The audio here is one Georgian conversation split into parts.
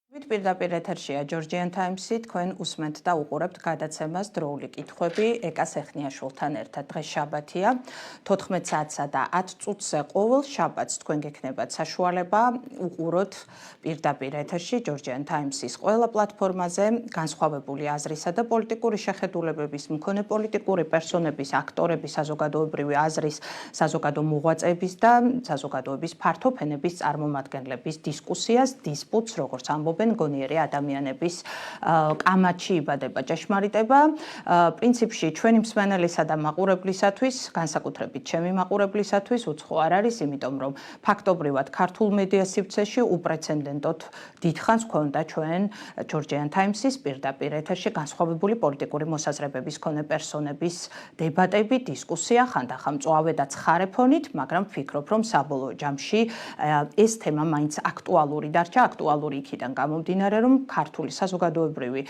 პირდაპირ ეთერშია Georgian Times-ი, თქვენ უსმენთ და უყურებთ გადაცემას დროული კითხვები ეკას ეხნიაშვილთან ერთად. დღეს შაბათია, 14 საათსა და 10 წუთზე ყოველ შაბათს თქვენ გექნებათ საშუალება უყუროთ პირდაპირ ეთერში Georgian Times-ის ყველა პლატფორმაზე განსხვავებული აზრისა და პოლიტიკური შეხედულებების მქონე პოლიტიკური პერსონების, აქტორების, საზოგადოებრივი აზრის, საზოგადო მოღვაწეების და საზოგადოების ფართო ფენების წარმომადგენლების დისკუსიას, დისპუტს, როგორც ამბობენ გონიერი ადამიანების კამათში იბადება ჭეშმარიტება. პრინციპში ჩვენი მსმენელისა და მაყურებლისათვის, განსაკუთრებით ჩემი მაყურებლისათვის უცხო არ არის, იმიტომ რომ ფაქტობრივად ქართულ მედია სივრცეში უპრეცედენტოდ დიდხანს ჰქონდა ჩვენ Georgian Times-ის პირდაპირ ეთერში განსხვავებული პოლიტიკური მოსაზრებების მქონე პერსონების დებატები, დისკუსია, ხანდახან მწვავე და ცხარე ფონით, მაგრამ ვფიქრობ, რომ საბოლოო ჯამში ეს თემა მაინც აქტუალური დარჩა, აქტუალური იქიდან გამომდინარე, რომ ქართული საზოგადოებრივი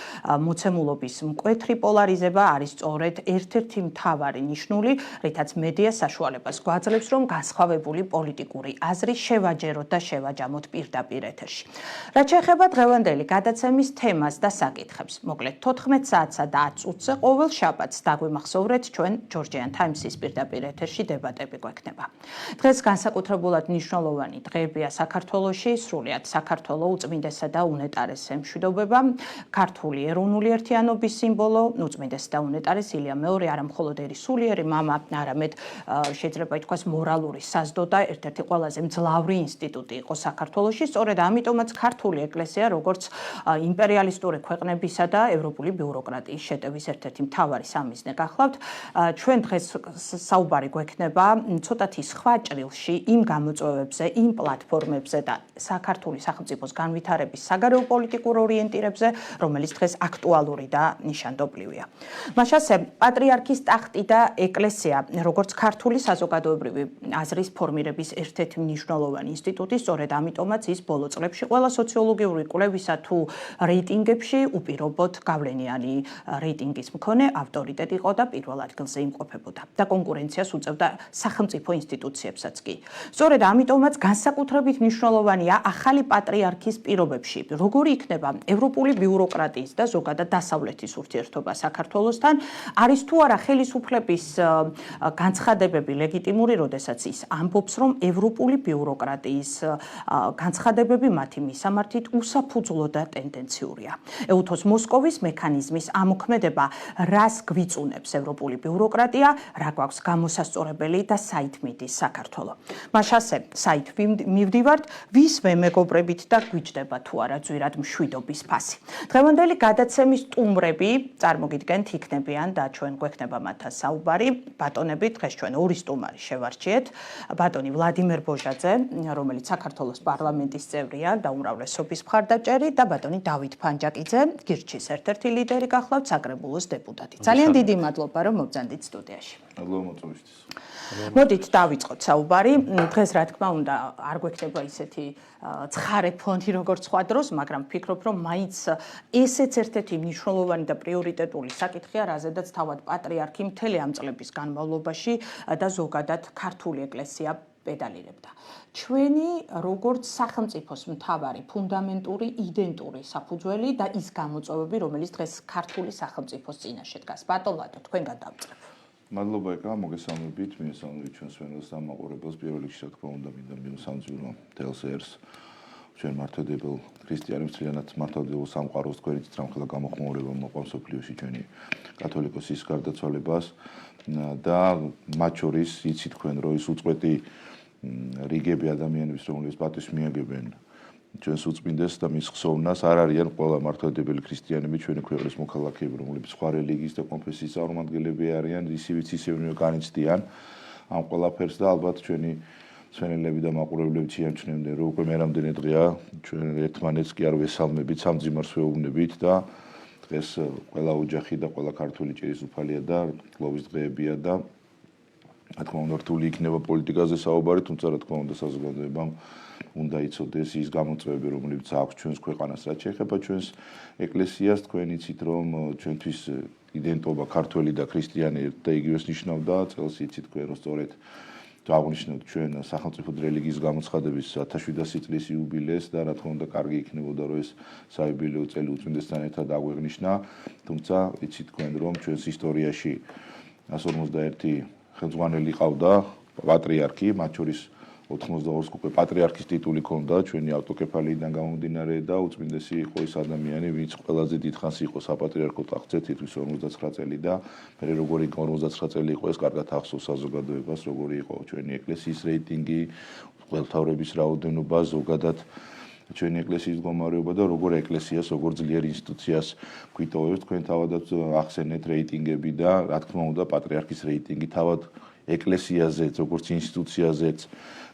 მოცემულობის მკვეთრი პოლარიზება არის სწორედ ერთ-ერთი მთავარი ნიშნული, რითაც მედია საშუალებას გვაძლევს, რომ განსხვავებული პოლიტიკური აზრი შევაჯეროთ და შევაჯამოთ პირდაპირ ეთერში. რაც შეეხება დღევანდელი გადაცემის თემას და საკითხებს, მოკლედ 14 საათსა და 10 წუთზე ყოველ შაბათს დაგვიმახსოვრეთ ჩვენ Georgian Times-ის პირდაპირ ეთერში დებატები გვექნება. დღეს განსაკუთრებულად მნიშვნელოვანი დღეებია საქართველოში, სრულიად საქართველოს უწმინდესა და უნეტარეს მშვიდობება, ქართული ეროვნული ერთიანობის სიმბოლო, უწმინდესი და უნეტარეს ილია მეორე არა მხოლოდ სულიერი მამა, არამედ შეიძლება ითქვას მორალური საზდო და ერთ-ერთი ყველაზე მძლავრი ინსტიტუტი იყო საქართველოში. სწორედ ამიტომაც ქართული ეკლესია, როგორც იმპერიალისტური ქვეყნებისა და ევროპული ბიუროკრატიის შეტევის ერთ-ერთი მთავარი სამიზნე გახლავთ, ჩვენ დღეს საუბარი გვექნება ცოტათი სხვა ჭრილში იმ გამოწვევებზე, იმ პლატფორმებზე და საქართველოს სახელმწიფოს განვითარების საგარეო პოლიტიკურ ორიენტირებზე, რომელიც დღეს აქტუალური და ნიშანდობლივია. მას ასევე პატრიარქის ტახტი და ეკლესია, როგორც ქართული საზოგადოებრივი აზრის ფორმირების ერთ-ერთი მნიშვნელოვანი ინსტიტუტი, სწორედ ამიტომაც ის ბოლო წლებში ყველა სოციოლოგიური კვლევისა თუ რეიტინგებში უპირობოდ გავლენიანი რეიტინგის მქონე ავტორიტეტი იყო და პირველ ადგილზე იმყოფებოდა და კონკურენციას უწევდა სახელმწიფო ინსტიტუციებსაც კი. სწორედ ამიტომაც განსაკუთრებით მნიშვნელოვანია ახალი პატრიარქის პირობებში, როგორი იქნება ევროპული ბიუროკრატიის და ზოგადად დასავლეთის ურთიერთობა საქართველოსთან, არის თუ არა ხელისუფლების განცხადებები ლეგიტიმური, როდესაც ის ამბობს, რომ ევროპული ბიუროკრატიის განცხადებები მათი მისამართით უსაფუძვლო და ტენდენციურია. ეუთოს მოსკოვის მექანიზმის ამოქმედება რას გვიწუნებს ევროპული ბიუროკრატია, რა გვაქვს გამოსასწორებელი და საით მიდის საქართველო. მას ასევე საით მივდივართ, ვის მეგობრებით და გვიჭდება თუ არა ძვირად მშვიდობის ფასი. დღევანდელი გადაცემის სტუმრები წარმოგიდგენთ იქნებიან და ჩვენ გვექნება მათთან საუბარი. ბატონები, დღეს ჩვენ ორი სტუმარი შევარჩიეთ. ბატონი ვლადიმერ ბოჟაძე, რომელიც საქართველოს პარლამენტის წევრია და უმრავლესობის მხარდაჭერი და ბატონი დავით ფანჯაკიძე, გირჩის ერთ-ერთი ლიდერი გახლავთ, საკრებულოს დეპუტატი. ძალიან დიდი მადლობა, რომ მობრძანდით სტუდიაში. მადლობა მოწვევისთვის. მოდით დავიწყოთ საუბარი. დღეს რა თქმა უნდა არ გვექნება ისეთი ცხარე ფონი როგორც სხვა დროს, მაგრამ ვფიქრობ, რომ მაინც ესეც ერთ-ერთი მნიშვნელოვანი და პრიორიტეტული საკითხია, რაზედაც თავად პატრიარქი მთელი ამ წლების განმავლობაში და ზოგადად ქართული ეკლესია პედალირებდა. ჩვენი როგორც სახელმწიფოს მთავარი ფუნდამენტური იდენტური საფუძველი და ის გამოწვევები, რომელიც დღეს ქართული სახელმწიფოს წინაშე დგას. ბატონ ლადო, თქვენგან დავწყებ. მადლობა ეკა, მოგესალმებით, მიესალმებით ჩვენს ვენელს და მაყურებელს. პირველ რიგში რა თქმა უნდა მინდა მივსამძღვრო მთელს ერს ჩვენ მართლმადიდებელ ქრისტიანებს ძალიანაც მართლმადიდებელ სამყაროს თქვენი წამხელა გამოხმაურება მოყვა მსოფლიოში ჩვენი კათოლიკოსის გარდაცვალებას და მათ შორის იცით თქვენ რომ ის უწყვეტი რიგები ადამიანების რომლებიც პატივს მიაგებენ ჩვენს უწმინდეს და მის ხსოვნას არ არიან ყველა მართლმადიდებელი ქრისტიანები ჩვენი ქვეყნის მოქალაქეები, რომლებიც სხვა რელიგიის და კონფესიის წარმომადგენლები არიან, ისივიც ისევ განიცდიან ამ ყველაფერს და ალბათ ჩვენი მსმენელები და მაყურებლები შეამჩნევდნენ, რომ უკვე მერამდენი დღეა ჩვენ ერთმანეთს კი არ ვესალმებით, სამძიმარს ვეუბნებით და დღეს ყველა ოჯახი და ყველა ქართული ჭირისუფალია და გლოვის დღეებია და რა თქმა უნდა რთული იქნება პოლიტიკაზე საუბარი, თუმცა რა თქმა უნდა საზოგადოებამ უნდა იცოდეს ის გამოწვევები, რომლებიც აქვს ჩვენს ქვეყანას, რაც შეეხება ჩვენს ეკლესიას, თქვენ იცით რომ ჩვენთვის იდენტობა ქართველი და ქრისტიანი ერთ და იგივეს ნიშნავდა, წელს იცით თქვენ რომ სწორედ აღნიშნოთ ჩვენ სახელმწიფო რელიგიის გამოცხადების 1700 წლის იუბილეს და რა თქმა უნდა კარგი იქნებოდა რომ ეს საიუბილეო წელი უწმინდესთან ერთად აგვეღნიშნა, თუმცა იცით თქვენ რომ ჩვენს ისტორიაში 151 ხელმძღვანელი ყავდა პატრიარქი, მათ შორის 82-ს უკვე პატრიარქის ტიტული ჰქონდა ჩვენი ავტოკეფალიიდან გამომდინარე და უწმინდესი იყო ეს ადამიანი, ვინც ყველაზე დიდხანს იყო საპატრიარქო ტახტზე, თითქმის 59 წელი და მე როგორი 59 წელი იყო ეს კარგად ახსოვს საზოგადოებას, როგორი იყო ჩვენი ეკლესიის რეიტინგი, ყველთავრების რაოდენობა, ზოგადად ჩვენი ეკლესიის მდგომარეობა და როგორ ეკლესიას, როგორ ძლიერ ინსტიტუციას გვიტოვებს, თქვენ თავადაც ახსენეთ რეიტინგები და რა თქმა უნდა პატრიარქის რეიტინგი თავად ეკლესიაზეც, როგორც ინსტიტუციაზეც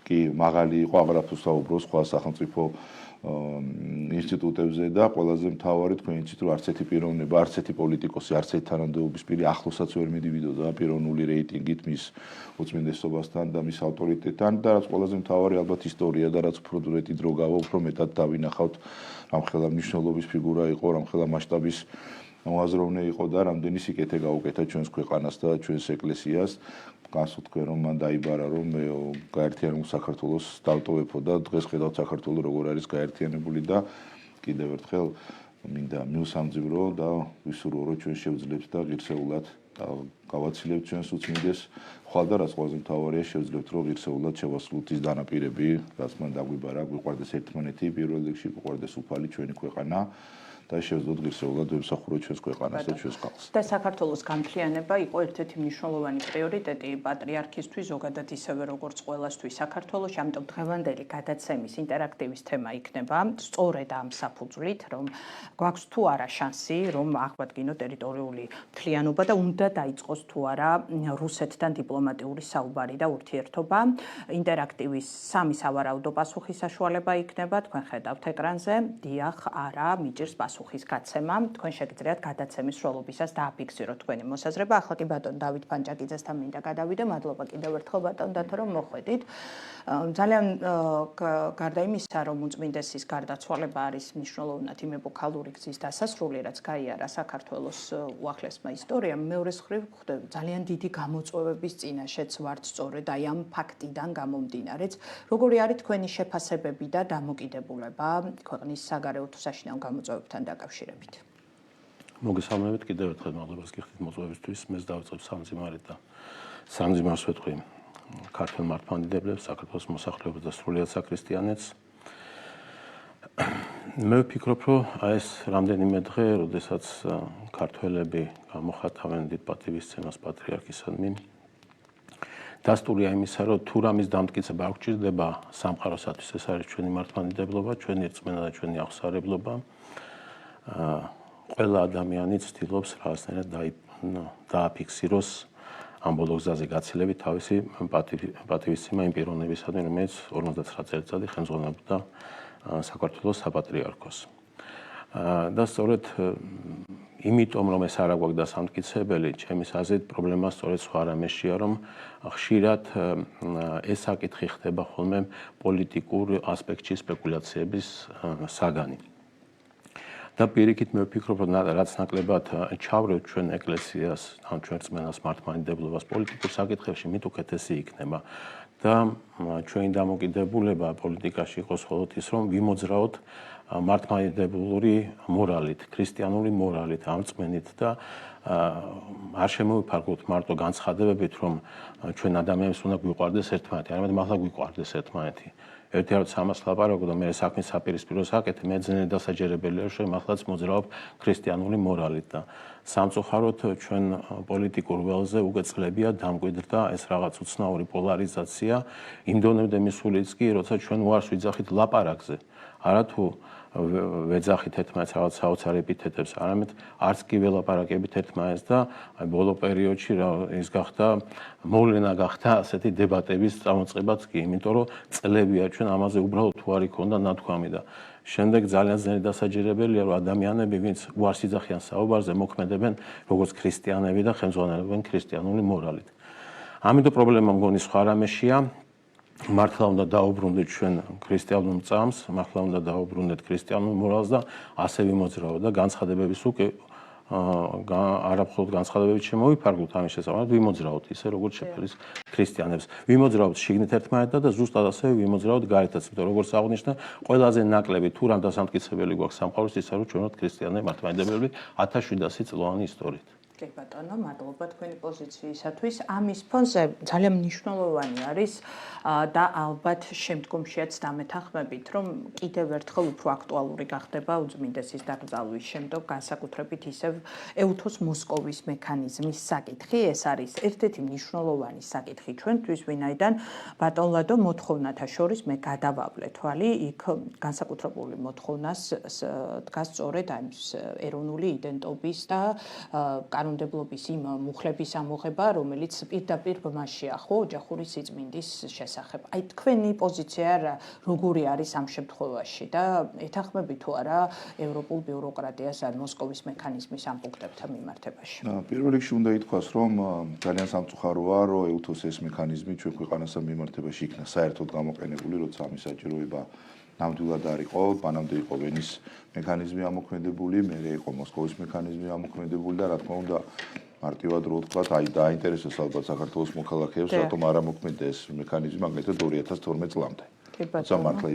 კი მაღალი იყო, აღარაფერს ვსაუბრობ სხვა სახელმწიფო ინსტიტუტებზე და ყველაზე მთავარი თქვენ იცით რომ არც ერთი პიროვნება, არც ერთი პოლიტიკოსი, არც ერთი თანამდებობის პირი ახლოსაც ვერ მიდივიდოდა პიროვნული რეიტინგით მის უწმინდესობასთან და მის ავტორიტეტთან და რაც ყველაზე მთავარი ალბათ ისტორია და რაც უფრო მეტი დრო გავა, უფრო მეტად დავინახავთ რამხელა მნიშვნელობის ფიგურა იყო, რამხელა მასშტაბის მოაზროვნე იყო და რამდენი სიკეთე გაუკეთა ჩვენს ქვეყანას და ჩვენს ეკლესიას. გასულ თქვენ რომ მან დაიბარა რომ გაერთიანებულ საქართველოს დავტოვებო და დღეს ხედავთ საქართველოს როგორ არის გაერთიანებული და კიდევ ერთხელ მინდა მივსამძიმრო და ვისურვო რომ ჩვენ შევძლებთ და ღირსეულად გავაცილებთ ჩვენს უწმინდეს ხვალ და რაც ყველაზე მთავარია შევძლებთ რომ ღირსეულად შევასრულოთ ის დანაპირები რაც მან დაგვიბარა, გვიყვარდეს ერთმანეთი, პირველ რიგში გვიყვარდეს უფალი ჩვენი ქვეყანა და შევძლოთ ღირსეულად ვემსახუროთ ჩვენს ქვეყანას და ჩვენს ხალხს. და საქართველოს განფრიანება იყო ერთ-ერთი მნიშვნელოვანი პრიორიტეტი პატრიარქისთვის, ზოგადად ისევე როგორც ყველასთვის საქართველოში, ამიტომ დღევანდელი გადაცემის ინტერაქტივის თემა იქნება სწორედ ამ საფუძვლით, რომ გვაქვს თუ არა შანსი, რომ აღვადგინოთ ტერიტორიული მთლიანობა და უნდა დაიწყოს თუ არა რუსეთთან დიპლომატიური საუბარი და ურთიერთობა. ინტერაქტივის სამი სავარაუდო პასუხის საშუალება იქნება, თქვენ ხედავთ ეკრანზე, დიახ, არა, მიჭირს პასუხის გაცემა. თქვენ შეგიძლიათ გადაცემის სრულობისას დააფიქსიროთ თქვენი მოსაზრება. ახლა კი ბატონ დავით პანჭაკიძესთან მინდა გადავიდე. მადლობა კიდევ ერთხელ ბატონ დათო რომ მოხვედით. ძალიან გარდა იმისა, რომ უწმინდესის გარდაცვალება არის მნიშვნელოვნად იმ ეპოქალური გზის დასასრული, რაც გაიარა საქართველოს უახლესმა ისტორიამ, მეორე მხრივ ხვდები ძალიან დიდი გამოწვევების წინაშეც ვართ სწორედ აი ამ ფაქტიდან გამომდინარეც. როგორი არის თქვენი შეფასებები და დამოკიდებულება ქვეყნის საგარეო თუ საშინაო გამოწვევებთან დაკავშირებით? მოგესალმებით კიდევ ერთხელ მადლობას გიხდით მოწვევისთვის. მე დავიწყებ სამძიმარით და სამძიმარს ვეთქვი ქართულ მართლმადიდებლებს, საქართველოს მოსახლეობას და სრულიად საქრისტიანეთს. მე ვფიქრობ, რომ ეს რამდენიმე დღე, როდესაც ქართველები გამოხატავენ დიდ პატივისცემას პატრიარქისადმი, დასტურია იმისა, რომ თუ რამის დამტკიცება არ გვჭირდება სამყაროსათვის, ეს არის ჩვენი მართლმადიდებლობა, ჩვენი რწმენა და ჩვენი აღსარებლობა. ყველა ადამიანი ცდილობს რაღაცნაირად დააფიქსიროს ამ ბოლო გზაზე გაცილებით თავისი პატივისცემა იმ პიროვნებისადმი, რომელიც 59 წელიწადი ხელმძღვანელობდა საქართველოს საპატრიარქოს. და სწორედ იმიტომ რომ ეს არ აგვაქვს დასამტკიცებელი, ჩემის აზრით პრობლემა სწორედ სხვა რამეშია, რომ ხშირად ეს საკითხი ხდება ხოლმე პოლიტიკურ ასპექტში სპეკულაციების საგანი. და პირიქით მე ვფიქრობ, რომ რაც ნაკლებად ჩავრევთ ჩვენ ეკლესიას, ან ჩვენ რწმენას მართლმადიდებლობას პოლიტიკურ საკითხებში, მით უკეთესი იქნება. და ჩვენი დამოკიდებულება პოლიტიკაში იყოს მხოლოდ ის, რომ ვიმოძრაოთ მართლმადიდებლური მორალით, ქრისტიანული მორალით, ამწმენით და არ შემოვიფარგლოთ მარტო განცხადებებით, რომ ჩვენ ადამიანებს უნდა გვიყვარდეს ერთმანეთი, არამედ მართლა გვიყვარდეს ერთმანეთი. ერთი არც ამას ლაპარაკობ და მე საქმის საპირისპიროს აკეთე, მე ძნელი დასაჯერებელია, რომ მართლაც მოძრაობ ქრისტიანული მორალით და სამწუხაროდ ჩვენ პოლიტიკურ ველზე უკვე წლებია დამკვიდრდა ეს რაღაც უცნაური პოლარიზაცია იმ დონემდე მისულიც კი, როცა ჩვენ უარს ვიძახით ლაპარაკზე, არათუ ვეძახით ერთმანეთს რაღაც საოცარ ეპითეტებს, არამედ არც კი ველაპარაკებით ერთმანეთს და აი ბოლო პერიოდში ის გახდა მოვლენა გახდა ასეთი დებატების წამოწყებაც კი, იმიტომ რომ წლებია ჩვენ ამაზე უბრალოდ თუ არ იქონდა ნათქვამი და შემდეგ ძალიან ძნელი დასაჯერებელია, რომ ადამიანები, ვინც უარს იძახიან საუბარზე, მოქმედებენ როგორც ქრისტიანები და ხელმძღვანელობენ ქრისტიანული მორალით. ამიტომ პრობლემა მგონი სხვა რამეშია. მართლა უნდა დაუბრუნდეთ ჩვენ ქრისტიანულ წამს, მართლა უნდა დაუბრუნდეთ ქრისტიანულ მორალს და ასე ვიმოძრაოთ და განცხადებების უკვე არა მხოლოდ განცხადებებით შემოვიფარგლოთ ამის შესახებ, ვიმოძრაოთ ისე როგორც შეფერის ქრისტიანებს. ვიმოძრაოთ შიგნით ერთმანეთთან და ზუსტად ასევე ვიმოძრაოთ გარეთაც, იმიტომ როგორც აღნიშნა, ყველაზე ნაკლები თუ რამ დასამტკიცებელი გვაქვს სამყაროს ისა რომ ჩვენ ვართ ქრისტიანები მართლმადიდებლები 1700 წლოვანი ისტორიით. კი ბატონო, მადლობა თქვენი პოზიციისათვის. ამის ფონზე ძალიან მნიშვნელოვანი არის და ალბათ შემდგომშიაც დამეთანხმებით, რომ კიდევ ერთხელ უფრო აქტუალური გახდება უწმინდესის დაკრძალვის შემდგომ განსაკუთრებით ისევ ეუთოს მოსკოვის მექანიზმის საკითხი. ეს არის ერთ-ერთი მნიშვნელოვანი საკითხი ჩვენთვის, ვინაიდან ბატონ ლადო მოთხოვნათა შორის მე გადავავლე თვალი, იქ განსაკუთრებული მოთხოვნას დგას სწორედ ამის ეროვნული იდენტობის და კანონმდებლობის იმ მუხლების ამოღება, რომელიც პირდაპირ ბმაშია, ხო, ოჯახური სიწმინდის შესახებ. აი თქვენი პოზიცია როგორი არის ამ შემთხვევაში და ეთანხმებით თუ არა ევროპულ ბიუროკრატიას ან მოსკოვის მექანიზმის ამ პუნქტებთან მიმართებაში? პირველ რიგში უნდა ითქვას, რომ ძალიან სამწუხაროა, რომ ეუთოს ეს მექანიზმი ჩვენ ქვეყანასთან მიმართებაში იქნა საერთოდ გამოყენებული, როცა ამის საჭიროება ნამდვილად არ იყო, მანამდე იყო ვენის მექანიზმი ამოქმედებული, მერე იყო მოსკოვის მექანიზმი ამოქმედებული და რა თქმა უნდა მარტივად რო ვთქვათ, აი დაინტერესებს ალბათ საქართველოს მოქალაქეებს, რატომ არ ამოქმედდა ეს მექანიზმი მაგალითად 2012 წლამდე. თუმცა მართლა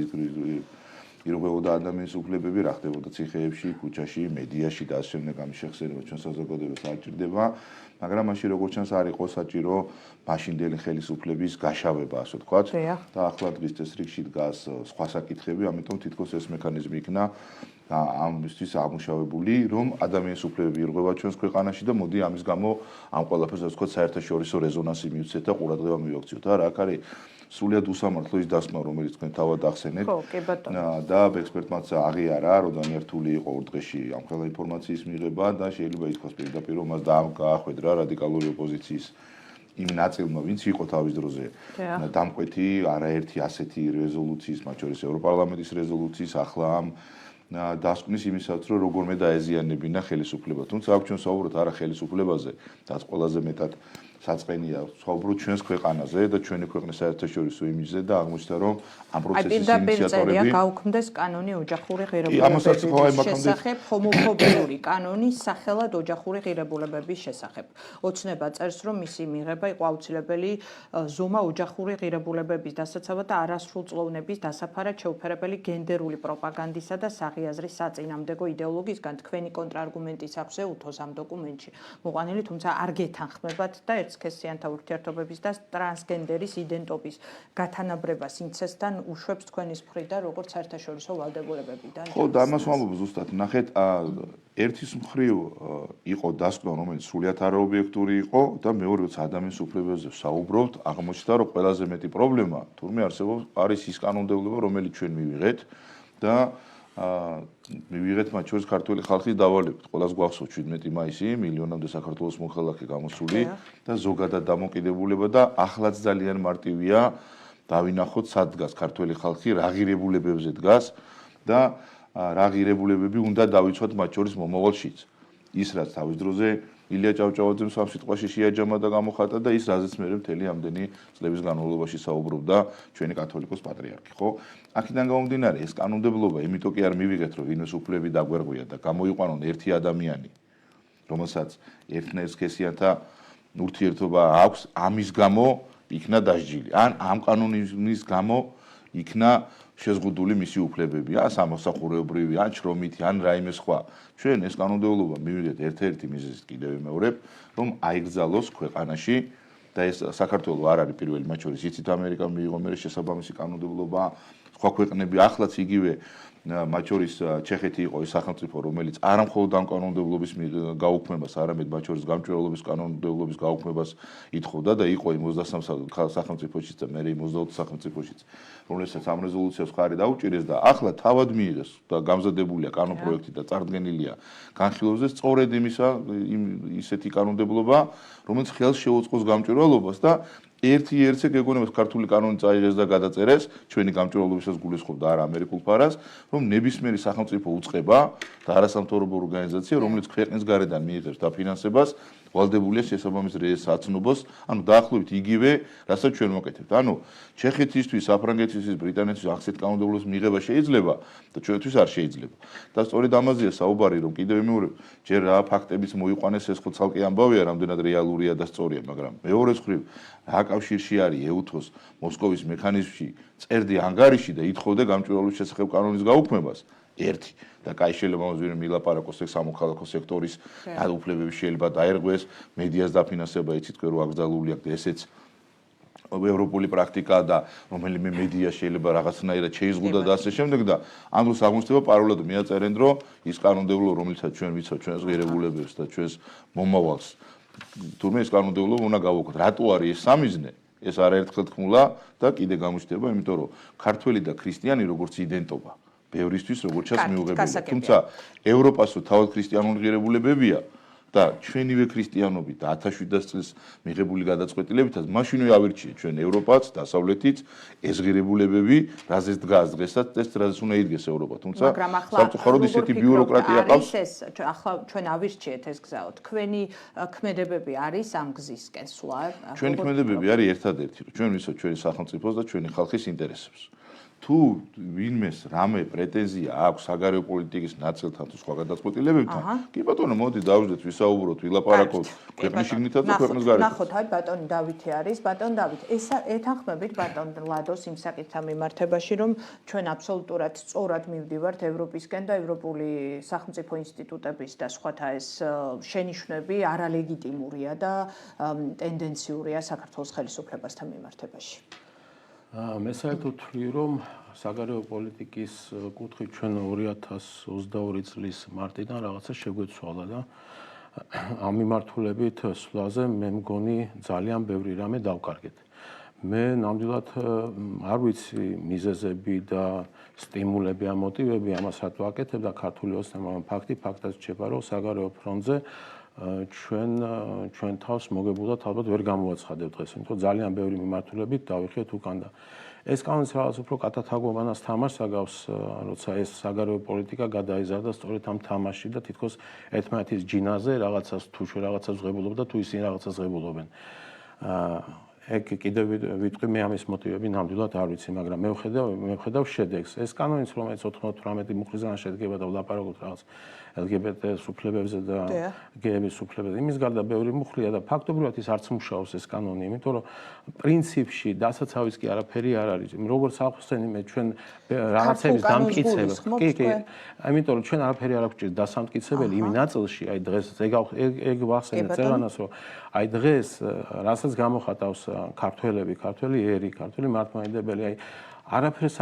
ირღვეოდა ადამიანის უფლებები, რა ხდებოდა ციხეებში, ქუჩაში, მედიაში და ასე შემდეგ ამის შეხსენება ჩვენ საზოგადოებას არ ჭირდება, მაგრამ მაშინ როგორც ჩანს არ იყო საჭირო მაშინდელი ხელისუფლების გაშავება, ასე ვთქვათ. და ახლა დღის ეს რიგში დგას სხვა საკითხები, ამიტომ თითქოს ეს მექანიზმი იქნა ამისთვის ამუშავებული, რომ ადამიანის უფლებები ირღვევა ჩვენს ქვეყანაში და მოდი ამის გამო ამ ყველაფერს ასე ვთქვათ საერთაშორისო რეზონანსი მივცეთ და ყურადღება მივაქციოთ. რა აქ არის სრულიად უსამართლო ის დასკვნა, რომელიც თქვენ თავად ახსენეთ. და ექსპერტმაც აღიარა, რომ რთული იყო ორ დღეში ამ ყველა ინფორმაციის მიღება და შეიძლება ითქვას პირდაპირ, რომ მას გაახვედრა რადიკალური ოპოზიციის იმ ნაწილმა, ვინც იყო თავის დროზე დამკვეთი არაერთი ასეთი რეზოლუციის, მათ შორის ევროპარლამენტის რეზოლუციის, ახლა ამ დასკვნის იმისაც, რომ როგორმე დაეზიანებინა ხელისუფლება. თუმცა აქ ჩვენ საუბრობთ არა ხელისუფლებაზე, რაც ყველაზე მეტად საწყენია, საუბრობთ ჩვენს ქვეყანაზე და ჩვენი ქვეყნის საერთაშორისო იმიჯზე და აღმოჩნდა, რომ ამ პროცესის ინიციატორები გაუქმდეს კანონი ოჯახური ღირებულებების შესახებ, ჰომოფობიური კანონი სახელად ოჯახური ღირებულებების შესახებ. ოცნება წერს, რომ მისი მიღება იყო აუცილებელი ზომა ოჯახური ღირებულებების დასაცავად და არასრულწლოვნების დასაფარად შეუფერებელი გენდერული პროპაგანდისა და საღიაზრის საწინააღმდეგო იდეოლოგიისგან. თქვენი კონტრარგუმენტიც აქვს ეუთოს ამ დოკუმენტში მოყვანილი, თუმცა არ გეთანხმებათ და სქესიანთა ურთიერთობების და ტრანსგენდერის იდენტობის გათანაბრებას ინცესტთან უშვებს თქვენის მხრიდან როგორც საერთაშორისო ვალდებულებებიდან. ხო, და ამას ვამბობ ზუსტად. ნახეთ, ერთის მხრივ იყო დასკვნა, რომელიც სრულიად არაობიექტური იყო და მეორე როცა ადამიანის უფლებებზე საუბრობთ, აღმოჩნდა, რომ ყველაზე მეტი პრობლემა თურმე არსებობს არის ის კანონმდებლობა, რომელიც ჩვენ მივიღეთ და მივიღეთ მათ შორის ქართული ხალხის დავალებით. ყველას გვახსოვს 17 მაისი, მილიონამდე საქართველოს მოქალაქე გამოსული და ზოგადად დამოკიდებულება და ახლაც ძალიან მარტივია დავინახოთ სად დგას ქართული ხალხი, რა ღირებულებებზე დგას და რა ღირებულებები უნდა დავიცვათ მათ შორის მომავალშიც. ის რაც თავის დროზე ილია ჭავჭავაძემ სამ სიტყვაში შეაჯამა და გამოხატა და ის რაზეც მე მთელი ამდენი წლების განმავლობაში საუბრობდა ჩვენი კათოლიკოს პატრიარქი, ხო? აქედან გამომდინარე ეს კანონმდებლობა იმიტომ კი არ მივიღეთ, რომ ვინმეს უფლები დაგვერღვია და გამოიყვანონ ერთი ადამიანი, რომელსაც ერთნაირ სქესიანთა ურთიერთობა აქვს, ამის გამო იქნა დასჯილი. ან ამ კანონიზმის გამო იქნა შეზღუდული მისი უფლებები, ან სამოსახურეობრივი, ან შრომითი, ან რაიმე სხვა. ჩვენ ეს კანონმდებლობა მივიღეთ ერთ-ერთი მიზეზით კიდევ ვიმეორებ, რომ აიგზალოს ქვეყანაში და ეს საქართველოს არ არის პირველი, მათ შორის იცით ამერიკა მიიღო მე შესაბამისი კანონმდებლობა, სხვა ქვეყნები ახლაც იგივე მათ შორის ჩეხეთი იყო ის სახელმწიფო, რომელიც არა მხოლოდ ამ კანონმდებლობის გაუქმებას, არამედ მათ შორის გამჭვირვალობის კანონმდებლობის გაუქმებას ითხოვდა და იყო იმ 23 სახელმწიფოშიც და მე 22 სახელმწიფოშიც, რომელსაც ამ რეზოლუციას ხარი დაუჭირეს და ახლა თავად მიიღეს და გამზადებულია კანონპროექტი და წარდგენილია განხილვაზე სწორედ ისეთი კანონმდებლობა, რომელიც ხელს შეუწყოს გამჭვირვალობას და ერთ-ერთზე გეგონებას ქართული კანონი წაიღეს და გადაწერეს, ჩვენი გამჭვირვალობისას გულისხმობდა არა ამერიკულ ფარას, რომ ნებისმიერი სახელმწიფო უწყება და არასამთავრობო ორგანიზაცია, რომელიც ქვეყნის გარედან მიიღებს დაფინანსებას, ვალდებულია შესაბამის რეესაცნობას, ანუ დაახლოებით იგივე, რასაც ჩვენ მოკეთებთ. ანუ ჩეხეთისთვის, საფრანგეთისთვის, ბრიტანეთისთვის ახსეთ კანონმდებლობის მიღება შეიძლება და ჩვენთვის არ შეიძლება. და სწორედ ამაზეა საუბარი, რომ კიდევ მეორე ჯერ რა ფაქტებიც მოიყვანეს, ეს ხო ცალკე ამბავია, რამდენად რეალურია და სწორია, მაგრამ მეორე მხრივ რა კავშირში არის ეუთოს მოსკოვის მექანიზმში წერდი ანგარიში და ითხოვდა გამჭვირვალობის შესახებ კანონის გაუქმებას. ერთი და კაი შეიძლება ამაზე მილაპარაკოს ეს სამოქალაქო სექტორის უფლებები შეიძლება დაერღვეს, მედიას დაფინანსება იცით თქვენ რომ აკრძალული აქვს და ესეც ევროპული პრაქტიკაა და რომელიმე მედია შეიძლება რაღაცნაირად შეიზღუდა და ასე შემდეგ და ანგლოს აღმოსდება პარალელურად მიაწერენ რომ ის კანონმდებლობა რომელიცაც ჩვენ ვიცავთ ჩვენს ღირებულებებს და ჩვენს მომავალს თურმე ეს კანონმდებლობა უნდა გავუქმოთ. რატო არის ეს სამიზნე? ეს არაერთხელ თქმულა და კიდე გამოჩნდება, იმიტომ რომ ქართველი და ქრისტიანი როგორც იდენტობა ბევრისთვის როგორც ჩანს მიუღებელია. თუმცა ევროპას თავად ქრისტიანული ღირებულებებია და ჩვენივე ქრისტიანობით და 1700 წელს მიღებული გადაწყვეტილებითაც მაშინვე ავირჩიეთ ჩვენ ევროპაც, დასავლეთიც ეს ღირებულებები, რაზეც დგას დღესაც, ეს რაზეც უნდა იდგეს ევროპა. თუმცა სამწუხაროდ ისეთი ბიუროკრატია ყავს. ახლა ჩვენ ავირჩიეთ ეს გზაო. თქვენი ქმედებები არის ამ გზისკენ სვლა? ჩვენი ქმედებები არის ერთადერთი, რომ ჩვენ ვიცოთ ჩვენი სახელმწიფოს და ჩვენი ხალხის ინტერესებს. თუ ვინმეს რამე პრეტენზია აქვს საგარეო პოლიტიკის ნაწილთან თუ სხვა გადაწყვეტილებებთან, კი ბატონო, მოდი დავждეთ, ვისაუბროთ, ვილაპარაკოთ ქვეყნის შიგნითაც და ქვეყნის გარეთ. ნახოთ, აი ბატონი დავითი არის, ბატონ დავით. ეს ეთანხმებით ბატონ ლადოს იმ საკითხთან მიმართებაში, რომ ჩვენ აბსოლუტურად სწორად მივდივართ ევროპისკენ და ევროპული სახელმწიფო ინსტიტუტების და სხვათა ეს შენიშვნები არალეგიტიმურია და ტენდენციურია საქართველოს ხელისუფლებასთან მიმართებაში. მე საერთოდ ვთვლი, რომ საგარეო პოლიტიკის კუთხით ჩვენ 2022 წლის მარტიდან რაღაცა შეგვეცვალა და ამ მიმართულებით სვლაზე მე მგონი ძალიან ბევრი რამე დავკარგეთ. მე ნამდვილად არ ვიცი მიზეზები და სტიმულები ან მოტივები ამას რატო აკეთებ და ქართული ოცნება ფაქტად რჩება, რომ საგარეო ფრონტზე ჩვენ თავს მოგებულად ალბათ ვერ გამოვაცხადებთ დღეს, იმიტომ რომ ძალიან ბევრი მიმართულებით დავიხიეთ უკან და ეს კანონიც რაღაც უფრო კატათაგობანას თამაშს აგავს, როცა ეს საგარეო პოლიტიკა გადაიზარდა სწორედ ამ თამაშში და თითქოს ერთმანეთის ჯინაზე რაღაცას თუ რაღაცას ღებულობ და თუ ისინი რაღაცას ღებულობენ. ეგ კიდევ ვიტყვი მე ამის მოტივები ნამდვილად არ ვიცი, მაგრამ მე ვხედავ შედეგს. ეს კანონიც რომელიც 98 მუხლისგან შედგება და ვლაპარაკობთ რაღაც LGBT უფლებებზე და გეების უფლებებზე. იმის გარდა ბევრი მუხლია და ფაქტობრივად ის არც მუშაობს ეს კანონი, იმიტომ რომ პრინციპში დასაცავიც კი არაფერი არ არის. როგორც ახსენე მე ჩვენ რაღაცების დამტკიცება. კი, იმიტომ რომ ჩვენ არაფერი არ აქვს დასამტკიცებელი იმ ნაწილში, აი დღეს ეგ ვახსენე წერანას, რომ აი დღეს რასაც გამოხატავს ქართველი ერი, ქართველი მართლმადიდებელი, აი არაფერს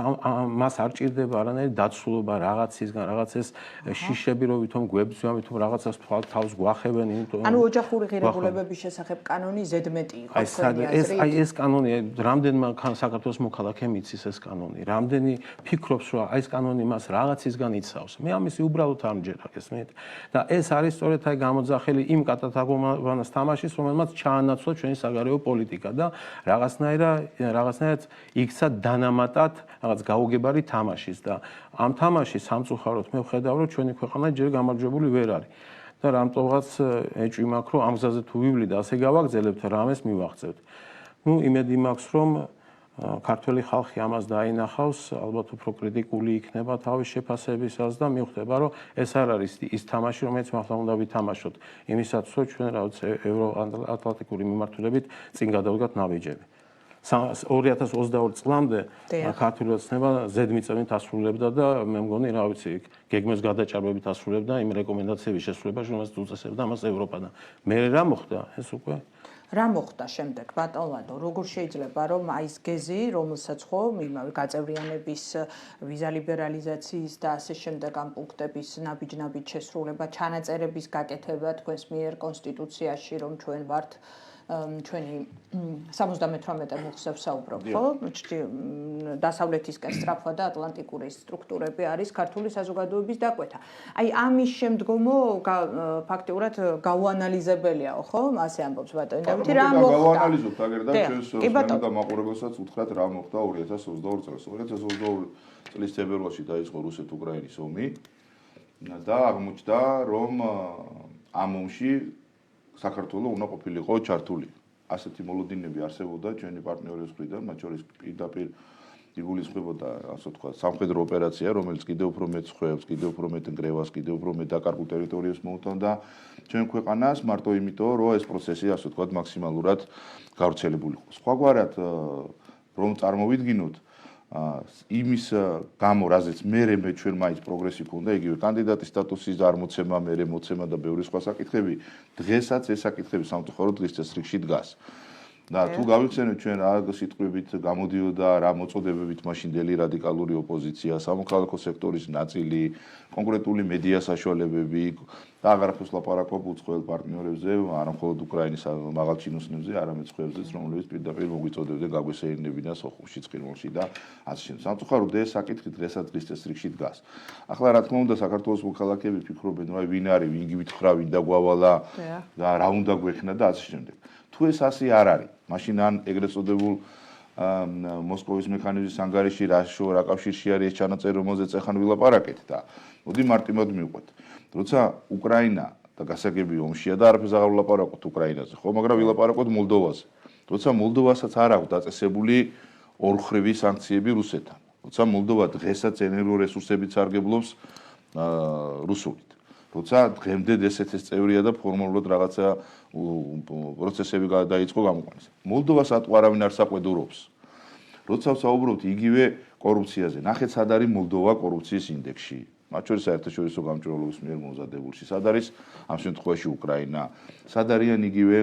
მას არ ჭირდება არანაირი დაცულობა რაღაცისგან, რაღაცას შიშები რო ვითომ გვებზვიან, ვითომ რაღაცას თავს გვახებენ, იმიტომ ანუ ოჯახური ღირებულებების შესახებ კანონი ზედმეტი იყო თქვენი აზრით. აი ეს კანონი რამდენმა საქართველოს მოქალაქემ იცის ეს კანონი, რამდენი ფიქრობს რომ აი ეს კანონი მას რაღაცისგან იცავს. მე ამისი უბრალოდ არ მჯერა გესმით? და ეს არის სწორედ აი გამოძახილი იმ კატათაგობანას თამაშის, რომელმაც ჩაანაცვლა ჩვენი საგარეო პოლიტიკა და რაღაცნაირად იქცა დანამატად რაღაც გაუგებარი თამაშის და ამ თამაშის სამწუხაროდ მე ვხედავ რომ ჩვენი ქვეყანა ჯერ გამარჯვებული ვერ არის და რამტომაც ეჭვი მაქვს რომ ამ გზაზე თუ ვივლი და ასე გავაგზელებთ რამეს მივახცევთ. ნუ იმედი მაქვს რომ ქართველი ხალხი ამას დაინახავს, ალბათ უფრო კრიტიკული იქნება თავის შეფასებისას და მივხვდება რომ ეს არ არის ის თამაში რომელიც მართლა უნდა ვითამაშოთ იმისაც რომ ჩვენ რაღაც ევროატლანტიკური მიმართულებით წინ გადავდგათ ნაბიჯები. 2022 წლამდე ქართული ოცნება ზედმიწევნით ასრულებდა და მე მგონი რა ვიცი გეგმის გადაჭარბებით ასრულებდა იმ რეკომენდაციების შესრულებას რომელსაც უწესებდა ამას ევროპა და მე რა მოხდა ეს უკვე რა მოხდა შემდეგ ბატონ ლადო როგორ შეიძლება რომ აი ეს გეზი რომელსაც ხო იმავე გაწევრიანების ვიზა ლიბერალიზაციის და ასე შემდეგ ამ პუნქტების ნაბიჯ შესრულება ჩანაწერების გაკეთება თქვენს მიერ კონსტიტუციაში რომ ჩვენ ვართ ჩვენი 78 მუხლებს საუბრობ, ხო? დასავლეთისკენ სწრაფვა და ატლანტიკური სტრუქტურები არის ქართული საზოგადოების დაკვეთა. აი ამის შემდგომო ფაქტიურად გაუანალიზებელიაო, ხო? ასე ამბობს ბატონი დავითი, რა მოხდა? გავანალიზოთ აგერ და ჩვენს სპეციალურ მაყურებელსაც უთხრათ რა მოხდა 2022 წელს. 2022 წლის თებერვალში დაიწყო რუსეთ-უკრაინის ომი და აღმოჩნდა, რომ ამ ომში საქართველოს უნდა ყოფილიყო ჩართული. ასეთი მოლოდინები არსებობდა ჩვენი პარტნიორების მხრიდან, მათ შორის პირდაპირ იგულისხმებოდა, ასე ვთქვათ, სამხედრო ოპერაცია, რომელიც კიდევ უფრო მეტ სხვებს, კიდევ უფრო მეტ ნგრევას, კიდევ უფრო მეტ დაკარგულ ტერიტორიებს მოუწევდა ჩვენ ქვეყანას, მარტო იმიტომ, რომ ეს პროცესი, ასე ვთქვათ, მაქსიმალურად გავრცელებული იყო. სხვაგვარად, რომ წარმოვიდგინოთ, იმის გამო, რაზეც მე ჩვენ მაინც პროგრესი ქონდა, იგივე კანდიდატის სტატუსის აღმოცემა, მოცემა და ბევრი სხვა საკითხები, დღესაც ეს საკითხები სამწუხაროდ დღის წესრიგში დგას. და თუ გავიხსენებთ ჩვენ რა სიტყვებით გამოდიოდა რა მოწოდებებით მაშინდელი რადიკალური ოპოზიცია, სამოქალაქო სექტორის ნაწილი, კონკრეტული მედია საშუალებები და აღარაფერს ლაპარაკობ უცხოელ პარტნიორებზე, არა მხოლოდ უკრაინის მაღალჩინოსნებზე, არამედ სხვებზეც, რომლებიც პირდაპირ მოგვიწოდებდნენ გაგვესეირნებინა სოხუმში, ცხინვალში და ასე შემდეგ. სამწუხაროდ ეს საკითხი დღესაც დღის წესრიგში დგას. ახლა რა თქმა უნდა საქართველოს მოქალაქეები ფიქრობენ, რომ ვინ არის, ვინ გვითხრა, ვინ დაგვალა და რა უნდა გვექნა და ასე შემდეგ. თუ ეს ასე არ არის, მაშინ ან ეგრეთ წოდებულ მოსკოვის მექანიზმის ანგარიში რა კავშირში არის ეს ჩანაწერი, რომელზეც ახლა ვილაპარაკეთ და მოდი მარტივად მივყვეთ. როცა უკრაინა და გასაგები ომშია და არაფერს აღარ ვილაპარაკოთ უკრაინაზე, ხო, მაგრამ ვილაპარაკოთ მოლდოვაზე. როცა მოლდოვასაც არ აქვს დაწესებული ორხრივი სანქციები რუსეთთან. როცა მოლდოვა დღესაც ენერგორესურსებით სარგებლობს რუსულით. როცა დღემდე ესეთის წევრია და ფორმალურად რაღაცა პროცესები დაიწყო გამოყვანის. მოლდოვას ატყუარავინ არ საყვედურობს. როცა საუბრობთ იგივე კორუფციაზე, ნახეთ სად არის მოლდოვა კორუფციის ინდექსში. მათ შორის საერთაშორისო გამჭვირვალობის მიერ მომზადებულში. სად არის ამ შემთხვევაში უკრაინა? სად არიან იგივე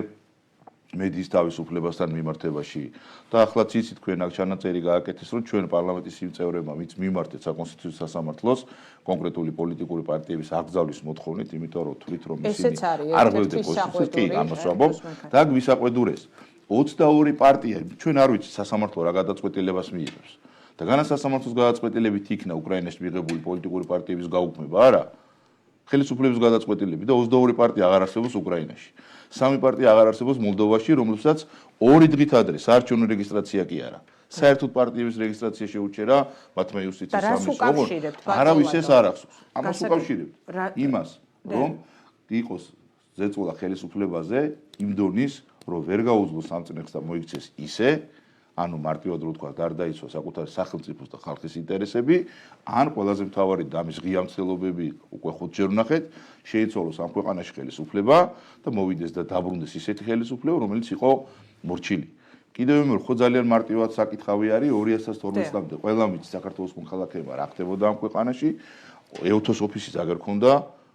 მედიის თავისუფლებასთან მიმართებაში და ახლა ციცით თქვენ აქ ჩანაწერი გააკეთეს, რომ ჩვენ პარლამენტის იმ წევრებმა, ვინც მიმართეთ საკონსტიტუციო სასამართლოს კონკრეტული პოლიტიკური პარტიების აკრძალვის მოთხოვნით, იმიტომ რომ თვლით რომ ისინი არ ღვევდნენ კონსტიტუციას, კი, ამას ვამბობ და გვისაყვედურეს. 22 პარტია, ჩვენ არ ვიცით სასამართლო რა გადაწყვეტილებას მიიღებს. და განაც სასამართლოს გადაწყვეტილებით იქნა უკრაინაში მიღებული პოლიტიკური პარტიების გაუქმება, არა? ხელისუფლების გადაწყვეტილები და 22 პარტია აღარ არსებობს უკრაინაში. 3 პარტია აღარ არსებობს მოლდოვაში, რომლებსაც 2 დღით ადრე საარჩევნო რეგისტრაცია კი არა. საერთოდ პარტიების რეგისტრაცია შეუჩერა მათმა იუსტიციის სამინისტრომ. არავის ეს არ ახსოვს. ამას უკავშირებთ იმას, რომ იყოს ზეწოლა ხელისუფლებაზე იმ დონის, რომ ვერ გაუძლოს სამწნეხს და მოიქცეს ისე, ანუ მარტივად რო თქვა, გარდაიცვა საკუთარი სახელმწიფოს და ხალხის ინტერესები, ან ყველაზე მთავარი და ამის ღია მცდელობები უკვე ხუთჯერ ვნახეთ, შეიცვალოს ამ ქვეყანაში ხელისუფლება და მოვიდეს და დაბრუნდეს ისეთი ხელისუფლება, რომელიც იყო მორჩილი. კიდევ მე ხო ძალიან მარტივად საკითხავი არის 2012 წლამდე ყველა მის საქართველოს მოქალაქეებმა რა ხდებოდა ამ ქვეყანაში, ეუთოს ოფისიც აგერ ქონდა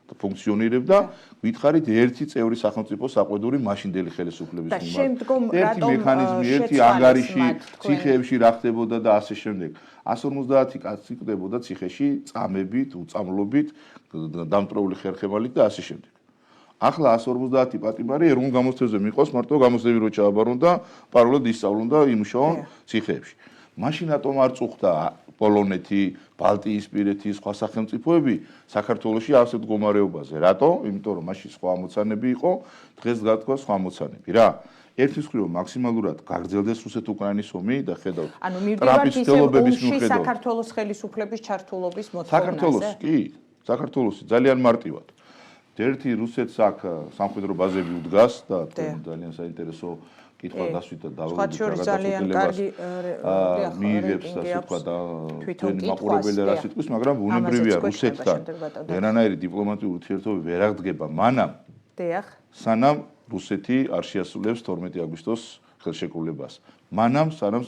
და ფუნქციონირებდა, გითხარით ერთი წევრი სახელმწიფო საყვედური მაშინდელი ხელისუფლების მიმართ. და შემდგომ ერთი მექანიზმი, ერთი ანგარიში, ციხეებში რა ხდებოდა და ასე შემდეგ. 150 კაცი ხდებოდა ციხეში წამებით, უწამლობით, დამტრეული ხერხემალით და ასე შემდეგ. ახლა 150 პატიმარი ეროვნულ გამოცდებზე მიყვავს, მარტო გამოცდები რო ჩააბარონ და პარალელურად ისწავლონ და იმუშაონ ციხეებში. მაშინ რატომ არ წუხდა პოლონეთი, ბალტიისპირეთის სხვა სახელმწიფოები საქართველოში ასეთ მდგომარეობაზე? რატო? იმიტომ რომ მაშინ სხვა ამოცანები იყო, დღეს გათქვა სხვა ამოცანები რა. ერთის მხრივ მაქსიმალურად გაგრძელდეს რუსეთ-უკრაინის ომი და ხედავთ ტრამპის ცდილობების მიუხედავად საქართველოს ხელისუფლების ჩართულობის მოთხოვნაზე. საქართველოს კი, საქართველოსი ძალიან მარტივად. ერთი რუსეთს აქ სამხედრო ბაზები უდგას და ძალიან საინტერესო კითხვა დასვით და დავუდგეთ ძალიან კარგი მიიღებს ასე თქვა და თქვენი მაყურებელი რა სიტყვის, მაგრამ ბუნებრივია რუსეთთან ვერანაირი დიპლომატიური ურთიერთობები ვერ აღდგება მანამ, სანამ რუსეთი არ შეასრულებს 12 აგვისტოს ხელშეკრულებას. მანამ სანამ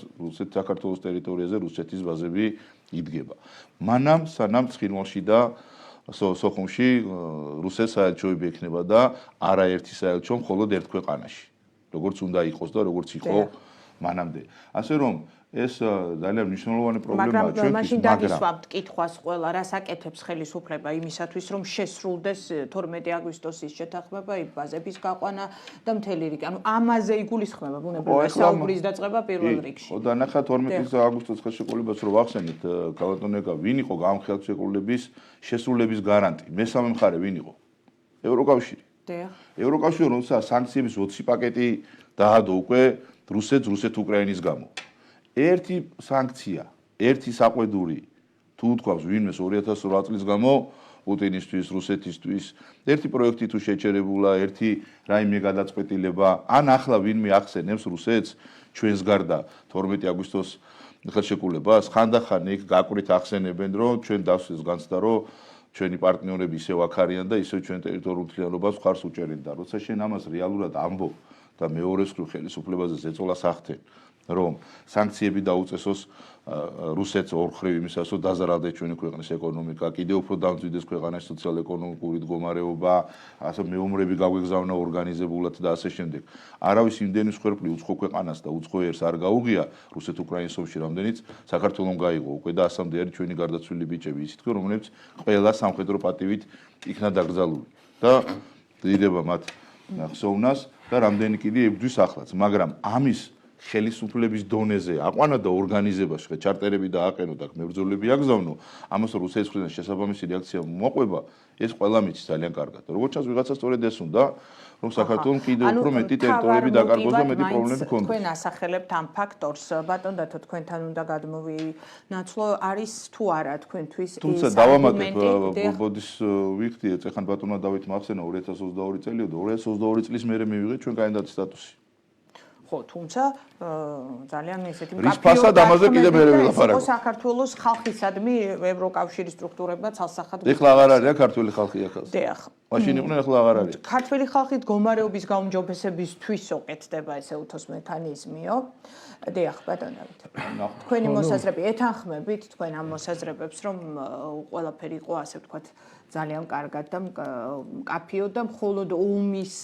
საქართველოს ტერიტორიაზე რუსეთის ბაზები იდგება. მანამ სანამ ცხინვალში და სოხუმში რუსეთის საელჩოები ექნება და არაერთი საელჩო მხოლოდ ერთ ქვეყანაში. როგორც უნდა იყოს და როგორც იყო მანამდე. ასე რომ ეს ძალიან მნიშვნელოვანი პრობლემაა მაგრამ მაშინ დაგისვამთ კითხვას ყველა რას აკეთებს ხელისუფლება იმისათვის რომ შესრულდეს 12 აგვისტოსის შეთანხმება ბაზების გაყვანა და მთელი რიგი ანუ ამაზე იგულისხმება ბუნებრივია საუბრის დაწყება პირველ რიგში ხო და ნახა 12 აგვისტოს ხელშეკრულებას რო ვახსენეთ კალატონეკა ვინ იყო გამხელშეკრულების შესრულების გარანტი მესამე მხარე ვინ იყო ევროკავშირი ევროკავშირი როცა სანქციების 20 პაკეტი დაადო უკვე რუსეთ-უკრაინის გამო ერთი სანქცია, ერთი საყვედური თუ თქვავს ვინმეს 2008 წლის გამო პუტინისთვის, რუსეთისთვის, ერთი პროექტი თუ შეჩერებულა, ერთი რაიმე გადაწყვეტილება, ან ახლა ვინმე ახსენებს რუსეთს ჩვენს გარდა 12 აგვისტოს ხელშეკრულებას, ხანდახან იქ გაკვირით ახსენებენ, რომ ჩვენ დასვეს განცდა, რომ ჩვენი პარტნიორები ისევ აქ არიან და ისევ ჩვენ ტერიტორიულ მთლიანობას მხარს უჭერენ და როცა შენ ამას რეალურად ამბობ და მეორეს მხრივ ხელისუფლებაზე ზეწოლას ახდენ რომ სანქციები დაუწესოს რუსეთს ორხრივ იმისას რომ დაზარალდეს ჩვენი ქვეყნის ეკონომიკა, კიდევ უფრო დამძვიდეს ქვეყანაში სოციალ-ეკონომიკური მდგომარეობა, ასე მეომრები გაგვეგზავნა ორგანიზებულად და ასე შემდეგ. არავის იმდენი მსხვერპლი უცხო ქვეყანას და უცხო ერს არ გაუღია რუსეთ-უკრაინის ომში, რამდენიც საქართველოს გაიღო უკვე და ასამდე არის ჩვენი გარდაცვლილი ბიჭები, ისეთი რომლებიც ყველა სამხედრო პატივით იქნა დაკრძალული და დიდება მათ ხსოვნას და რამდენი კიდე ებრძვის ახლაც, მაგრამ ამის ხელისუფლების დონეზე აყვანა და ორგანიზებაში ჩარტერები დააყენო და მებრძოლები აგზავნო, ამას რუსეთის მხრიდან შესაბამისი რეაქცია მოყვება, ეს ყველა მიცის ძალიან კარგად. როგორც ჩანს ვიღაცა სწორედ ეს უნდა, რომ საქართველოს კიდევ უფრო მეტი ტერიტორიები დაკარგოს და მეტი პრობლემები ქონდეს. თქვენ ასახელებთ ამ ფაქტორს, ბატონ დათო თქვენთან უნდა გადმოვინაცვლო, არის თუ არა თქვენთვის ეს თუმცა დავამატებ ბოდის ვიხდი ეხან ბატონმა დავითმა ახსენა 2022 წელი და 2022 წლის მერე მივიღეთ ჩვენ კანდიდატის სტატუსი. ხო, თუმცა ძალიან ესეთი მკაფიო ამაზე კიდე მერე ვილაპარაკო. საქართველოს ხალხისადმი ევროკავშირის სტრუქტურებმა ცალსახად ეხლა აღარ არის ქართული ხალხი ახალ. დიახ. მაშინ იყვნენ ახლა აღარ არის. ქართველი ხალხის მდგომარეობის გაუმჯობესებისთვის უკეთდება ესე უთოს მექანიზმიო. დიახ, ბატონ დავით. თქვენი მოსაზრები ეთანხმებით თქვენ ამ მოსაზრებებს რომ ყველაფერი იყო ასე ვთქვათ ძალიან კარგად და მკაფიო და მხოლოდ ომის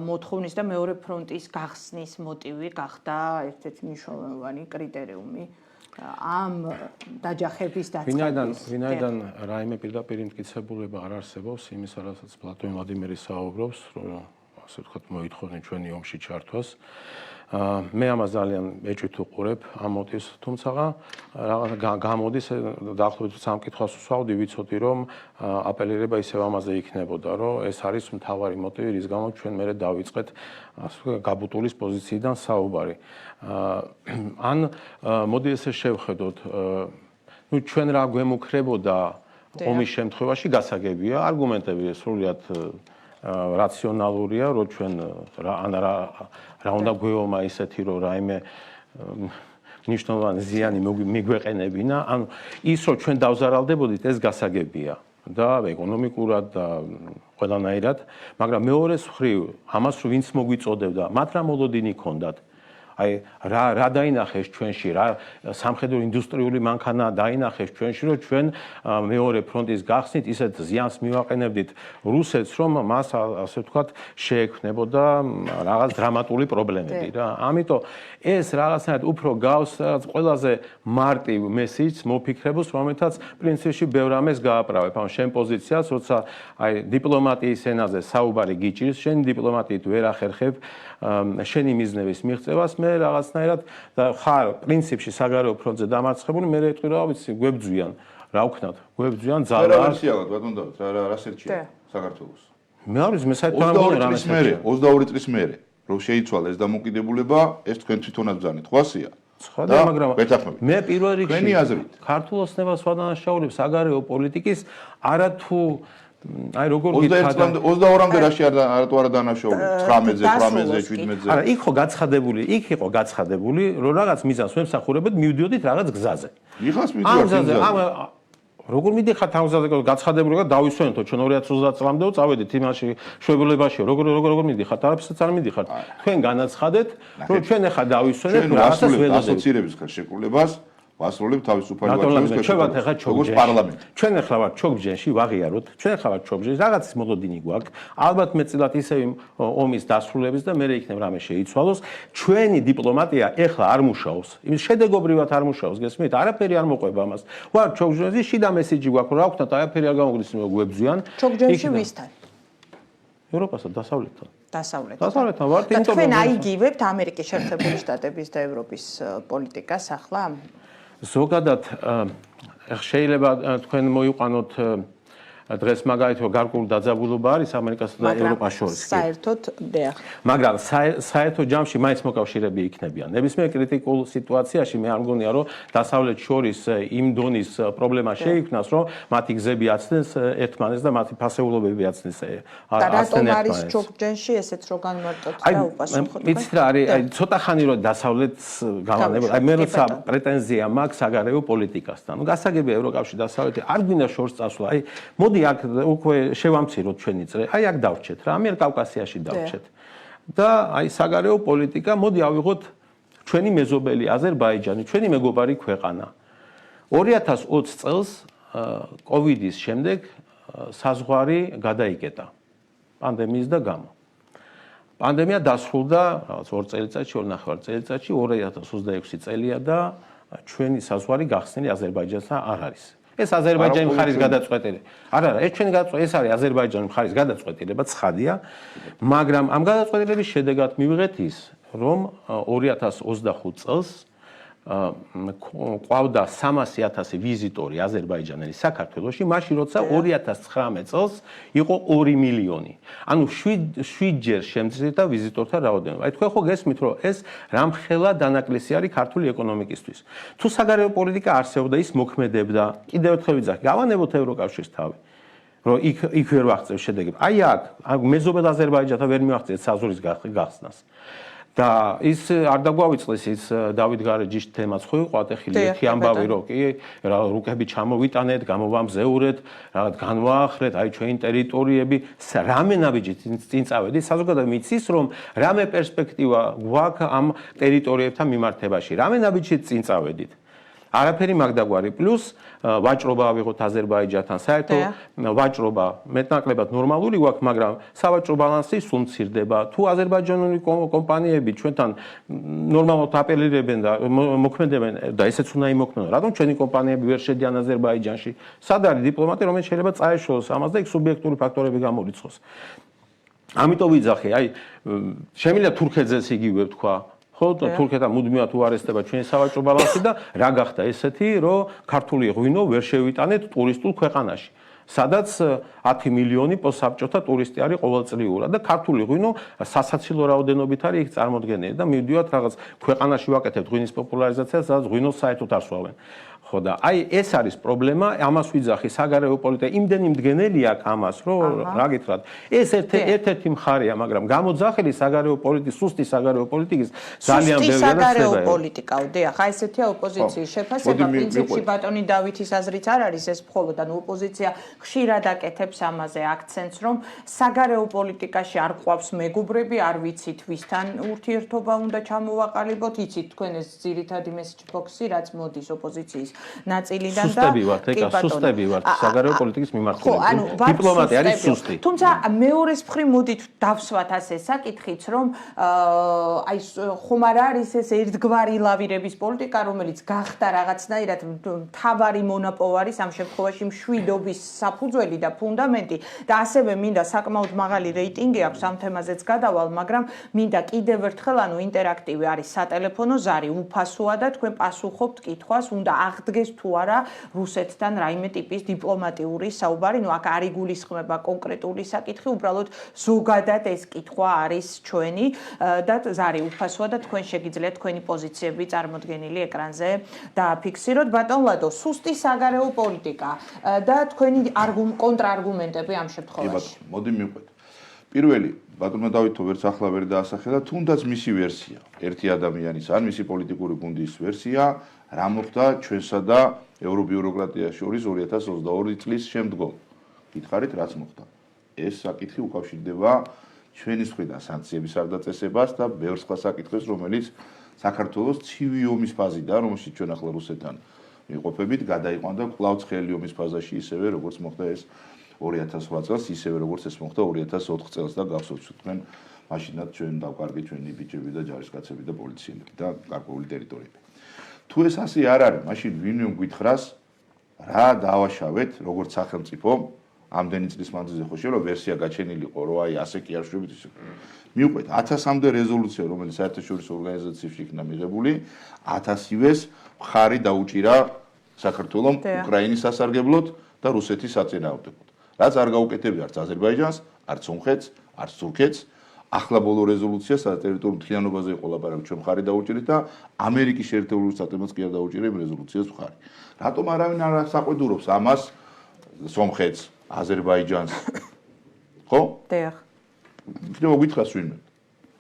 მოთხოვნის და მეორე ფრონტის გახსნის მოტივი გახდა ერთ-ერთი მნიშვნელოვანი კრიტერიუმი ამ დაჯახების დაწყების. ვინაიდან რაიმე პირდაპირ მტკიცებულება არ არსებობს იმის, რასაც პლატონ ვლადიმერი საუბრობს, რომ ასე ვთქვათ მოითხოვენ ჩვენი ომში ჩართვას. მე ამას ძალიან ეჭვით უყურებ ამ მოტივს, თუმცა გამოდის დაახლოებით სამ კითხვას ვსვავდი, ვიცოდი რომ აპელირება ისევ ამაზე იქნებოდა, რომ ეს არის მთავარი მოტივი, რის გამო ჩვენ მერე დავიწყეთ გაბუტულის პოზიციიდან საუბარი. ან მოდი ესე შევხედოთ, ნუ ჩვენ რა გვემუქრებოდა ომის შემთხვევაში გასაგებია, არგუმენტები სრულიად რაციონალურია, რომ ჩვენ რა უნდა გვეომა ისეთი, რომ რაიმე მნიშვნელოვანი ზიანი მიგვეყენებინა, ანუ ის რომ ჩვენ დავზარალდებოდით, ეს გასაგებია და ეკონომიკურად და ყველანაირად, მაგრამ მეორეს მხრივ ამას რომ ვინც მოგვიწოდებდა, მათ რა მოლოდინი ჰქონდათ? აი რა დაინახეს ჩვენში, რა სამხედრო ინდუსტრიული მანქანა დაინახეს ჩვენში, რომ ჩვენ მეორე ფრონტის გახსნით ისეთ ზიანს მივაყენებდით რუსეთს, რომ მას ასე ვთქვათ შეექმნებოდა რაღაც დრამატული პრობლემები რა. ამიტომ ეს რაღაცნაირად უფრო გავს რაღაც ყველაზე მარტივ მესიჯს მოფიქრებულს, რომელთაც პრინციპში ბევრ ამას გააправებ. ანუ შენ პოზიციას, როცა აი დიპლომატიის ენაზე საუბარი გიჭირს, შენ დიპლომატიით ვერ ახერხებ შენი მიზნების მიღწევას, მე რაღაცნაირად და ხარ პრინციპში საგარეო ფრონტზე დამარცხებული, მე ეტყვი რა ვიცი, გვებძვიან, რა ვქნათ, გვებძვიან ძალა. რა ვერსიალა ბატონ დავით, რა სერჩია საქართველოს. მე არის მე საერთოდ რა მესერჩია. 22 წლის მერე, რომ შეიცვალა ეს დამოკიდებულება, ეს თქვენ თვითონაც ბრძანეთ, ხვასია. და მაგრამ მე პირველ რიგში ქართულ ოცნებას ვადანაშაულებ საგარეო პოლიტიკის არა თუ აი როგორ გითხრათ 22-მდე რაში არათუ არა დანაშაული 19-ზე 18-ზე 17-ზე არა იქ იყო გაცხადებული რომ რაღაც მიზანს ვემსახურებოდ მივდიოდით რაღაც გზაზე იხას მიდიოდი როგორ მიდიხართ ამ გზაზე გაცხადებული და დავისვენთო ჩვენ 2030 წლამდე წავედით იმაში შვებულებაში როგორ მიდიხართ არაფერსაც არ მიდიხართ თქვენ განაცხადეთ რომ ჩვენ ახლა დავისვენეთ რაღაცას ველოდებით ასოცირების ხელშეკრულებას ვასრულებ თავისუფალი ვაჭრობის ჩვენ ახლა როგორც პარლამენტი. ჩვენ ახლა ვართ ჩოგჯენში, ვაღიაროთ. ჩვენ ახლა ვართ ჩოგჯენში, რაღაცის მოლოდინი გვაქვს. ალბათ მეტწილად ისევ ომის დასრულების და მე იქნებ რამე შეიცვალოს. ჩვენი დიპლომატია ახლა არ მუშაობს. იმის შედეგობრივად არ მუშაობს, გესმით? არაფერი არ მოყვება ამას. ვარ ჩოგჯენში, შიდა მესიჯი გვაქვს, რა ვქნათ, არაფერი არ გამოგვდის, გვებძვიან. ჩოგჯენში ვისთან? ევროპასა, დასავლეთთან. დასავლეთთან ვართ, იმიტომ რომ თქვენ აიგივებთ ამერიკის შეერთებული შტატების და ევროპის პოლიტიკას ახლა? ზოგადად შეიძლება თქვენ მოიყვანოთ დღეს მაგალითად გარკვეული დაძაბულობა არის ამერიკასა და ევროპას შორის. საერთოდ დიახ. მაგრამ საერთო ჯამში მაინც მოკავშირეები იქნებიან. ნებისმიერ კრიტიკულ სიტუაციაში მე არ მგონია რომ დასავლეთ შორის იმ დონის პრობლემა შეიქმნას რომ მათი გზები აცნეს ერთმანეთს და მათი ფასეულობები აცნეს რატომ არის ჩოგჯენში ესეც რო განმარტოთ და უპასუხოთ. იცით რა არის აი ცოტა ხანი რომ დასავლეთს გავანებოთ. აი მე როცა პრეტენზია მაქვს საგარეო პოლიტიკასთან. ნუ გასაგებია ევროკავშირი დასავლეთი არ გვინდა შორს წასვლა. აი მოდი აქ უკვე შევამციროთ ჩვენი წრე. აი აქ დავრჩეთ რა, ამერ კავკასიაში დავრჩეთ. და აი საგარეო პოლიტიკა, მოდი ავიღოთ ჩვენი მეზობელი აზერბაიჯანი, ჩვენი მეგობარი ქვეყანა. 2020 წელს კოვიდის შემდეგ საზღვარი გადაიკეტა პანდემიის და გამო. პანდემია დასრულდა რაღაც 2 წელიწადში, 2.5 წელიწადში, 2026 წელია და ჩვენი საზღვარი გახსნილი აზერბაიჯანთან არ არის. ეს აზერბაიჯანის მხარის გადაწყვეტილება. არა, ეს ჩვენი გადაწყვეტილება, ეს არის აზერბაიჯანის მხარის გადაწყვეტილება, ცხადია, მაგრამ ამ გადაწყვეტილების შედეგად მივიღეთ ის, რომ 2025 წელს ყავდა 300,000 ვიზიტორი აზერბაიჯანელი საქართველოში, მაშინ როცა 2019 წელს იყო 2 მილიონი. ანუ 7-ჯერ შემცირდა ვიზიტორთა რაოდენობა. აი თქვენ ხო გესმით, რომ ეს რამხელა დანაკლისი არის ქართული ეკონომიკისთვის. თუ საგარეო პოლიტიკა არსებობდა, ის მოქმედებდა. კიდევ ერთხელ ვიძახი, გავანებოთ ევროკავშირის თავი. რომ იქ ვერ ვაღწევ შედეგები. აი აქ მეზობელ აზერბაიჯანთან ვერ მივაღწევთ საზღვრის გახსნას. და ის არ დაგვავიწყდეს ის დავით გარეჯის თემაც ხო იყო ატეხილი ერთი ამბავი რომ კი რა რუკები ჩამოვიტანეთ, გამოვამზეურეთ, რაღაც განვაახლეთ, აი ჩვენი ტერიტორიები, რამე ნაბიჯით წინ წავედით, საზოგადოება მიცის რომ რამე პერსპექტივა გვაქვს ამ ტერიტორიებთან მიმართებაში, რამე ნაბიჯით წინ წავედით. არაფერი მაგდაგვარი პლუს ვაჭრობა ავიღოთ აზერბაიჯანთან საერთო ვაჭრობა მეტნაკლებად ნორმალური გვაქვს მაგრამ სავაჭრო ბალანსი სულ მცირდება თუ აზერბაიჯანული კომპანიები ჩვენთან ნორმალურად აპელირებენ და მოქმედებენ და ესეც უნდა იმოქმედონ რატომ ჩვენი კომპანიები ვერ შედიან აზერბაიჯანში სად არის დიპლომატია რომელიც შეიძლება წაეშოროს ამას და იქ სუბიექტური ფაქტორები გამორიცხოს ამიტომ ვიძახი აი შემიძლია თურქეთზეც იგივე ვთქვა ხო თურქეთთან მუდმივად უარესდება ჩვენი სავაჭრო ბალანსი და რა გახდა ესეთი რომ ქართული ღვინო ვერ შევიტანეთ ტურისტულ ქვეყანაში სადაც 10 მილიონი პოსტსაბჭოთა ტურისტი არის ყოველწლიურად და ქართული ღვინო სასაცილო რაოდენობით არის იქ წარმოდგენილი და მივდივართ რაღაც ქვეყანაში ვაკეთებთ ღვინის პოპულარიზაციას სადაც ღვინოს საერთოდ არ სვავენ ხო და აი ეს არის პრობლემა ამას ვიძახი საგარეო პოლიტიკა იმდენი მდგენელი აქვს ამას რომ რა გითხრათ ეს ერთ-ერთი მხარეა მაგრამ გამოძახილი საგარეო პოლიტიკის სუსტი საგარეო პოლიტიკის ძალიან ბევრი საგარეო პოლიტიკა დიახ აი ესეთია ოპოზიციის შეფასება პრინციპში ბატონი დავითის აზრით არ არის ეს მხოლოდ ანუ ოპოზიცია ხშირად აკეთებს ამაზე აქცენტს რომ საგარეო პოლიტიკაში არ ყვავს მეგობრები არ ვიცით ვისთან ურთიერთობა უნდა ჩამოვაყალიბოთ იცით თქვენ ეს ძირითადი მესეჯ ბოქსი რაც მოდის ოპოზიციის ნაწილიდან და სუსტები ვართ საგარეო პოლიტიკის მიმართულებით დიპლომატია არის სუსტი თუმცა მეორეს მხრივ მოდით დავსვათ ასე საკითხიც რომ აი ხომ არ არის ეს ერთგვარი ლავირების პოლიტიკა რომელიც გახდა რაღაცნაირად მთავარი მონოპოვარის ამ შემთხვევაში მშვიდობის საფუძველი და ფუნდამენტი და ასევე მინდა საკმაოდ მაღალი რეიტინგი აქვს ამ თემაზეც გადავალ მაგრამ მინდა კიდევ ერთხელ ანუ ინტერაქტივი არის სატელეფონო ზარი უფასოა და თქვენ პასუხობთ კითხვას უნდა აღდგეს თუ არა რუსეთთან რაიმე ტიპის დიპლომატიური საუბარი ნუ აქ არ იგულისხმება კონკრეტული საკითხი უბრალოდ ზოგადად ეს კითხვა არის ჩვენი და ზარი უფასოა და თქვენ შეგიძლიათ თქვენი პოზიციები წარმოდგენილი ეკრანზე დააფიქსიროთ ბატონ ლადო სუსტი საგარეო პოლიტიკა და თქვენი კონტრარგუმენტები ამ შემთხვევაში მოდი მივყვეთ პირველი ბატონმა დავითო ვერც ახლა ვერ დაასახელა თუნდაც მისი ვერსია ერთი ადამიანის ან მისი პოლიტიკური გუნდის ვერსია რა მოხდა ჩვენსა და ევრობიუროკრატიას შორის 2022 წლის შემდგომ გითხარით რაც მოხდა ეს საკითხი უკავშირდება ჩვენი მხრიდან სანქციების არ დაწესებას და ბევრ სხვა საკითხებს რომელიც საქართველოს ცივი ომის ფაზიდან, რომელშიც ჩვენ ახლა რუსეთთან ვიყოფებით, გადაიყვანდა კვლავ ცხელი ომის ფაზაში, ისევე როგორც მოხდა ეს 2008 წელს, ისევე როგორც ეს მოხდა 2004 წელს და გახსოვთ თქვენ, მაშინაც ჩვენ დავკარგეთ ჩვენი ბიჭები და ჯარისკაცები და პოლიციელები და გარკვეული ტერიტორიები. თუ ეს ასე არ არის, მაშინ ვინმე გვითხრას რა დავაშავეთ, როგორც სახელმწიფო, ამდენი წლის მანძილზე ხო შეიძლება ვერსია გაჩენილიყო, რომ აი ასე კი არ შვებით ისე. მიუყვეთ 1000-მდე რეზოლუცია, რომელიც საერთაშორისო ორგანიზაციებში იქნა მიღებული, 1000-ივეს მხარი დაუჭირა საქართველოს უკრაინის სასარგებლოდ და რუსეთის საწინააღმდეგოდ. რაც არ გაუკეთებია არც აზერბაიჯანს, არც სომხეთს, არც თურქეთს. ახლა ბოლო რეზოლუცია სატერიტორიულ მთლიანობაზე იყო ლაპარაკი, ჩვენ მხარი დაუჭირეთ და ამერიკის შეერთებული შტატებიც კი არ დაუჭირა იმ რეზოლუციას მხარი. რატომ არავინ არ საყვედურობს ამას სომხეთს, აზერბაიჯანს? ხო? დიახ. იქნება გითხრას ვინმე.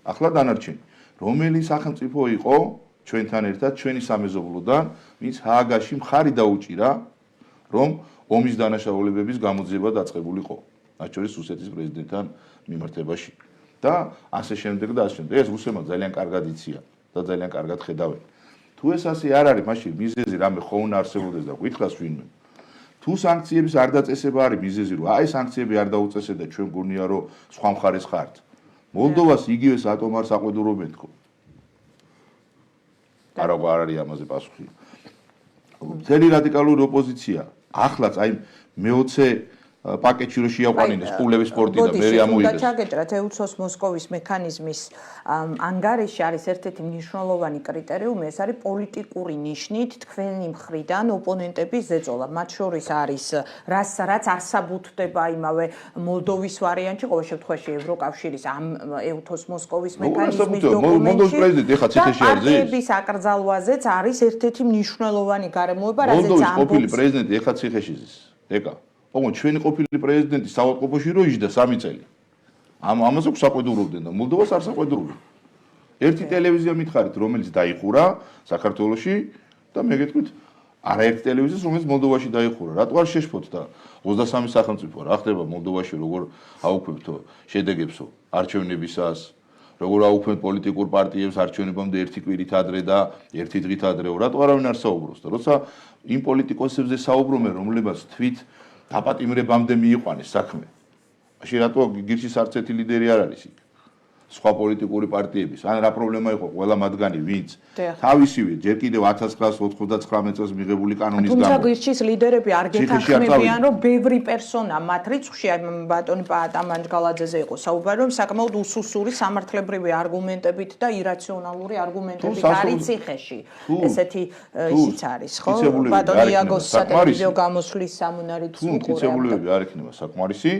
ახლა დანარჩენი. რომელი სახელმწიფო იყო ჩვენთან ერთად, ჩვენი სამეზობლოდან, ვინც ჰააგაში მხარი დაუჭირა, რომ ომის დანაშაულებების გამოძიება დაწყებულიყო, მათ შორის რუსეთის პრეზიდენტთან მიმართებაში. და ასე შემდეგ და ასე შემდეგ. ეს რუსებმა ძალიან კარგად იციან და ძალიან კარგად ხედავენ. თუ ეს ასე არ არის, მაშინ მიზეზი რამე ხო უნდა არსებობდეს და გითხრას ვინმე. თუ სანქციების არ დაწესება არის მიზეზი, რომ აი სანქციები არ დაუწესეთ და ჩვენ გონია რომ სხვა მხარეს ხართ. მოლდოვას იგივე ატომარ საყვედურობენ თქო. არა არის ამაზე პასუხი. მთელი რადიკალური ოპოზიცია ახლაც აი მე-20 პაკეტში რო შეაყვანინეს ყულების სპორტი და მე ამოიღეს. და ჩაგეჭრათ ეუცოს მოსკოვის მექანიზმის ანგარიში არის ერთ-ერთი მნიშვნელოვანი კრიტერიუმი, ეს არის პოლიტიკური ნიშნით თქვენი მხრიდან ოპონენტების ზეწოლა. მათ შორის არის რაც არსაბუთდება იმავე მოლდოვის ვარიანტში, ყოველ შემთხვევაში ევროკავშირის ამ ეუცოს მოსკოვის მექანიზმის დოკუმენტში. მოლდოვის პრეზიდენტი ეხლა ციხეში არის. პარტიების აკრძალვაზეც არის ერთ-ერთი მნიშვნელოვანი გარემოება, რაზეც მოლდოვის ყოფილი პრეზიდენტი ეხლა ციხეში ზის. ეკა ოღონდ ჩვენი ყოფილი პრეზიდენტი საავადმყოფოში რო იჯდა 3 წელი. ამაზე საყვედურობდნენ და მოლდოვას არ საყვედურობდნენ. ერთი ტელევიზია მითხარით, რომელიც დაიხურა საქართველოში და მე გეტყვით, არაერთი ტელევიზია, რომელიც მოლდოვაში დაიხურა. რატო არ შეშფოთ და 23 სახელმწიფო რა ხდება მოლდოვაში, როგორ აუქმებთო შედეგებსო არჩევნებისას, როგორ აუქმებთ პოლიტიკურ პარტიებს არჩევნებამდე ერთი კვირით ადრე და ერთი დღით ადრეო. რატო არავინ არ საუბრობს და როცა იმ პოლიტიკოსებზე საუბრობენ, რომლებაც თვით დაპატიმრებამდე მიიყვანეს საქმე. მაშინ რატო გირჩის არც ერთი ლიდერი არ არის იქ? სხვა პოლიტიკური პარტიების. ან რა პრობლემა იყო ყველა მათგანი, ვინც თავისივე ჯერ კიდევ 1999 წელს მიღებული კანონის გამო. თუმცა გირჩის ლიდერები არ გეთანხმებიან, რომ ბევრი პერსონა მათ რიცხვში ბატონი პატამანჯგალაძეზე იყო საუბარი, რომ საკმაოდ უსუსური სამართლებრივი არგუმენტებით და ირაციონალური არგუმენტებით არის ციხეში. ესეთი ისიც არის, ხო? ბატონი იაგოს სატელევიზიო გამოსვლის სამუნარიც უყურებდა. თუ მტკიცებულებები არ იქნება საკმარისი,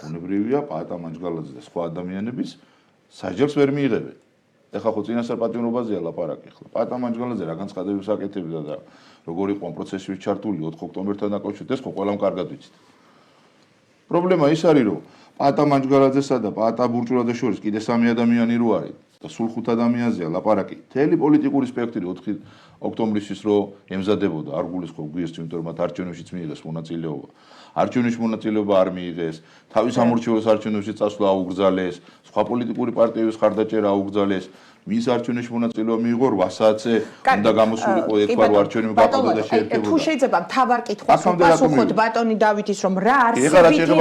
უნებრივია პატამანჯგალაძე და სხვა ადამიანების საჯელს ვერ მიიღებენ. ეხლა ხო წინასწარ პატიმრობაზეა ლაპარაკი ახლა. პატამანჯგალაძე რა განცხადებებს აკეთებდა და როგორ იყო ამ პროცესში ჩართული 4 ოქტომბერთან დაკავშირებით, ეს ხო ყველამ კარგად ვიცით. პრობლემა ის არის, რომ პატამანჯგალაძესა და პატაბურჭულაძეს შორის კიდე 3 ადამიანი რო არის და სულ 5 ადამიანზეა ლაპარაკი. მთელი პოლიტიკური სპექტრი 4 ოქტომბრისთვის რო ემზადებოდა, არ გულისხმობ გვიეს, იმიტომ რომ მათ არჩევნებშიც მიიღეს მონაწილეობა. არჩევნებში მონაწილეობა არ მიიღეს, თავის სამორჩეულოს არჩევნებში წასვლა აუგრძალეს, სხვა პოლიტიკური პარტიების ხარდაჭერა აუგრძალეს, მის არჩევნებში მონაწილეობა მიიღო 8 საათზე, უნდა გამოსულიყო ეთქვა რომ არჩევნები გაყოლოდა და შეერთებოდა. თუ შეიძლება მთავარ კითხვას უპასუხოთ ბატონი დავითის, რომ რა არსებითი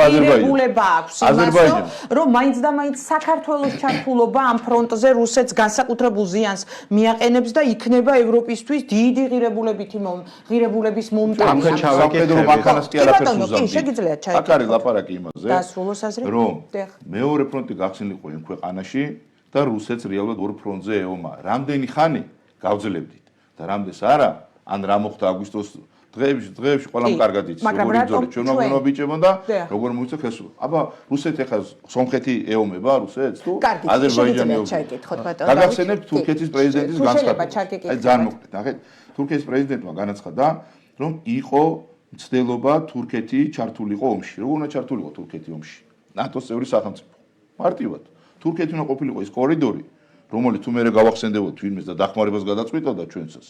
აქვს იმასო, რომ მაინც და მაინც საქართველოს ჩართულობა ამ ფრონტზე რუსეთს განსაკუთრებულ ზიანს მიაყენებს და იქნება ევროპისთვის დიდი ღირებულების მომტანი. ამხან ჩავაკეთო მანქანას კი არაფერს უზამთრებს. შეგიძლიათ ჩაიკეთოთ. აქ არის ლაპარაკი იმაზე, რომ მეორე ფრონტი გახსნილიყო იმ ქვეყანაში და რუსეთს რეალურად ორ ფრონტზე ეომა. რამდენი ხანი გავძლებდით და რამდენს არა, ან რა მოხდა აგვისტოს დღეებში ყველამ კარგად იცის, როგორ იბრძოლეთ ჩვენმა ბიჭებმა და როგორ მოიცა ხელისუფლება. აბა რუსეთი ახლა სომხეთი ეომება რუსეთს თუ აზერბაიჯანი ეომება. გაგახსენებთ თურქეთის პრეზიდენტის განცხადება. აი ძალიან მოკლედ, ნახეთ, თურქეთის პრეზიდენტმა განაცხადა, რომ იყო მცდელობა თურქეთი ჩართულიყო ომში. როგორ უნდა ჩართულიყო თურქეთი ომში? ნატოს წევრი სახელმწიფო. მარტივად. თურქეთი უნდა ყოფილიყო ის კორიდორი, რომელიც თუ მე გავახსენდებოდ ვინმეს და დახმარებას გადაწყვიტავდა ჩვენცას.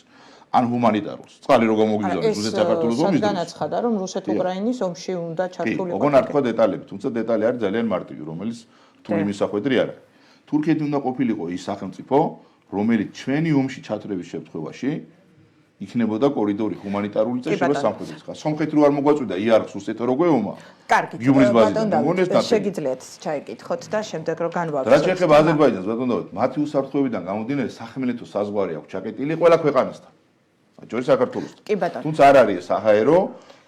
ან ჰუმანიტარულს. წყალი რო გამოგიზარდოს რუსეთ საქართველოს ომის დროს. განაცხადა, რომ რუსეთ-უკრაინის ომში უნდა ჩართულიყო. ოღონდ არ თქვა დეტალები, თუმცა დეტალი არის ძალიან მარტივი, რომელიც რთული მისახვედრი არ არის. თურქეთი უნდა ყოფილიყო ის სახელმწიფო, რომელიც ჩვენი ომში ჩათრევის შემთხვევაში იქნებოდა კორიდორი ჰუმანიტარული წესება სამხრეთის ხა. სომხეთი რო არ მოგვაწვიდა იარაღს რუსეთო როგორ ომა? კარგი. ბატონო, შეგიძლიათ ჩაიკითხოთ და შემდეგ რო განვაგრძელოთ. რაც შეეხება აზერბაიჯანს, ბატონო, მათი უსაფრთხოებიდან გამომდინარე სახელმწიფო საზღვარი აქვს ჩაკეტილი ყველა ქვეყანასთან. ჯერ საქართველოსთან. კი ბატონო. თუმცა არ არის საჰაერო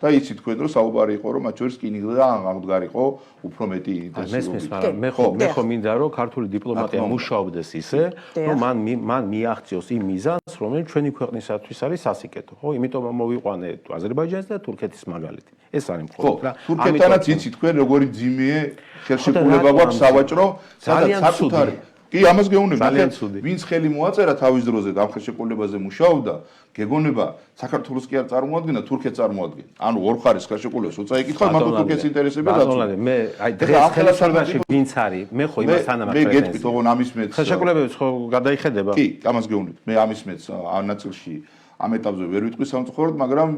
და იცით თქვენ რომ საუბარი იყო რომ მათ შორის კინიღა და აღმდგარიყო უფრო მეტი ინტენსივობით. მე ხო მინდა რომ ქართული დიპლომატია მუშაობდეს ისე, რომ მან მიაღწიოს იმ მიზანს, რომელიც ჩვენი ქვეყნისათვის არის სასიკეთო. ხო, იმიტომ მოვიყვანე აზერბაიჯანის და თურქეთის მაგალითი. ეს არის მხოლოდ რა. თურქეთთანაც იცით თქვენ როგორი ძიმეე ხელშეკრულება გვაქვს სავაჭრო, სადაც საკუთარი კი ამას გეუბნები. ვინც ხელი მოაწერა თავის დროზე ამ ხელშეკრულებაზე მუშაობდა, გეგონება საქართველოს კი არ წარმოადგენდა, თურქეთს წარმოადგენდა. ანუ ორ ხარის ხელშეკრულებას უცა იკითხავ, მაგრამ თურქეთის ინტერესები დაცულია. მე აი დღეს ხელშეკრულებაში ვინც არის, მე ხო იმას თანამარ მე გეტყვით, ოღონ ამის მეც ხელშეკრულებებს ხო გადაიხედება? კი, ამას გეუბნები. მე ამის მეც ამ ნაწილში ამ ეტაპზე ვერ ვიტყვი სამწუხაროდ, მაგრამ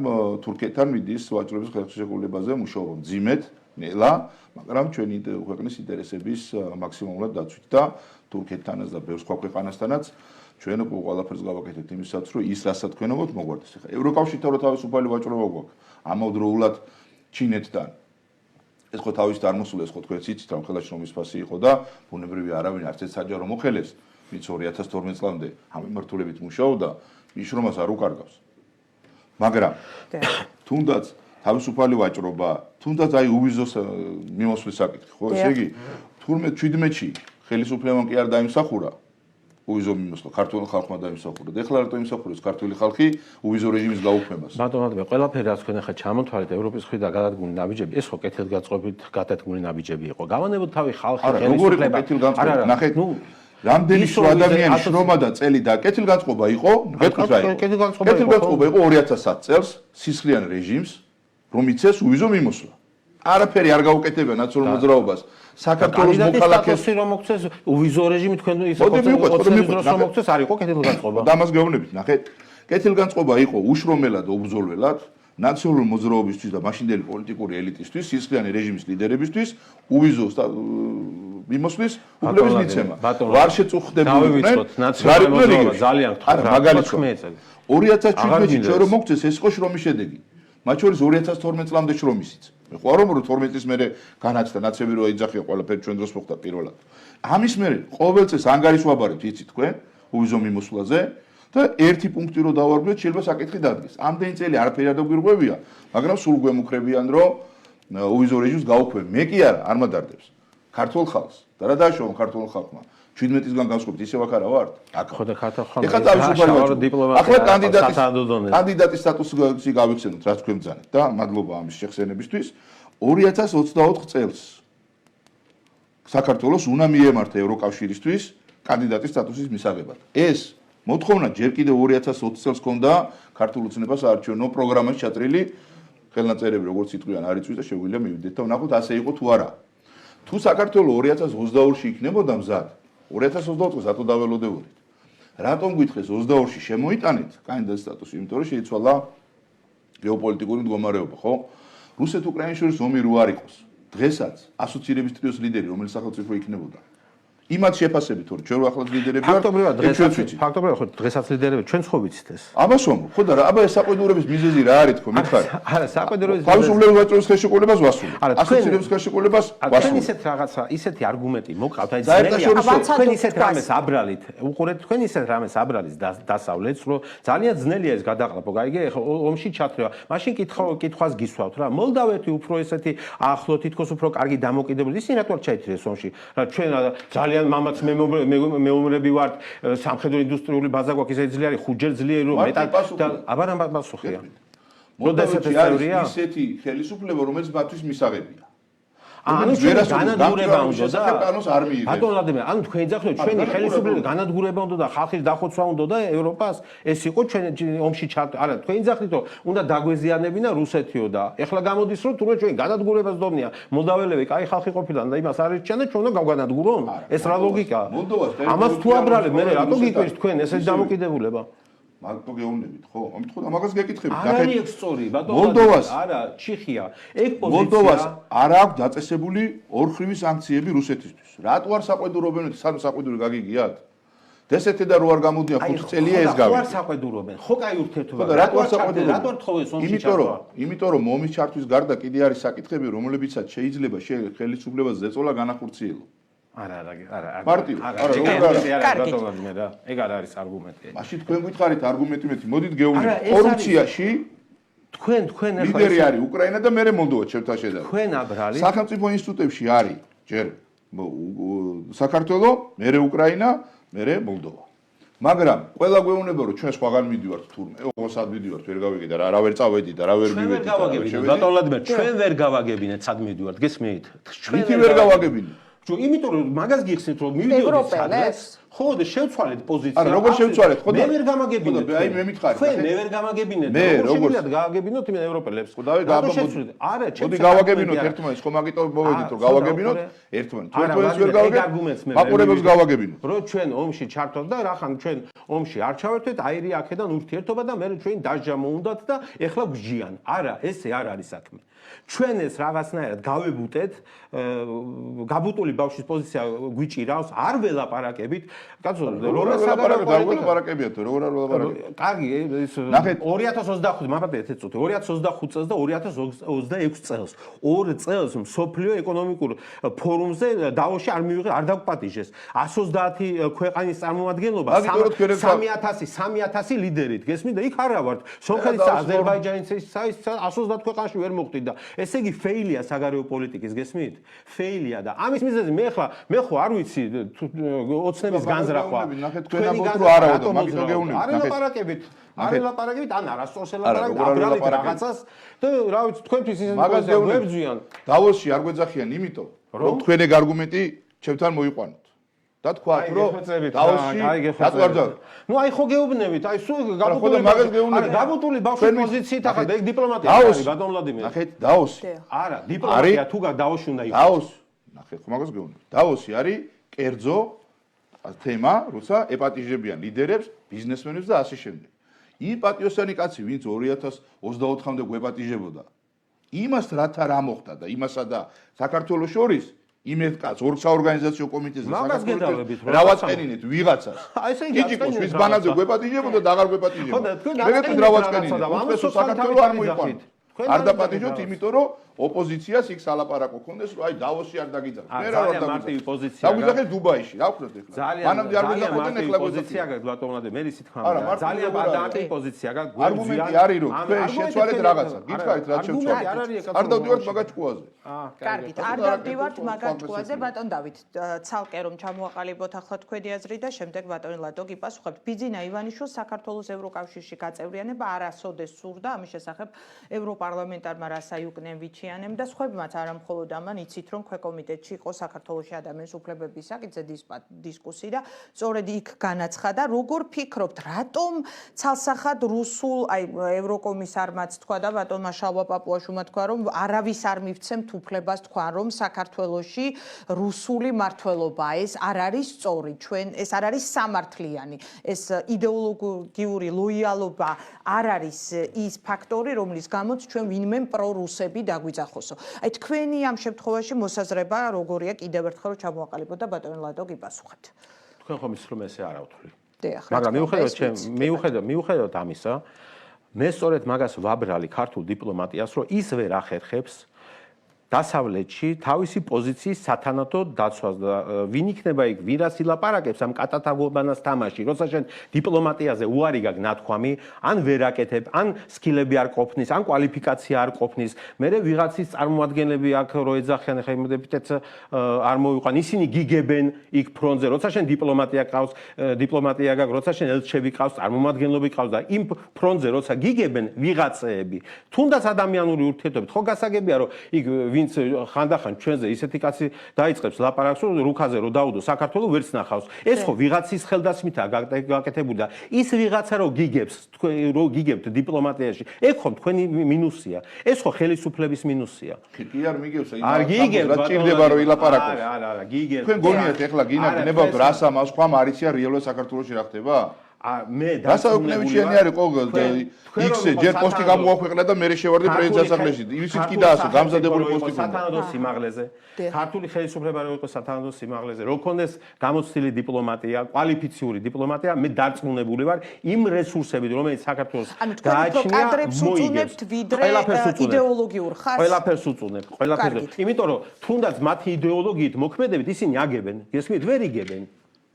თურქეთთან მიდის ვაჭრობის ხელშეკრულებაზე მუშაობა მძიმედ, ნელა, მაგრამ ჩვენი ქვეყნის ინტერესების მაქსიმალურად დაცვით და თურქეთთანაც და ბევრ სხვა ქვეყანასთანაც ჩვენ ყველაფერს გავაკეთებთ იმისაც, რომ ის რასაც თქვენობთ მოგვარდეს. ახლა ევროკავშირთან რო თავისუფალი ვაჭრობა გვაქვს, ამავდროულად ჩინეთთან. ეს ხო თავისით არ მოსულეს, ხო თქვენც იცით, რომ ხელაში რომ ის ფასი იყო და ბუნებრივი არავინ არც ერთ საჯარო მოხელეს, ვინც 2012 წლამდე ამ მიმართულებით მუშაობდა, მიშრომას არ უკარგავს. მაგრამ თუნდაც თავისუფალი ვაჭრობა, თუნდაც აი უვიზოს მიმოსვლის საკითხი, ხო, ესე იგი 17-ში ხელისუფლებამ კი არ დაიმსახურა უვიზო მიმოსვლა, ქართული ხალხმა დაიმსახურა. და ეხლა რატო იმსახურებს ქართული ხალხი უვიზო რეჟიმის გაუქმებას? ბატონო, ყველაფერი რაც თქვენ ახლა ჩამოთვალეთ ევროპის მხრიდან გადადგმული ნაბიჯები, ეს ხო კეთილგანწყობით გადადგმული ნაბიჯები იყო. გავანებოთ თავი ხალხი ხელისუფლება. ნახეთ, რამდენი შუა ადამიანი შრომა და წელი და კეთილგანწყობა იყო? გეტყვით რა იყო? კეთილგანწყობა იყო 2010 წელს სისხლიან რეჟიმს, რომ იცეს უვიზო მიმოსვლა. არაფერი არ გაუკეთებია ნაციონალურ მოძრაობას. საქართველოს მოქალაქეს რომ მოქცეს უვიზო რეჟიმი თქვენ ისე ხოთების რომ მოქცეს არ იყო კეთილგანწყობა. და ამას გეუბნებით, ნახეთ, კეთილგანწყობა იყო უშრომელად და უბრძოლველად ნაციონალური მოძრაობისთვის და მაშინდელი პოლიტიკური ელიტისთვის, სისხლიანი რეჟიმის ლიდერებისთვის უვიზო მიმოსვლის უფლების მიცემა. ვარ შეწუხდებოდნენ ნაციონალური მოძრაობა ძალიან გთხოვთ. მაგალითად 2017-ში ჩვენ რომ მოქცეს ეს იყო შრომის შედეგი. მათ შორის 2012 წლამდე შრომისიც. მე ხო არ ვამბობ რომ 12 წლის მერე განაცხადა ნაცები რო ეძახია ყველაფერი ჩვენ დროს მოხდა პირველად. ამის მერე ყოველ წელს ანგარის ვაბარებთ იცით თქვენ უვიზო მიმოსვლაზე და ერთი პუნქტი რო დავარბიოთ შეიძლება საკითხი დადგეს. ამდენი წელი არაფერი არ დაგვირღვევია, მაგრამ სულ გვემუქრებიან რომ უვიზო რეჟიმს გაუქმებ. მე კი არ მადარდებს ქართულ ხალხს და რა დააშოვა ქართულ ხალხმა 17-ისგან განსხვავებით ისევ აქ არა ვართ. ხო და ქართულ ეხლა თავისუფალი დიპლომატია. ახლა კანდიდატის სტატუსი გავიხსენოთ, რაც თქვენ ბრძანეთ და მადლობა ამის შეხსენებისთვის. 2024 წელს საქართველოს უნდა მიემართა ევროკავშირისთვის კანდიდატის სტატუსის მისაღებად. ეს მოთხოვნა ჯერ კიდევ 2020 წელს ჰქონდა ქართულ ოცნებას საარჩევნო პროგრამაში ჩატრილი ხელნაწერები, როგორც იტყვიან, არ იწვის და შეგვიძლია მივიდეთ და ვნახოთ ასე იყო თუ არა. თუ საქართველოს 2022-ში იქნებოდა მზად 2024 წელს რატო დაველოდებოდით? რატომ გითხეს 22-ში შემოიტანეთ კანდიდატის სტატუსი? იმიტომ რომ შეიცვალა გეოპოლიტიკური მდგომარეობა, ხო? რუსეთ-უკრაინის შორის ომი რო არ იყოს, დღესაც ასოცირების ტრიოს ლიდერი, რომელიც სახელმწიფო იქნებოდა. იმათ შეფასებით რომ ჩვენ ახლა ლიდერები ვართ. ფაქტობრივად ხო დღესაც ლიდერები ჩვენც ხო ვიცით ეს. ამას ვამბობ, ხო და აბა ეს საყვედურების მიზეზი რა არის თქო, მითხარი? არა, საყვედურების თავისუფლების ვაჭრობის ხელშეკრულებას ვასრულებ. ასოცირების ხელშეკრულებას ვასრულებ. თქვენ ისეთ რაღაცა, ისეთი არგუმენტი მოყავთ, აი ძნელია. თქვენ ისეთ რამეს აბრალით, უყურეთ, თქვენ ისეთ რამეს აბრალით დასავლეთს, რომ ძალიან ძნელია ეს გადაყლაპო. გაიგე, ომში ჩათრევა. მაშინ კითხვას გისვავთ რა. მოლდავეთი უფრო ესეთი ახლო თითქოს უფრო კარგი დამოკიდებული. ისინი რატო არ ჩაითრიეს ომში? რა ჩვენ ძალიან მამაც მეომრები ვართ, სამხედრო ინდუსტრიული ბაზა გვაქვს, ისეთი ძლიერი, ხუჯერ ძლიერი რომ მეტად აბა რა პასუხია. მოდესეთი არის ისეთი ხელისუფლება, რომელიც მათთვის მისაღებია. ანუ განადგურება უნდა და საკანონს არ მიიღებს. ბატონ ვლადიმერ, ანუ თქვენ ძახოთ ჩვენი ხელისუფლება განადგურება უნდა და ხალხის დახოცვა უნდა და ევროპას ეს იყო ჩვენ ომში არა თქვენ ძახით რომ უნდა დაგვეზიანებინა რუსეთიო და ეხლა გამოდის რომ თურმე ჩვენ განადგურებას დონია მოლდაველები კაი ხალხი ყოფილან და იმას არ ირჩიან და ჩვენ უნდა გავგანადგურონ ეს რა ლოგიკაა ამას თუ აბრალებ მე რატო გიკვირს თქვენ ესეთი დამოკიდებულება მაგто გეუბნებით ხო? ამით ხო და მაგას გეკითხებით. არ არის სწორი, ბატონო. მოლდოვას არა, ჩიხია. ეგ პოზიცია. მოლდოვას არ აქვს დაწესებული ორხრივი სანქციები რუსეთისთვის. რატო არ საყვედურობენ, სანამ საყვედური გაგიგიათ? ესეთი და რო არ გამოდიან 5 წელია ეს გავი. ხო არ საყვედურობენ. ხო კაი ურთიერთობა. ხო და რატო არ საყვედურობენ? რატო არ თხოვეს ომში ჩართვა? იმიტომ რომ ომის ჩართვის გარდა კიდე არის საკითხები, რომლებიცაც შეიძლება ხელისუფლებას ზეწოლა განახორციელო. არა. მარტივ. ეგ არ არის არგუმენტი. მაშინ თქვენ გითხარით არგუმენტი მეტი. მოდით გეუბნებით. კორუფციაში თქვენ ახლა ლიდერი არის უკრაინა და მე მოლდოვა ჩემთან შედარებით. თქვენ აბრალი სახელმწიფო ინსტიტუტებში არის ჯერ საქართველო, მე უკრაინა, მე მოლდოვა. მაგრამ ყველა გვეუბნება რომ ჩვენ სხვაგან მიდივართ თურმე, ოღონდ მიდივართ, ვერ გავიგეთ რა ვერ წავედი და რა ვერ მივედი. ბატონ ვლადიმერ, ჩვენ ვერ გავაგებინეთ სად მიდივართ, გესმით? ჩვენი ვერ გავაგებინეთ. იმიტომ რომ მაგას გიხსნით რომ მივიდოდეთ სადღაც ხო და შევცვალეთ პოზიცია. არა, როგორ შევცვალეთ? ხო და მე ვერ გამაგებინეთ. აი მე მითხარი. თქვენ მე ვერ გამაგებინეთ. როგორ შეიძლება გავაგებინოთ იმ ევროპელებს? ხო დავე გავაგებინოთ. არა, მოდი გავაგებინოთ ერთმანეთს, ხო მაგიტო მოვედით რომ გავაგებინოთ ერთმანეთს. თქვენს ვერ გავაგებინოთ. მაყურებელს გავაგებინოთ. რო ჩვენ ომში ჩართვით და რახან ჩვენ ომში არ ჩავერთვით, აირი აქედან ურთიერთობა და მე ჩვენ დასჯა მოუნდათ და ეხლა გვჟიან. არა, ესე არ არის საქმე. ჩვენ ეს რაღაცნაირად გავებუტეთ, გაბუტული ბავშვის პოზიცია გვიჭირავს, არ ველაპარაკებით. კაცო, როგორ ველაპარაკებიათ, როგორ არ ველაპარაკებიათ? კარგი, ეს 2025, მაბატე ერთ წუთი, 2025 წელს და 2026 წელს. 2 წელს მსოფლიო ეკონომიკურ ფორუმზე დავოში არ მივიღე, არ დაგვპატიჟეს. 130 ქვეყნის წარმომადგენლობა 3000 ლიდერით, გესმით და იქ არა ვართ. სომხეთისა, აზერბაიჯანისა, 130 ქვეყანაში ვერ მოხვდით და ესე იგი ფეილია საგარეო პოლიტიკის, გესმით? ფეილია და ამის მიზეზი მე ხო არ ვიცი ოცნების განზრახვა. თქვენ ამბობთ რომ არაოდო, მაგითო გეუბნებით. არ ელაპარაკებით, ან არასწორს ელაპარაკებით, აბრალით რაღაცას და რა ვიცი, თქვენთვის ისეთი პოზიცია გვებძვიან. დავოსში არ გვეძახიან, იმიტომ რომ თქვენი არგუმენტი ჩემთან მოიყვანოთ. და თქვათ რომ დავოსში რატო არ დავით? ნუ აი ხო გეუბნებით, აი სულ გაბუტული ბავშვის პოზიციით ახლა ეგ დიპლომატია არის ბატონ ვლადიმერ. ნახეთ, დავოსი. არა, დიპლომატია თუ დავოში უნდა იყოს. დავოსი. ნახეთ, ხო მაგას გეუბნებით. დავოსი არის კერძო თემა, როცა ეპატიჟებიან ლიდერებს, ბიზნესმენებს და ასე შემდეგ. იმ პატიოსანი კაცი, ვინც 2024-მდე გვეპატიჟებოდა, იმას რათა რა მოხდა და იმასა და საქართველოს შორის იმეთ კაც საორგანიზაციო კომიტეტზე საქართველოს რავაწყენინეთ ვიღაცას. კიჭიკოს ვის ბანანზე გვეპატიჟებოდა და აღარ გვეპატიჟებოდა. ხო და თქვენ რავაწყენინეთ. ამას საქართველოს არ მოიყვანეთ. არ დაპატიჟოთ, იმიტომ რომ ოპოზიციას იქ სალაპარაკო ქონდეს, რომ აი დავოსი არ დაგიძახეთ. მე რა ვარ მარტივი პოზიცია. დაგვიძახეთ დუბაიში, რა ვქნათ ეხლა. მანამდე არ ვიძახოდნენ, ეხლა პოზიცია გაქვს ბატონ ვლადიმერ, მე ისიც ხარ. ძალიან მარტივი პოზიცია გაქვს. არგუმენტი არის რომ თქვენ შეცვალეთ რაღაცა. გითხარით რა შევცვალეთ. არ დავდივართ მაგაჭკუაზე. კარგით, არ დავდივართ მაგაჭკუაზე, ბატონ დავით. ცალკე რომ ჩამოაყალიბოთ ახლა თქვენი აზრი და შემდეგ ბატონ ლადო გიპასუხებთ. ბიძინა ივანიშვილს საქართველოს ევროკავშირში გაწევრიანება არასოდეს სურდა, ამის შესახებ ევროპარლამენტარმა რასაიუკნემ ვიჩიანემ და სხვებმაც არამხოლოდ ამან იცით რომ ქვეკომიტეტში იყო საქართველოში ადამიანის უფლებების საკითხზე დისკუსია და სწორედ იქ განაცხადა როგორ ფიქრობთ რატომ ცალსახად რუსულ აი ევროკომისარმაც თქვა და ბატონმა შალვა პაპუაშვილმა თქვა რომ არავის არ მივცემთ უფლებას თქვა რომ საქართველოში რუსული მმართველობა ეს არ არის სწორი ჩვენ ეს არ არის სამართლიანი ეს იდეოლოგიური ლოიალობა არ არის ის ფაქტორი რომლის გამოც ჩვენ ვინმე პრორუსები დაგვიძახოსო. აი თქვენი ამ შემთხვევაში მოსაზრება როგორია კიდევ ერთხელ რომ ჩამოაყალიბოთ და ბატონ ლადო გიპასუხებთ. თქვენ ხომ ისე რომ ესე არ ავთვლი. დიახ. მაგრამ მიუხედავად ამისა, მე სწორედ მაგას ვაბრალი ქართულ დიპლომატიას, რომ ის ვერ ახერხებს დასავლეთში თავისი პოზიციის სათანადო დაცვას და ვინ იქნება იქ ვირას ილაპარაკებს ამ კატათაგობანას თამაში, როცა შენ დიპლომატიაზე უარი გაქვს ნათქვამი, ან ვერ აკეთებ, ან სკილები არ ყოფნის, ან კვალიფიკაცია არ ყოფნის, მერე ვიღაცის წარმომადგენლები აქ რო ეძახიან, ხა იმედებით არ მოვიყვან, ისინი გიგებენ იქ ფრონტზე, როცა შენ დიპლომატია გაქვს, როცა შენ ელჩები ყავს, წარმომადგენლები ყავს და იმ ფრონტზე როცა გიგებენ ვიღაცეები, თუნდაც ადამიანური ურთიერთობით, ხო გასაგებია რომ იქ ვინც ხანდახან ჩვენზე ისეთი კაცი დაიწყებს ლაპარაკს რომ რუქაზე რო დაუდო საქართველოს ვერც ნახავს ეს ხო ვიღაცის ხელდასმითაა გაკეთებული და ის ვიღაცა რო გიგებს რო გიგებთ დიპლომატიაში ეგ ხო თქვენი მინუსია ეს ხო ხელისუფლების მინუსია კი არ მიგებს არ გიგებს რა ჭირდება რომ ილაპარაკოს არა გიგებს თქვენ გონიათ ეხლა გინაგდებათ რას ამას ხომ არ იციან რეალურად საქართველოში რა ხდება მე დასაუკუნეებიანი არის ყოველ X-ე ჯერ პოსტი გამოაქვეყნა და მე შევარდი პრეზიდენტის სასახლეში. ისიც კი დაასო გამზადებული პოსტი ქონდა. სათანადო სიმაღლეზე. ქართული ხელისუფლება რო იყო სათანადო სიმაღლეზე, რო ქონდეს გამოცდილი დიპლომატია, კვალიფიციური დიპლომატია, მე დარწმუნებული ვარ იმ რესურსებით, რომელიც საქართველოს გააჩნია, მოიგებს. ვიდრე იდეოლოგიურ ხარს. ყველაფერს უწუნებ, ყველაფერს. იმიტომ რომ თუნდაც მათი იდეოლოგიით მოქმედებით ისინი აგებენ, გესმით, ვერ იგებენ.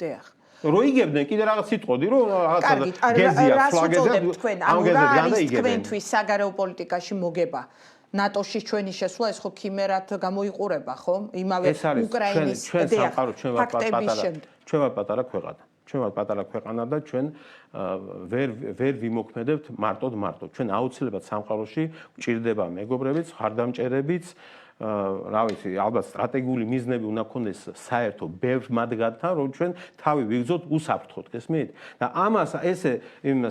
დიახ. რო იგებდნენ, კიდე რაღაც სიტყოდი, რომ რაღაცა გეზია, ფლაგეზია, თქვენ ანუ რა არის თქვენთვის საგარეო პოლიტიკაში მოგება? ნატოში ჩვენი შესვლა ეს ხო ქიმერად გამოიყურება, ხო? იმავე უკრაინის ჩვენ ვარ პატარა ქვეყანა. ჩვენ ვარ პატარა ქვეყანა და ჩვენ ვერ ვიმოქმედებთ მარტოდ. ჩვენ აუცილებლად სამყაროში გვჭირდება მეგობრებიც, ხარდამჭერებიც, რა ვიცი, ალბათ სტრატეგიული მიზნები უნდა გქონდეს საერთო ბევრ მათგანთან, რომ ჩვენ თავი ვიგზოთ უსაფრთხოდ, გესმით? და ამას ესე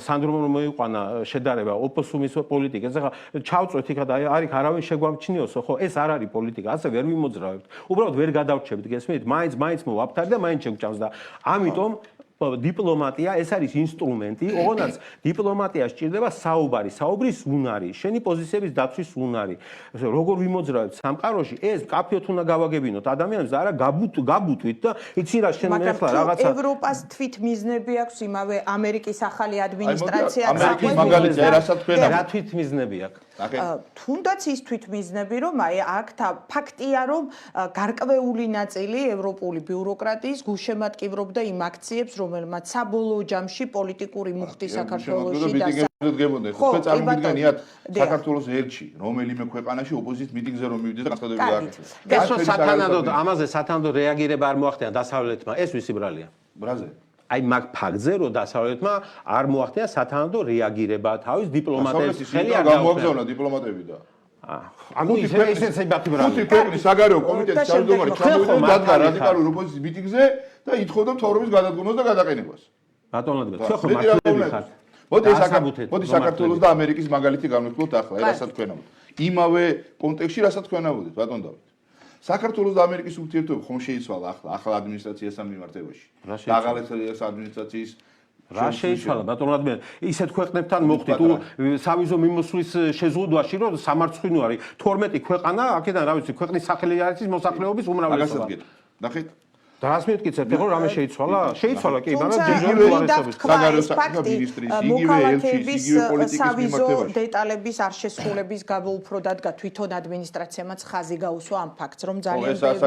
სანდრომ რომ მოიყვანა შედარება ოპოსუმის პოლიტიკას, ახლა ჩავწვეთ იქა და არის არავინ შეგვამჩნიოსო, ხო? ეს არ არის პოლიტიკა, ასე ვერ ვიმოძრავებთ. უბრალოდ ვერ გადავრჩებით, გესმით? მაინც მოვაფთარ და მაინც შეგვჭამს და ამიტომ დიპლომატია ეს არის ინსტრუმენტი, ოღონდ დიპლომატია სჭირდება საუბარი, საუბრის უნარი, შენი პოზიციების დაცვის უნარი. როგორ ვიმოძრავებთ სამყაროში, ეს კაფეოთ უნდა გავაგებინოთ ადამიანებს და არა გაბუტვით და იცი რა შენ ახლა რაღაცა ევროპას თვით მიზნები აქვს იმავე ამერიკის ახალი ადმინისტრაცია ამერიკის მაგალითია რასაც თქვენ რა თვით მიზნები აქვს? თუნდაც ის თვით მიზნები რომ აი აქ ფაქტია რომ გარკვეული ნაწილი ევროპული ბიუროკრატიის გულშემატკივრობდა იმ აქციებს რომელმაც საბოლოო ჯამში პოლიტიკური მუხტი საქართველოში გებონდეთ თქვენ წარმოგიდგენიათ საქართველოს ელჩი რომელიმე ქვეყანაში ოპოზიციით მიტინგზე რომ მივიდეს და განცხადებები გააკეთოს ეს სათანადო ამაზე სათანადო რეაგირება არ მოახდინა დასავლეთმა ეს ვისი ბრალია ბრაზე აი მაგ ფაქტზე რომ დასავლეთმა არ მოახდინა სათანადო რეაგირება თავის დიპლომატების ხელი არ გამოგზავნა დიპლომატები და ანუ ისეც ბათი ბრალი ხუთი ქვეყნის საგარეო კომიტეტის თავმჯდომარე ჩამოვიდა დადგა რადიკალური ოპოზიციის მიტინგზე და ითხოვდა მთავრობის გადადგომას და გადაყენებას ბატონო თქვენ ხო მართლები ხართ მოდი საქართველოს და ამერიკის მაგალითი გამოვიხილოთ ახლა რასაც თქვენავთ იმავე კონტექსტში რასაც თქვენავთ ბატონ დავით საქართველოს და ამერიკის ურთიერთობები ხომ შეიცვალა ახლა ადმინისტრაციასთან მიმართებაში დაღალეს ადმინისტრაციის რა შეიცვალა ბატონო ადმინ ისეთ ქვეყნებთან მოხდით სავიზო მიმოსვლის შეზღუდვაში რომ სამარცხვინო არის 12 ქვეყანა აქედან რა ვიცი ქვეყნის სახელი არის მოსახლეობის უმრავლესობა ნახეთ Դրանց մի քիչ հետո ռամե შეიცვალა კი მაგრამ საგარეო მინისტრის იგივე ელჩის იგივე პოლიტიკის მიმართებაში დეტალების არ შესრულების გამო უფრო დადგა თვითონ ადმინისტრაციამაც ხაზი გაუსვა ამ ფაქტს რომ ძალიან ბევრი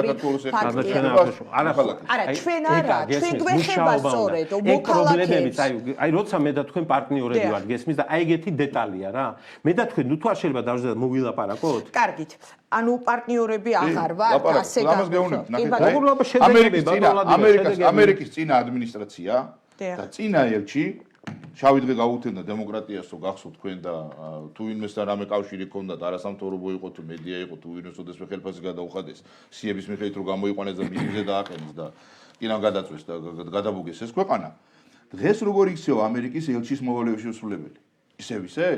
არა ჩვენ არა ჩვენ გვეხება სწორედ მოქალაქეებს აი როცა მე და თქვენ პარტნიორები ვართ გესმის და აი ეგეთი დეტალია რა მე და თქვენ ნუ თუ არ შეიძლება დავჟდეთ მოვილაპარაკოთ კარგით ანუ პარტნიორები აღარ ვართ ასე ამერიკის წინა ადმინისტრაცია და წინა ელჩი შავი დღე გაუგთენდა დემოკრატიას რო გახსოვთ თქვენ და თუ ვინმესთან რამე კავშირი ჰქონდათ არასამთავრობო იყო თუ მედია იყო თუ ვინმეს ოდესმე ხელფასი გადაუხადეს სიების მიხედვით რო გამოიყვანეს და მიზნზე დააყენეს და კინამ გადაწვეს და გადაბუგეს ეს ქვეყანა დღეს როგორ იქცევა ამერიკის ელჩის მოვალეობის შესრულებელი ისე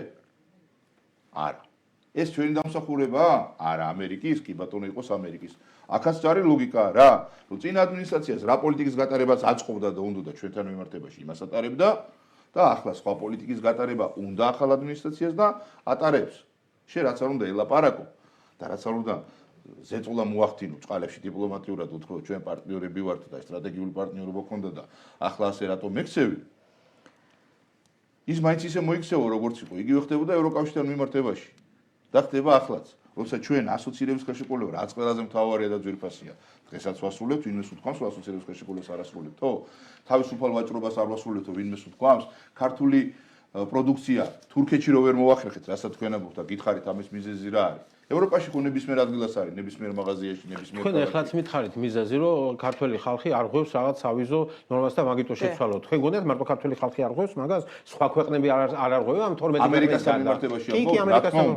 არა ეს ჩვენი დამსახურება არა ამერიკის კი ბატონო იყოს ამერიკის აქაც არის ლოგიკა რა რომ წინა ადმინისტრაციას რა პოლიტიკის გატარებაც აწყობდა და უნდა ჩვენთან მიმართებაში იმას ატარებდა და ახლა სხვა პოლიტიკის გატარება უნდა ახალ ადმინისტრაციას და ატარებს შენ რაც არ უნდა ელაპარაკო და რაც არ უნდა ზეწოლა მოახდინო წყალებში დიპლომატიურად უთქო ჩვენ პარტნიორები ვართ და სტრატეგიული პარტნიორობა გქონდა და ახლა ასე რატომ მეკცევი ის მაინც ისე მოიქცევა როგორც იყო იგივე ხდებოდა ევროკავშირთან მიმართებაში და ხდება ახლაც როცა ჩვენ ასოცირების ხელშეკრულება რაც ყველაზე მთავარია და ძვირფასია დღესაც ვასრულებთ ვინმეს უთქვამს რომ ასოცირების ხელშეკრულებას არ ასრულებთ ხო თავისუფალ ვაჭრობას არ ვასრულებთ ვინმეს უთქვამს ქართული პროდუქცია თურქეთში რო ვერ მოახერხეთ რასაც თქვენ ამბობთ და გითხარით ამის მიზეზი რა არის ევროპაში ხო ნებისმიერ ადგილას არის ნებისმიერ მაღაზიაში ნებისმიერ თქვენ ეხლაც მითხარით მიზეზი რომ ქართველი ხალხი არ ღვევს რაღაც ავიზო ნორმას და მაგითო შეცვალოთ თქვენ გონიათ მარტო ქართველი ხალხი არ ღვევს მაგას სხვა ქვეყნები არ ღვევენ ამ 12 ამერიკასთან მიმართებაში კი ამერიკასთან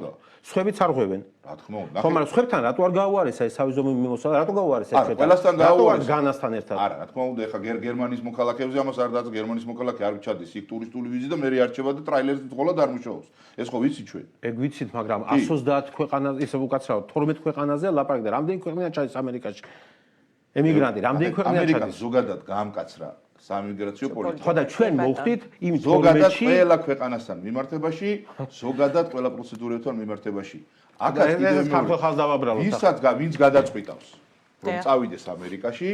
სხვებიც არ ღვევენ რა თქმა უნდა ხო მაგრამ სხვებთან რატო არ გაუარესა ეს ავიზო მიმოსვლა რატო გაუარესა ეს ყველასთან გაუარესა განასთან ერთად არა რა თქმა უნდა ეხა გერმანიის მოქალაქეებზე ამას არ დაძ გერმანიის მოქალაქე არ ჩადის იქ ტურისტული ვიზი და მე არჩევა და ტრაილერით თხოვლად არ მუშაობს ეს ხო ვიცი ჩვენ ეგ ვიცით მაგრამ 130 ქვეყანა ისე უკაცრავად 12 ქვეყანაზე ლაპარაკდა რამდენი ქვეყანა ჩადის ამერიკაში ემიგრანტი რამდენი ქვეყანა ჩადის ამერიკა ზოგადად გაამკაცრა საიმიგრაციო პოლიტიკა. ხო და ჩვენ მოვხდით იმ ზოგადად თორმეტში ყველა ქვეყანასთან მიმართებაში, ზოგადად ყველა პროცედურებთან მიმართებაში. აქაც კიდევ ქართულ ხალხს დავაბრალოთ. ვინც გადაწყვიტავს, რომ წავიდეს ამერიკაში,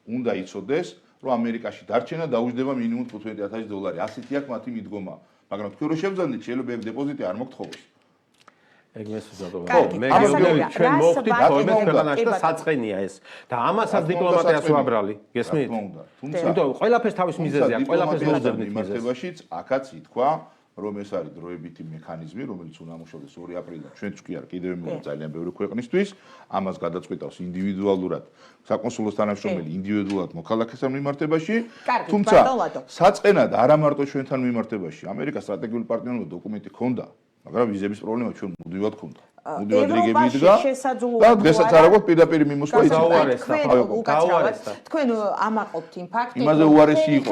უნდა იცოდეს, რომ ამერიკაში დარჩენა დაუჯდება მინიმუმ $15,000. ასეთი აქვს მათი მიდგომა. მაგრამ თქვენ რო შევძანდით, შეიძლება ეგ დეპოზიტი არ მოგთხოვოს. ეგ მესუზადო. კარგი, მე ასე გეუბნები რა, ჩვენ რას მოვხდით ვაკეთებ? 12 ქვეყანაში და კი, საწყენია ეს. და ამასაც რა თქმა უნდა, დიპლომატიას საწყენია. ვაბრალი. გესმით? რა თქმა უნდა. თუმცა იმიტომ ყველაფერს თავის მიზეზია, ყველაფერს მოძებნით მიზეზს. მიმართებაშიც აქაც ითქვა, რომ ეს არის დროებითი მექანიზმი, რომელიც უნდა მუშაობდეს 2 აპრილიდან. ჩვენც კი არ კიდევ მე ძალიან ბევრი ქვეყნისთვის, ამას გადაწყვეტავს ინდივიდუალურად საკონსულოს თანამშრომელი ინდივიდუალურად მოქალაქესთან მიმართებაში, თუმცა საწყენად არა მარტო ჩვენთან მიმართებაში, ამერიკას სტრატეგიული პარტნიორობა დოკუმენტი ჰქონდა, მაგრამ ვიზების პრობლემა ჩვენ მუდმივად ჰქონდა. მუდმივად რიგები იდგა და დღესაც არ აქვს პირდაპირ მიმოსვლა თქვენ ამაყობთ იმ ფაქტით, იმაზე უარესი იყო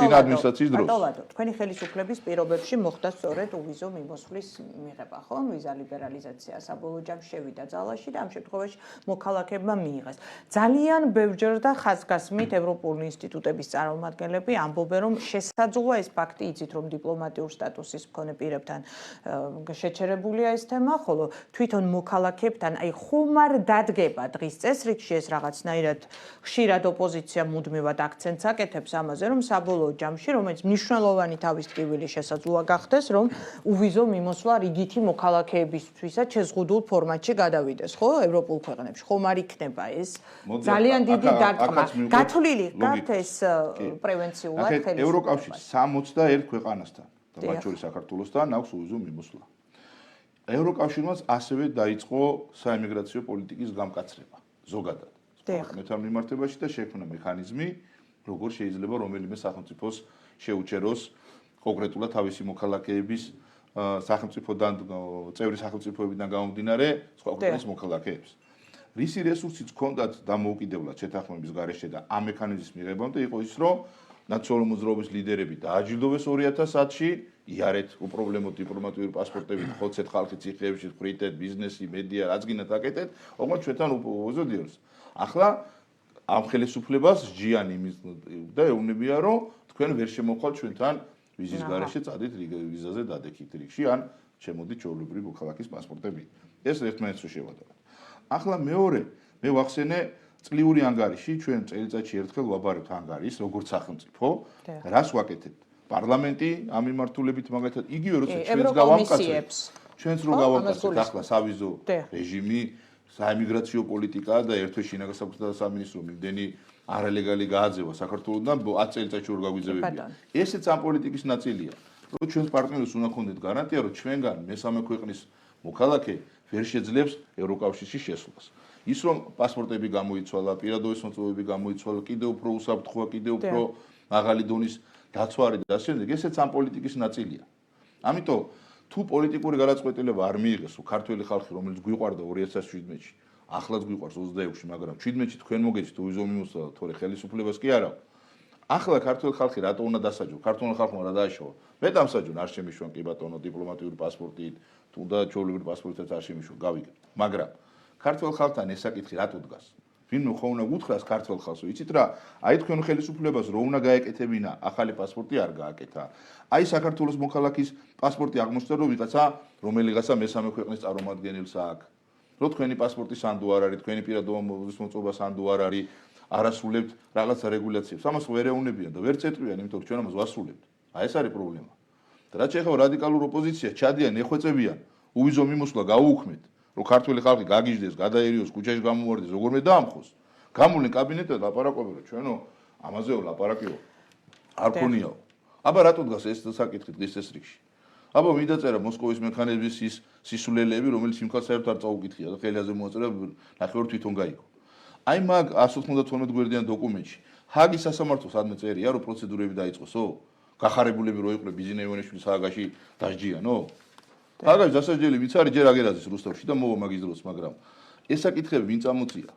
წინა ადმინისტრაციის დროს. თქვენი ხელისუფლების პირობებში მოხდა სწორედ უვიზო მიმოსვლის მიღება, ხო? ვიზა ლიბერალიზაცია საბოლოო ჯამში შევიდა ძალაში და ამ შემთხვევაში მოქალაქეებმა მიიღეს. ძალიან ბევრჯერ და ხაზგასმით ევროპული ინსტიტუტების წარმომადგენლები ამბობენ, რომ შესაძლოა ეს ფაქტი იცით, რომ დიპლომატიურ სტატუსის მქონე პირებთან შეჩერებულია ეს თემა, ხოლო თვითონ მოქალაქეებთან აი ხომ არ დადგება დღის წესრიგში ეს რაღაცნაირად ხშირად ოპოზიცია მუდმივად აქცენტს აკეთებს ამაზე, რომ საბოლოო ჯამში, რომელიც მნიშვნელოვანი თავის ტკივილი შესაძლოა გახდეს, რომ უვიზო მიმოსვლა რიგითი მოქალაქეებისთვისაც შეზღუდულ ფორმატში გადავიდეს, ხო, ევროპულ ქვეყნებში. ხომ არ იქნება ეს ძალიან დიდი დარტყმა. გათვლილი გაქვთ ეს პრევენციულად ხელისუფლებას. ევროკავშირი 61 ქვეყანასთან და მათ შორის საქართველოსთან აქვს უვიზო მიმოსვლა. ევროკავშირმაც ასევე დაიწყო საიმიგრაციო პოლიტიკის გამკაცრება ზოგადად. ქვეყნებთან მიმართებაში და შექმნა მექანიზმი, როგორ შეიძლება რომელიმე სახელმწიფოს შეუჩეროს კონკრეტულად თავისი მოქალაქეების სახელმწიფოდან წევრი სახელმწიფოებიდან გამომდინარე სხვა ქვეყნის მოქალაქეებს. რისი რესურსიც ჰქონდათ დამოუკიდებლად შეთანხმების გარეშე და ამ მექანიზმის მიღებამდე იყო ის, რომ ნაციონალური მოძრაობის ლიდერები დააჯილდოვეს 2010-ში, იარეთ უპრობლემო დიპლომატიური პასპორტებით, ხოცეთ ხალხი ციხეებში, ხრიტეთ, ბიზნესი, მედია, რაც გინდათ აკეთეთ, ოღონდ ჩვენთან უზოდიოს. ახლა ამ ხელისუფლებას ჯიანი და ეუბნებია, რომ თქვენ ვერ შემოხვალ ჩვენთან ვიზის გარეშე წადით ვიზაზე დადექით რიგში, ან შემოდით ჩვეულებრივი მოქალაქის პასპორტები. ეს ერთმანეთს რო შევადაროთ. ახლა მეორე, მე ვახსენე წლიური ანგარიში, ჩვენ წელიწადში ერთხელ ვაბარებთ ანგარიშს, როგორც სახელმწიფო, რას ვაკეთებთ? პარლამენტი ამ მიმართულებით მაგალითად იგივე როცა ჩვენს გავამკაცრებთ. ჩვენს რო გავამკაცრებთ ახლა სავიზო რეჟიმი, საიმიგრაციო პოლიტიკა და ერთ თვეში შინაგან საქმეთა სამინისტრო მიმდენი არალეგალი გააძევა საქართველოსთან 10 წელიწადში ვერ გაგვიძევებია. ესეც ამ პოლიტიკის ნაწილია. რომ ჩვენს პარტნიორებს უნდა ქონდეთ გარანტია, რომ ჩვენგან მესამე ქვეყნის მოქალაქე ვერ შეძლებს ევროკავშირში შესვლას. ის რომ პასპორტები გამოიცვალა, პირადობის მოწვევები გამოიცვალა, კიდევ უფრო უსაფრთხოა, კიდევ უფრო მაღალი დონის დაცვა არის და ასე შემდეგ, ესეც ამ პოლიტიკის ნაწილია. ამიტომ თუ პოლიტიკური გადაწყვეტილება არ მიიღეს, რომ ქართველი ხალხი, რომელიც გვიყვარდა 2017-ში, ახლაც გვიყვარს 26-ში, მაგრამ 17-ში თქვენ მოგეცით უვიზო მიმოსვლა, თორე ხელისუფლებას კი არა. ახლა ქართველი ხალხი რატო უნდა დასაჯო? ქართველი ხალხმა რა დააშავა? მე დამსაჯონ არ შემიშვან კი ბატონო დიპლომატიური პასპორტით, თუნდაც ჩვეულებრივი პასპორტით არ შემიშვან, გავიგებთ. მაგრამ ქართველ ხალხთან ეს საკითხი რატო დგას? ვინმე ხო უნდა გუთხრას ქართველ ხალხს, იცით რა? აი თქვენ ხელისუფლებას რო უნდა გაეკეთებინა, ახალი პასპორტი არ გააკეთა. აი საქართველოს მოქალაქის პასპორტი აღმოჩნდა, რომ რომელიღაცა მესამე ქვეყნის წარმომადგენელს აქვს. რო თქვენი პასპორტი სანდო არ არის, თქვენი პირადობის მოწვევა სანდო არ არის, არასრულებთ რაღაცა რეგულაციებს. ამას ვერ ეუბნებიან და ვერ წეტყვიან, იმიტომ რომ ჩვენ ამას ვასრულებთ. აი ეს არის პრობლემა. და რაც შეეხება რადიკალურ ოპოზიციას, ჩადიან, ეხვეწებიან, უვიზო მიმოსვლა გაუუქმეთ. რომ ქართველი ხალხი გაგიჟდეს, გადაერიოს, ქუჩაში გამოვარდეს, როგორმე დაამხოს. გამოვლენ კაბინეტად ლაპარაკობენ, რომ ჩვენო ამაზეო ლაპარაკიო. არ ქონიაო. აბა რატო დგას ეს საკითხი დღის წესრიგში? აბა მიდაწერა მოსკოვის მექანიზმის ის სისულელეები, რომელიც იმ ხალხს საერთოდ არ წაუკითხია და ხელაზე მოაწერა, ნახევარ თვითონ გაიგო. აი მაგ 192 გვერდიან დოკუმენტში ჰაგის სასამართლოს ადმე წერია, რომ პროცედურები დაიწყოსო? გახარებულები რო იყვნენ ბიზინა ივანიშვილის ჰაგაში დასჯიანო? ჰაგაში დასაჯელი ვიც არის ჯერ აგერაძის რუსთავში და მოვა მაგის დროს, მაგრამ ეს საკითხები ვინ წამოწია?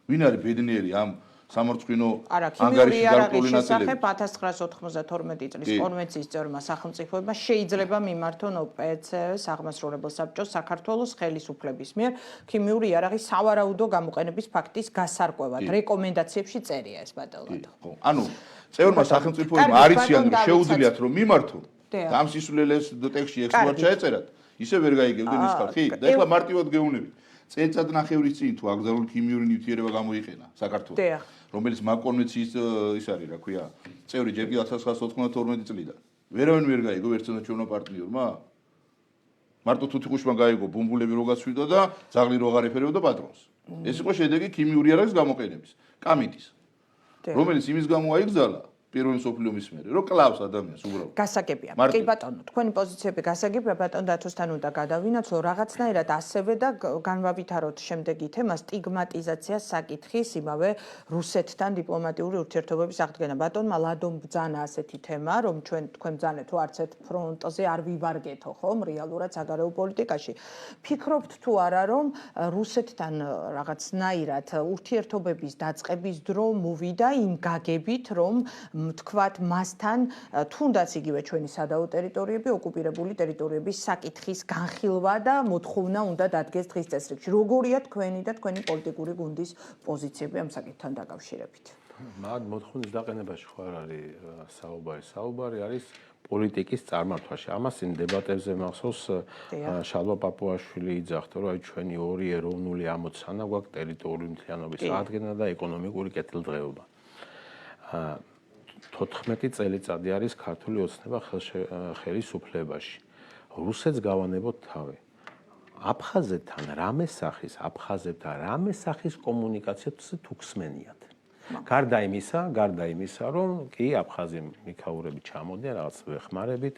ვინ არის ბედნიერი ამ სამორწყინო არა, ქიმიური იარაღის შესახებ 1992 წლის კონვენციის წევრმა სახელმწიფოებმა შეიძლება მიმართონ ოპეცეს აღმასრულებელ საბჭოს საქართველოს ხელისუფლების მიერ ქიმიური იარაღის სავარაუდო გამოყენების ფაქტის გასარკვევად. რეკომენდაციებში წერია ეს ბატონო. ანუ წევრმა სახელმწიფოებმა არ იციან რომ შეუძლიათ რომ მიმართონ და ამ სისულელეს ტექსტში ექსპორტ ჩაეწერათ, ისე ვერ გაიგებდნენ ის ხალხი. და ეხლა მარტივად გეუბნებით. წელწადნახევრის წინ თუ აკრძალული ქიმიური ნივთიერება გამოიყენა საქართველოს, რომელიც მაგ კონვენციის ის არის, რა ქვია, წევრი ჯერ კი 1992 წლიდან. ვერავინ ვერ გაიგო ერთსა ჩვენო პარტნიორმა. მარტო თუთიყუშმა გაიგო ბუმბულები რო გაცვიდა და ძაღლი რო აღარ პატრონს. ეს იყო შედეგი ქიმიური იარაღის გამოყენების, კამიტის. რომელიც იმის გამო აიგზალა პირველი მსოფლიო ომის მერე, რომ კლავს ადამიანს უბრალოდ. გასაგებია. კი ბატონო, თქვენი პოზიციები გასაგებია, ბატონ დათოსთან უნდა გადავინაცვლო რაღაცნაირად ასევე და განვავითაროთ შემდეგი თემა სტიგმატიზაცია საკითხის იმავე რუსეთთან დიპლომატიური ურთიერთობების აღდგენა. ბატონმა ლადომ ბძანა ასეთი თემა, რომ თქვენ ბძანეთ თუ არც ერთ ფრონტზე არ ვივარგეთო ხომ რეალურად საგარეო პოლიტიკაში. ფიქრობთ თუ არა რომ რუსეთთან რაღაცნაირად ურთიერთობების დაწყების დრო მოვიდა იმ გაგებით რომ თქვათ მასთან თუნდაც იგივე ჩვენი სადავო ტერიტორიები ოკუპირებული ტერიტორიების საკითხის განხილვა და მოთხოვნა უნდა დადგეს დღის წესრიგში. როგორია თქვენი და თქვენი პოლიტიკური გუნდის პოზიციები ამ საკითხთან დაკავშირებით? მაგ მოთხოვნის დაყენებაში ხო არ არის საუბარი არის პოლიტიკის წარმართვაში. ამას იმ დებატებზე მახსოვს შალვა პაპუაშვილი იძახდა, რომ აი ჩვენი ორი ეროვნული ამოცანა გვაქვს ტერიტორიული მთლიანობის აღდგენა და ეკონომიკური კეთილდღეობა. 14 წელიწადი არის ქართული ოცნება ხელისუფლებაში. რუსეთს გავანებოთ თავი. აფხაზეთთან რამე სახის კომუნიკაცია თუ გსმენიათ. გარდა იმისა, რომ კი აფხაზი მიქაურები ჩამოდიან რაღაც ვეხმარებით,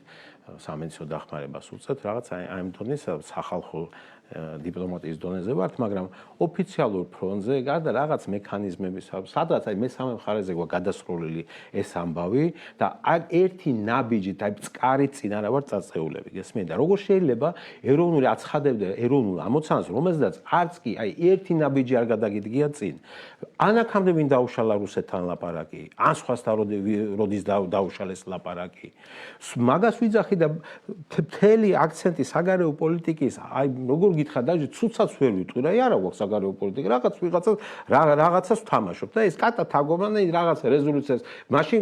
სამედიცინო დახმარებას უწევთ, რაღაც აი დონის სახალხო დიპლომატიის დონეზე ვართ, მაგრამ ოფიციალურ ფრონტზე გარდა რაღაც მექანიზმების, სადღაც აი მესამე მხარეზე გვაქვს გადასროლილი ეს ამბავი და ერთი ნაბიჯით, აი წყარით წინ არა ვარ წაწეულები, გესმენთ? და როგორ შეიძლება ეროვნული აცხადებდა ეროვნულ ამოცანას, რომელზედაც არც კი აი ერთი ნაბიჯი არ გადაგიდგია წინ. ანაქამდე ვინ დაუშალა რუსეთთან ლაპარაკი, ან სხვასთან როდის დაუშალეს ლაპარაკი. მაგას ვიძახი და მთელი აქცენტი საგარეო პოლიტიკის, აი როგორ გითხრა და ცუცაც ვერ ვიტყვი რა, არა გვაქვს საგარეო პოლიტიკა, რაღაცას ვთამაშობ და ეს კატა თაგობანი რაღაც რეზოლუციას მაშინ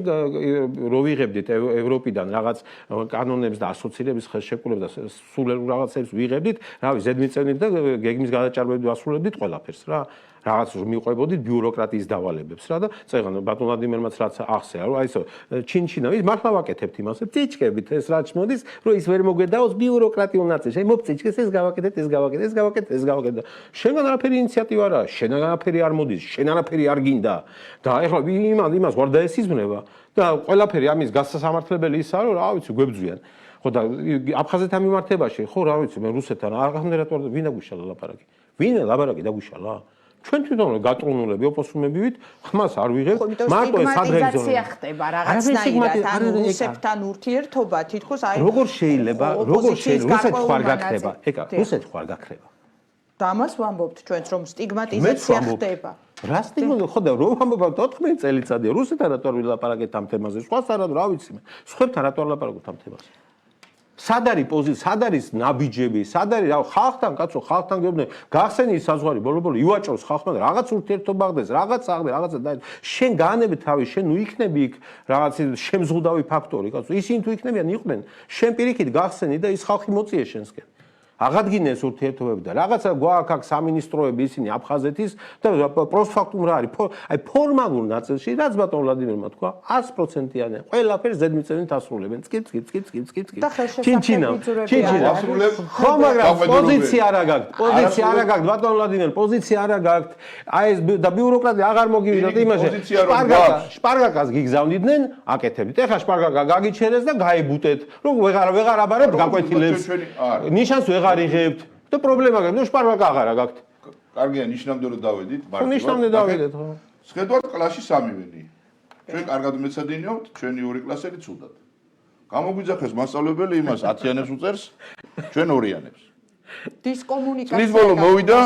რო ვიღებდით ევროპიდან რაღაც კანონებს და ასოცირების ხელშეკრულებას და სულ რაღაცებს ვიღებდით, რავი, ზედმიწევნით და გეგმის გადაჭარბებით ვასრულებდით ყველაფერს რა. რაღაც მიყვებოდით ბიუროკრატიის დავალებებს რა და წეგან ბატონ ვლადიმერმაც რაც ახსეა რომ აი ესო ჩინჩინა ის მართლა ვაკეთებთ იმას წიჭკებით ეს რაც მოდის რომ ის ვერ მოგვედაოს ბიუროკრატიულ ნაწილში აი მოფწიჭკეს ეს გავაკეთეთ შენგან არაფერი ინიციატივა არა შენგან არაფერი არ მოდის შენ არაფერი არ გინდა და ეხლა იმას ვარ და ეს იზმნება და ყველაფერი ამის გასასამართლებელი ისაა რომ რა ვიცი გვებძვიან ხო და აფხაზეთთან მიმართებაში ხო რა ვიცი მე რუსეთთან აღამდერატوار ვინ დაგუშალა ლაპარაკი ვინ ლაპარაკი დაგუშალა ჩვენ თვითონ გატრონულები ოპოსუმებივით ხმას არ ვიღებთ მარტო ეს ადრეგზონია ხდება რაღაცნაირად ან რუსეთთან ურთიერთობა თითქოს აი როგორ შეიძლება რუსეთ ხوار გაქრება ეკა რუსეთ ხوار გაქრება და ამას ვამბობთ ჩვენც რომ სტიგმატიზაცია ხდება რა სტიგმატიზაცია ხო და რომ ვამბობ 14 წელიწადია რუსეთთან რატო არ ვილაპარაკეთ ამ თემაზე სხვასთან რა ვიცი მე სხვებთან რატო არ ვილაპარაკოთ ამ თემაზე სად არის პოზიცია, სად არის ნაბიჯები, სად არის რა ხალხთან, კაცო, ხალხთან გეუბნები, გახსენის საზღვარი, ბოლო-ბოლო ივაჭროს ხალხმა რაღაც ურთიერთობა ხდეს, რაღაც და შენ გაანები თავი, შენ ნუ იქნები იქ რაღაც შემზღუდავი ფაქტორი, კაცო, ისინი თუ იქნებიან, იყვნენ, შენ პირიქით გახსენი და ის ხალხი მოწიეს შენსკენ. აღადგინეს ურთიერთობები და რაღაცა გვაქვს აქ სამინისტროები ისინი აფხაზეთის და პროსფაქტუმ რა არის აი ფორმალურ ნაწილში რაც ბატონ ვლადიმერმა თქვა 100%-იანი ყველაფერს ზედმიწევნით ასრულებენ წკი ჩინჩინა ხო მაგრამ პოზიცია არა გაქვთ ბატონ ვლადიმერ პოზიცია არა გაქვთ აი ეს და ბიუროკრატია აღარ მოგივიდათ იმაში შპარგაკას გიგზავნიდნენ აკეთებდით ეხლა შპარგაკა გაგიჩერეს და გაიბუტეთ რომ ვეღარ აბარებთ გაკვეთილებს ნიშანს ვეღარ იღებთ და პრობლემა გაქვს, ნუ შპარგაკა აღარა გაქვთ. კარგია, ნიშნამდე რომ დავედით, მარტო. ნიშნამდე დავედით, ხო. შედვართ კლასში სამივენი. ჩვენ კარგად მეცადინეობთ, ჩვენი ორი კლასელი ცუდად. გამოგვიძახეს მასწავლებელი იმას 10-იანებს უწერს, ჩვენ 2-იანებს. დისკომუნიკაცია. წლის ბოლო მოვიდა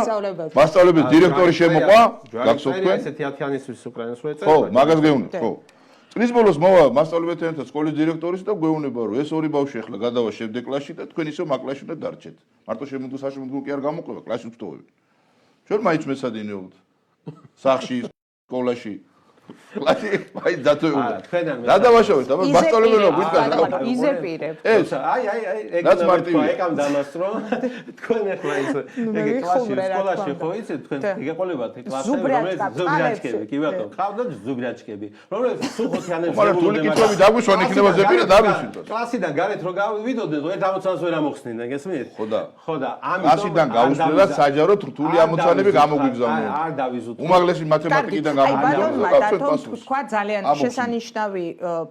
მასწავლებლის დირექტორი შემოყვა, გახსოვთ თქვენ? ესეთი 10-იანისთვის უკრაინას რო ეწერა. ხო, მაგას გეუბნებთ, ხო. წლის ბოლოს მოვა მასწავლებელთან ერთად სკოლის დირექტორის და გვეუბნება, რომ ეს ორი ბავშვი ახლა გადავა შემდეგ კლასში და თქვენ ისევ მაგ კლასში უნდა დარჩეთ. მარტო შემოგვიდგა კი არ გამოყვება, კლასში ვწოვები. ჩვენ მაინც მეცადინე ვთ. სახში, სკოლაში კლასი მაინც დაწვეულდა. დადავაშავეთ, აბა მასწავლებელო გვიდგა. იზეპირებ. ეს აი, ეგ დამასწრო. თქვენ ახლა ის ეგ კლასში, სკოლაში ხო იცით, თქვენ იგეყოლებათ კლასში, რომელიც ზუგრაჩკები, კი ბატონო, ხავდა ზუგრაჩკები, რომელიც სუხოთიანებს ზებულობდნენ. კითხები დაგვიშვან იქნება ზეპირა დავიშვით. კლასიდან გარეთ რო გავიდოდნენ, ერთ ამოცანას ვერ ამოხსნიდნენ, გესმით? ხო და. ხო და ამიტომ კლასიდან გაუსვლელად საჯაროდ რთული ამოცანები გამოგვიგზავნა. არ დავიზუთ. უმაღლესი მათემატიკიდან გამოგვიგზავნა. თქვა ძალიან შესანიშნავი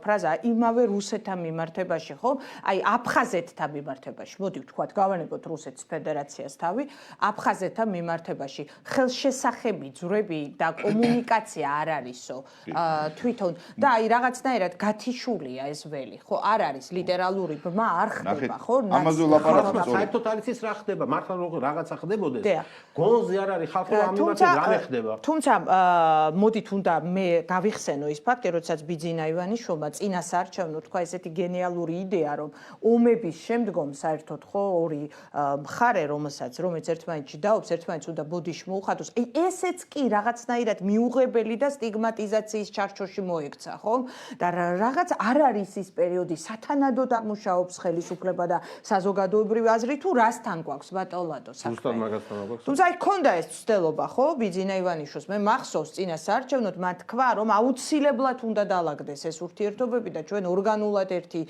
ფრაზა იმავე რუსეთთან მიმართებაში, ხო? აი აფხაზეთთან მიმართებაში. მოდი ვთქვათ, გავანებოთ რუსეთის ფედერაციას თავი, აფხაზეთთან მიმართებაში. ხელშესახები ძვრები და კომუნიკაცია არ არისო თვითონ და აი რაღაცნაირად გათიშულია ეს ველი, ხო? არ არის ლიტერალური ბმა არ ხდება, ხო? ამაზე ლაპარაკობთ. საერთოდ არის ის რა ხდება, მართლა რაღაცა ხდებოდეს. გონზე არ არის ხალხი ამ მიმართებით რა ხდება. თუმცა მოდით უნდა მე გავიხსენო ის ფაქტი, როდესაც ბიძინა ივანიშვილმა წინა საარჩევნო თქვა ესეთი გენიალური იდეა, რომ ომების შემდგომ საერთოდ ხო ორი მხარე, რომელიც ერთმანეთში დაობს, ერთმანეთს უნდა ბოდიში მოუხადოს. აი ესეც კი რაღაცნაირად მიუღებელი და სტიგმატიზაციის ჩარჩოში მოექცა, ხო? და რაღაც არ არის ის პერიოდი, სათანადოდ ამუშავებს ხელისუფლება და საზოგადოებრივი აზრი თუ რასთან გვაქვს ბატონლადო საქმე. ზუსტად მაგასთან გვაქვს. თუმცა აი ქონდა ეს ცდელობა, ხო? ბიძინა ივანიშვილს მე მახსოვს წინა საარჩევნოდ მან თქვა, რომ აუცილებლად უნდა დაალაგდეს ეს ურთიერთობები და ჩვენ ორგანულად ერთი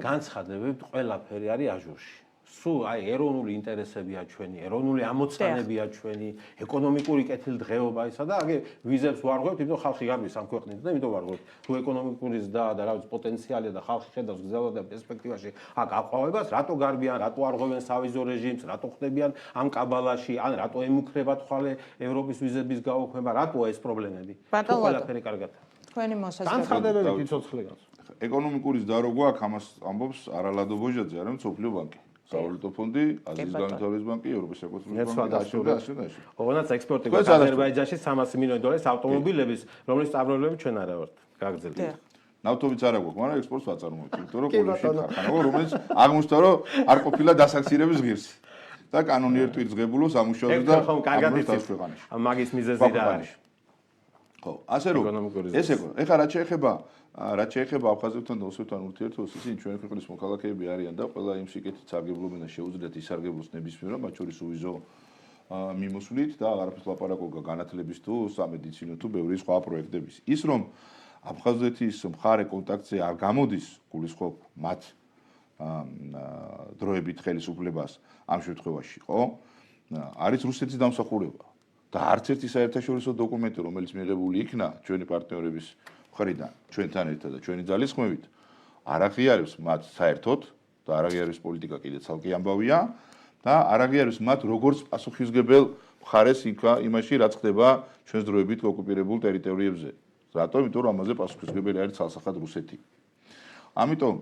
განცხადებებით ყველაფერი არის აჟურში. სულ აი ეროვნული ინტერესებია ჩვენი, ეროვნული ამოცანებია ჩვენი, ეკონომიკური კეთილდღეობა ისა და აგე ვიზებს ვარღვევთ, იმიტომ ხალხი გარბის ამ ქვეყნით და იმიტომ ვარღვევთ. თუ ეკონომიკური ზრდა და რაღაც პოტენციალია და ხალხი ხედავს გზავნილ და პერსპექტივაში აქ აყვავებას, რატო გარბიან, რატო არღვევენ სავიზო რეჟიმს, რატო ხდებიან ამ კაბალაში, ან რატო ემუქრებათ ხვალე ევროპის ვიზების გაუქმება, რატოა ეს პრობლემები? თუ ყველაფერი კარგად. თქვენი მოსაზრება. განცხადებებით ცოცხლე განს. ეკონომიკური ზრდა რო გვაქვს, ამას ამბობს არალადო ბოჟაძე, არა მსოფლიო ბანკი. სავალუტო ფონდი, აზიის განვითარების ბანკი, ევროპის ეკონომიკის ბანკი და ასე. ოღონდ ექსპორტი გვაქვს აზერბაიჯანში 300 მილიონი დოლარის ავტომობილების, რომლის წარმოებლები ჩვენ არა ვართ გაგრძელებული. ნავთობიც არა გვაქვს, მაგრამ ექსპორტს ვაწარმოებთ, იმიტომ რომ პოლოში ხარხანა, რომელიც აღმოჩნდა რომ არ ყოფილა დასაქცირების ღირსი. და კანონი ერთ თვით ღებულობს ამუშავებს და ამუშავებს ქვეყანაში. მაგის მიზეზი რა არის? ხო, ასე რომ ეს ეხლა რაც შეეხება აფხაზეთთან და ოსეთთან ურთიერთობას, ისინი ჩვენი ქვეყნის მოქალაქეები არიან და ყველა იმ სიკეთით სარგებლობენ და შეუძლიათ ისარგებლოს ნებისმიერმა, მათ შორის უვიზო მიმოსვლით და აღარაფერს ლაპარაკობ განათლების თუ სამედიცინო თუ ბევრი სხვა პროექტების. ის რომ აფხაზეთის მხარე კონტაქტზე არ გამოდის, გულისხმობ მათ დროებით ხელისუფლებას ამ შემთხვევაში, ხო? არის რუსეთის დამსახურება და არც ერთი საერთაშორისო დოკუმენტი, რომელიც მიღებული იქნა ჩვენი პარტნიორების მხრიდან, ჩვენთან ერთად და ჩვენი ძალისხმევით, არ აღიარებს მათ საერთოდ და არ აღიარებს პოლიტიკა კიდე ცალკე ამბავია და არ აღიარებს მათ როგორც პასუხისმგებელ მხარეს იმაში, რაც ხდება ჩვენს დროებით ოკუპირებულ ტერიტორიებზე. რატომ? იმიტომ რომ ამაზე პასუხისმგებელი არის ცალსახად რუსეთი. ამიტომ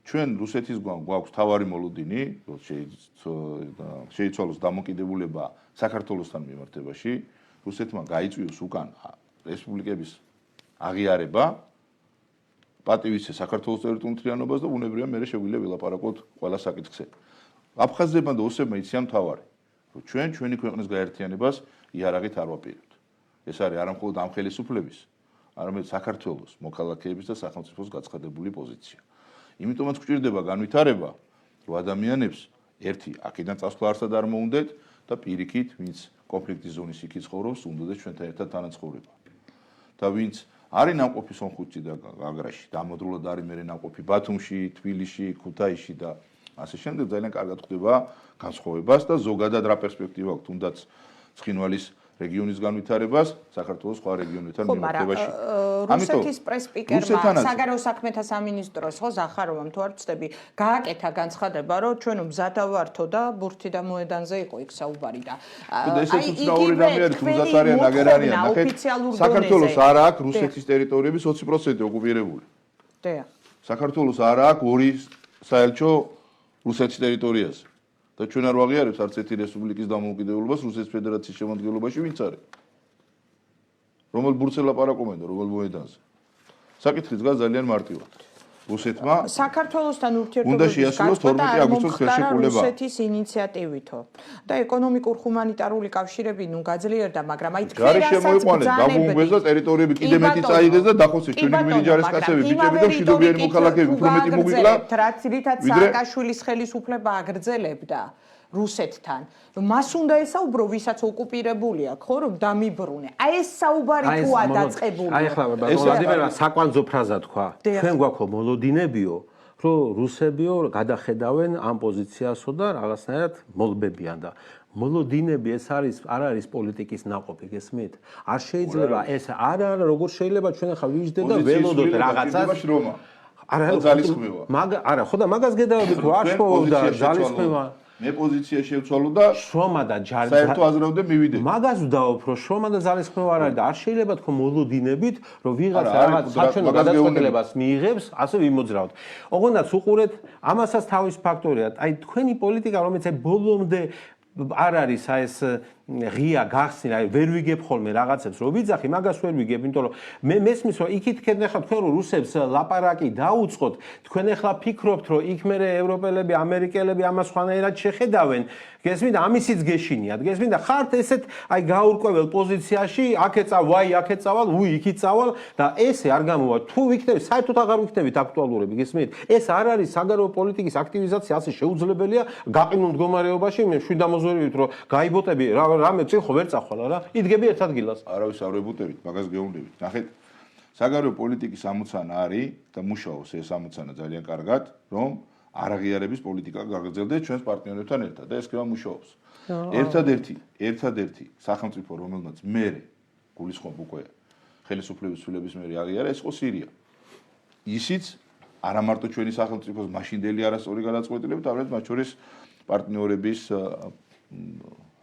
ჩვენ რუსეთისგან გვაქვს თავარი მოლოდინი, შეიცვალოს დამოკიდებულება საქართველოსთან მიმართებაში, რუსეთმა გაიწვიოს უკან რესპუბლიკების აღიარება, პატივისცე საქართველოს ტერიტორიულ მთლიანობას და ბუნებრივია მე შეგვიძლია ვილაპარაკოთ ყველა საკითხზე. აფხაზებმა და ოსებმა იციან თავარი, რომ ჩვენი ქვეყნის გაერთიანებას იარაღით არ ვაპირებთ. ეს არის არა მხოლოდ ამ ხელისუფლების, არამედ საქართველოს მოქალაქეების და სახელმწიფოს გაცხადებული პოზიცია. იმიტომაც გვჭირდება განვითარება, რომ ადამიანებს ერთი აქედან წასვლა არსად არ მოუნდეთ და პირიქით, ვინც კონფლიქტის ზონის იქ ცხოვრობს, უნდათ ჩვენთან ერთად თანაცხოვრება. და ვინც არის ნამყოფი სომხეთში და გაგრაში, დამოდრულად არის მე ნამყოფი ბათუმში, თბილისში, ქუთაისში და ასე შემდეგ ძალიან კარგად ხდება განსხვავებას და ზოგადად რა პერსპექტივა აქვს, თუნდაც ცხინვალის რეგიონის განვითარებას საქართველოს სხვა რეგიონებთან მიმართებაში. რუსეთის პრესპიკერმა, საგარეო საქმეთა სამინისტროს ხო ზახაროვამ თუ არ ვცდები, გააკეთა განცხადება, რომ ჩვენ მზადა ვართო და ბურთი და მოედანზე იყო იქ საუბარი და აი იგივე რამე თუნდაც არიან აგერანიან, ნახეთ, საქართველოს არ აქვს რუსეთის ტერიტორიების 20% ოკუპირებული. დიახ. საქართველოს არ აქვს 2 საელჩო რუსეთის ტერიტორიაზე. და ჩვენ არ ვაღიარებთ არც ერთი რესპუბლიკის დამოუკიდებლობას რუსეთის ფედერაციის შემადგენლობაში ვინც არის. რომელ ბურთს ელაპარაკობენ და რომელ მოედანზე. საკითხი დგას ძალიან მარტივად. რუსეთმა საქართველოსთან უნდა შეასრულოს 12 აგვისტოს ხელშეკრულება. რუსეთის ინიციატივითო და ეკონომიკურ ჰუმანიტარული კავშირები გაძლიერდა, მაგრამ აი თქვენ გარი შემოიყვანეს, გაგვუნგვეს და ტერიტორიები კიდე მეტი წაიღეს და დახოცეს ჩვენი გმირი ჯარისკაცები, ბიჭები და მშვიდობიანი მოქალაქეები უფრო მეტი მოგვიკლა. რითაც სააკაშვილის ხელისუფლება აგრძელებდა რუსეთთან. მას უნდა ესაუბრო, ვისაც ოკუპირებულია, ხო, რომ დამიბრუნე. აი ეს საუბარი თუა დაწყებული. აი ახლა ვლადიმერა საკვანძო ფრაზა თქვა. ჩვენ გვაქვს მოლოდინებიო, რომ რუსებიო გადახედავენ ამ პოზიციასო და რაღაცნაირად მოლბებიან და მოლოდინები ეს არ არის პოლიტიკის ნაყოფი, გესმით? არ შეიძლება ეს არა როგორ შეიძლება ჩვენ ახლა ვიждდეთ და ველოდოთ რაღაცას. არა, ძალისხმევა. არა, ხო და მაგას გედავებით თუ არ შევდა ძალისხმევა. მე პოზიცია შევცვალო და შრომა და ჯარი საერთო აზრამდე მივიდე. მაგას ვდაობ, რომ შრომა და ძალისხმევა არ არის და არ შეიძლება თქო მოლოდინებით, რომ ვიღაცა რაღაც საჩვენო გადაწყვეტილებას მიიღებს, ასე ვიმოძრავთ. ოღონდაც უყურეთ, ამასაც თავის ფაქტორია. აი თქვენი პოლიტიკა, რომელიც აი ბოლომდე არ არის აი ეს ღია გახსნილი, აი ვერ ვიგებ ხოლმე რაღაცებს, რომ ვიძახი, მაგას ვერ ვიგებ, იმიტომ რომ მე მესმის, რომ იქით ქეთნე ხარ თქვენ რომ რუსებს ლაპარაკი დაუწყოთ, თქვენ ახლა ფიქრობთ, რომ იქ მე ევროპელები, ამერიკელები ამას სხვანაირად შეხედავენ, გესმით, ამისიც გეშინიათ, გესმით და ხართ ესეთ აი გაურკვეველ პოზიციაში, აქეთ ვაი, აქეთ წავალ, იქით წავალ და ესე არ გამოვა. თუ ვიქნებით, საერთოდ აღარ ვიქნებით აქტუალურები, გესმით? ეს არ არის საგარეო პოლიტიკის აქტივიზაცია ასე შეუძლებელია გაყინულ მდგომარეობაში, მე შვიდამოზვერივით, რომ გაიბოტები რამე წინ ხო ვერ წახვალა რა. იდგები ერთ ადგილას. არავის არ ვებუტებით, მაგას გეუბნებით. ნახეთ, საგარეო პოლიტიკის ამოცანა არის და მუშაობს ეს ამოცანა ძალიან კარგად, რომ არაღიარების პოლიტიკა გაგრძელდეს ჩვენს პარტნიორებთან ერთად და ეს კი მუშაობს. ერთადერთი სახელმწიფო, რომელმაც მე გულისხმობ უკვე ხელისუფლების ცვლილების მერე აღიარა, ეს იყო სირია. ისიც არა მარტო ჩვენი სახელმწიფოს მაშინდელი არასწორი გადაწყვეტილებით, არამედ მათ შორის პარტნიორების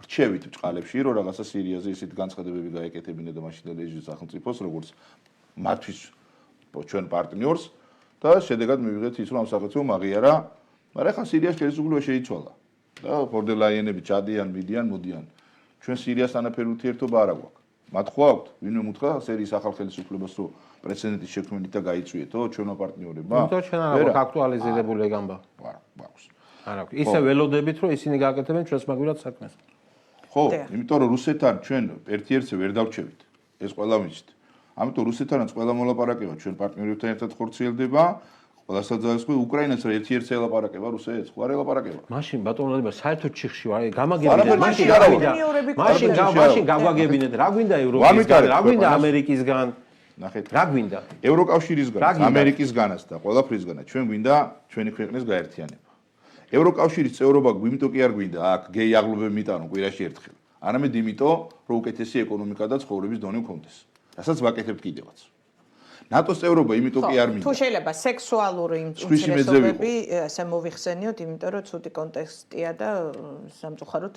რჩევით ბჭყალებში, რომ რაღაცა სირიაზე ისეთ განცხადებები გაეკეთებინა და მაშინდელი სახელმწიფოს, როგორც მათთვის ჩვენ პარტნიორს და შედეგად მივიღეთ ის, რომ ამ სახელმწიფომ აღიარა, მაგრამ ახლა სირიას ხელისუფლება შეიცვალა და ფორდელაიენები ჩადიან, მიდიან, მოდიან. ჩვენ სირიასთან არაფერი ურთიერთობა არ აქვს. მათ ხო აქვთ, ვინმე მუთხრა სერიის ახალ ხელისუფლებას, რომ პრეცედენტის შექმნით და გაიწვიეთო ჩვენო პარტნიორებმა. იმიტომ ჩვენ არ აქვს აქტუალიზირებული ეგ ამბავი. აქვს. არ აქვს. ისე ველოდებით, რომ ისინი გააკეთებენ ჩვენს მაგვილად საქმეს. ხო, იმიტომ რომ რუსეთთან ჩვენ ერთ-ერთზე ვერ დავჩევით. ეს ყველა ვიცით. ამიტომ რუსეთთანაც ყველა მოლაპარაკება ჩვენ პარტნიორებთან ერთად ხორციელდება. ყველასაც ძალისხმევ უკრაინას რა ერთ-ერთზე ელაპარაკება რუსეთს, ხო არ ელაპარაკება. მაშინ ბატონო ვალდემარ საერთოდ ჩიხში ვარ, გამაგებინეთ. მაშინ გაგვაგებინეთ. რა გვინდა ევროპისგან, რა გვინდა ამერიკისგან? ნახეთ. რა გვინდა? ევროკავშირისგან, ამერიკისგანაც და ყველაფრისგანაც ჩვენ გვინდა ჩვენი ქვეყნის გაერთიანება. ევროკავშირის წევრობა იმიტომ კი არ გვინდა აქ გეი აღლუბები მიტანო კვირაში ერთხელ. არამედ იმიტომ, რომ უკეთესი ეკონომიკა და ცხოვრების დონე გქონდეს. რასაც ვაკეთებთ კიდევაც. ნატოს წევრობა იმიტომ კი არ მინდა. თუ შეიძლება სექსუალური ინტერესობები ესე მოвихსენიოთ, იმიტომ რომ ცუდი კონტექსტია და სამწუხაროდ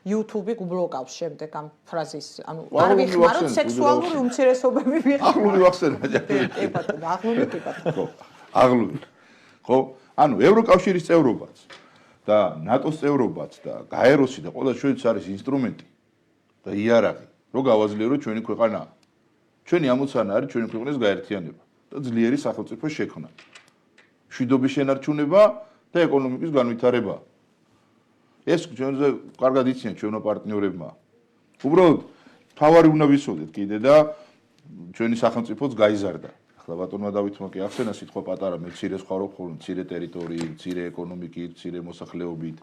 YouTube გუბლოკავს შემდეგ ამ ფრაზის, ანუ არ ვიხმაროთ სექსუალური უმცირესობები ვიღებთ. აღლუბი ვახსენე ჯერ. კი ბატონო, აღლუბი კი ბატონო. ხო, აღლუბი. ხო, ანუ ევროკავშირის წევრობაც და ნატოს წევრობაც და გაეროსი და ყველა ჩვენც არის ინსტრუმენტი და იარაღი, რომ გავაძლიეროთ ჩვენი ქვეყანა. ჩვენი ამოცანა არის ჩვენი ქვეყნის გაერთიანება და ძლიერი სახელმწიფოს შექმნა. მშვიდობის შენარჩუნება და ეკონომიკის განვითარება. ეს ჩვენზე კარგად იციან ჩვენო პარტნიორებმა. უბრალოდ თავარი უნდა ვისვოდეთ კიდე და ჩვენი სახელმწიფოც გაიზარდა. ახლა ბატონმა დავითმა კი ახსენა სიტყვა პატარა, მე მცირე სხვაობ ხოლმე, მცირე ტერიტორიით, მცირე ეკონომიკით, მცირე მოსახლეობით.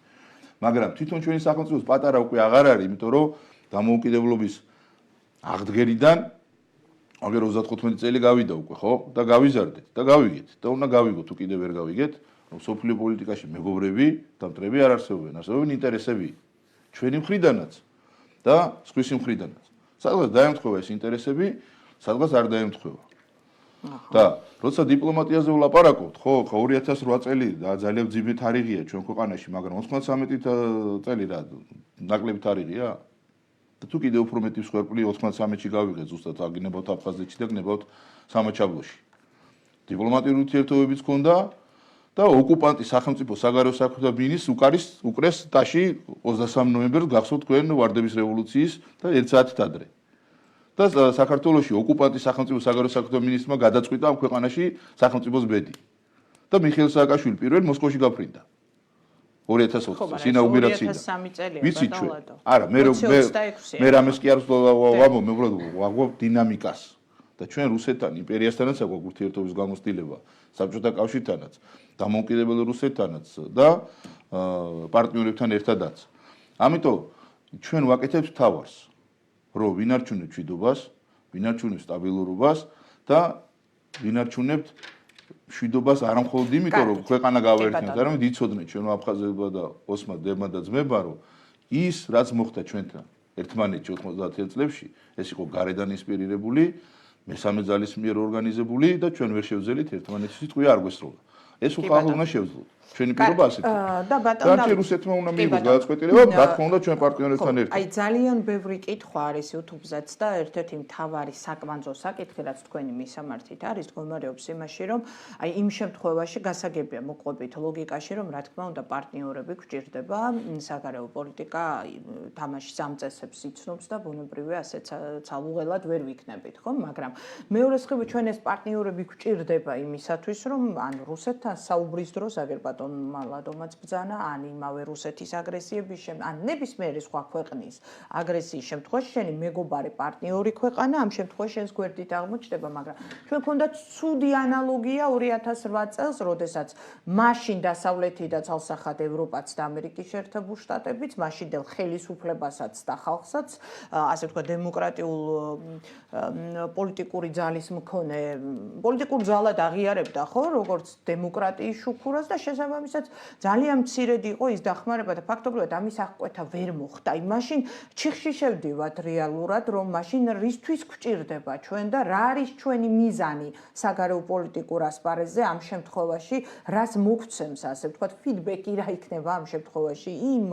მაგრამ თვითონ ჩვენი სახელმწიფოს პატარა უკვე აღარ არის, იმიტომ რომ დამოუკიდებლობის აღდგენიდან აგერ 35 წელი გავიდა უკვე, ხო? და გავიზარდეთ და გავიგეთ. და უნდა გავიგოთ, თუ კიდე ვერ გავიგეთ, რომ სოფლიო პოლიტიკაში მეგობრები და მტრები არ არსებობენ, არსებობენ ინტერესები. ჩვენი მხრიდანაც და სხვისი მხრიდანაც. სადღაც დაემთხვევა ეს ინტერესები, სადღაც არ დაემთხვევა. და როცა დიპლომატიაზე ვლაპარაკობთ, ხო, 2008 წელი და ძალიან ძიმე თარიღია ჩვენ ქვეყანაში, მაგრამ 93 წელი რა ნაკლები თარიღია? და თუ კიდე უფრო მეტი მსხვერპლი 93-ში გავიღეთ ზუსტად აგინებავთ აფხაზეთში და გნებავთ სამაჩაბლოში. დიპლომატიური ურთიერთობებიც ჰქონდა და ოკუპანტი სახელმწიფო საგარეო საქმეთა მინისტრს უკრეს ტაში 23 ნოემბერს გახსოვთ თქვენ ვარდების რევოლუციის და 1 საათით ადრე. და საქართველოში ოკუპანტი სახელმწიფო საგარეო საქმეთა მინისტრმა გადაწყვიტა ამ ქვეყანაში სახელმწიფოს ბედი. და მიხეილ სააკაშვილი პირველ მოსკოვში გაფრინდა. 2020 წლის ინაუგურაციიდან. 2003 წელია ვიცი ჩვენ. ბატონო. არა, მე რამეს კი არ ვამბობ, მე ვამბობ დინამიკას. და ჩვენ რუსეთთან, იმპერიასთანაც აქვს ურთიერთობის გამოცდილება, საბჭოთა კავშირთანაც, დამოუკიდებელ რუსეთთანაც და პარტნიორებთან ერთადაც. ამიტომ ჩვენ ვაკეთებთ თავს, რომ ვინარჩუნებთ მშვიდობას, ვინარჩუნებთ სტაბილურობას და ვინარჩუნებთ მშვიდობას არა მხოლოდ იმიტომ, რომ ქვეყანა გავაერთიანოთ, არამედ იცოდნენ ჩვენო აფხაზებმა და ოსმანლებმა და ძმებმა, რომ ის რაც მოხდა ჩვენთან ერთმანეთში 90-იან წლებში, ეს იყო გარედან ინსპირირებული, მესამე ძალის მიერ ორგანიზებული და ჩვენ ვერ შევძელით ერთმანეთის სიტყვი არ გვესროლა. ეს უხალხო უნდა შევძლოთ. ჩვენი პირობა ასეთი. და ბატონო რუსეთმა უნდა მიიღოს გადაწყვეტილება, რა თქმა უნდა ჩვენ პარტნიორებთან ერთად. აი ძალიან ბევრი კითხვა არის YouTube-ზეც და ერთ-ერთი მთავარი საკვანძო საკითხი, რაც თქვენი მისამართით არის, მდგომარეობს იმაში, რომ აი იმ შემთხვევაში გასაგებია მოყვებით ლოგიკაში, რომ რა თქმა უნდა პარტნიორები გვჭირდება, საგარეო პოლიტიკა თამაშის ამ წესებს იცნობს და ბუნებრივია ასეც ცალუღელად ვერ ვიქნებით, ხო? მაგრამ მეორე მხრივ ჩვენ ეს პარტნიორები გვჭირდება იმისათვის, რომ ან რუსეთთან საუბრის დროს აგერ მალადომაც ბძანა, ან იმავე რუსეთის აგრესიების ან ნებისმიერი სხვა ქვეყნის აგრესიის შემთხვევაში შენი მეგობარი პარტნიორი ქვეყანა ამ შემთხვევაში შენს გვერდით აღმოჩნდება, მაგრამ ჩვენ გქონდათ ცუდი ანალოგია 2008 წელს, როდესაც მაშინ დასავლეთი და ცალსახად ევროპაც და ამერიკის შეერთებული შტატებიც, მაშინდელ ხელისუფლებასაც და ხალხსაც, ასე ვთქვათ, დემოკრატიულ პოლიტიკური ძალის მქონე, პოლიტიკურ ძალად აღიარებდა, ხო, როგორც დემოკრატიის შუქურას და შესაბამისად ძალიან მცირედ იყო ის დახმარება და ფაქტობრივად ამის აღკვეთა ვერ მოხდა. აი მაშინ ჩიხში შევდივართ რეალურად, რომ მაშინ რისთვის გვჭირდება ჩვენ და რა არის ჩვენი მიზანი საგარეო პოლიტიკურ ასპარეზზე ამ შემთხვევაში, რას მოგცემს, ასე ვთქვათ, ფიდბექი რა იქნება ამ შემთხვევაში იმ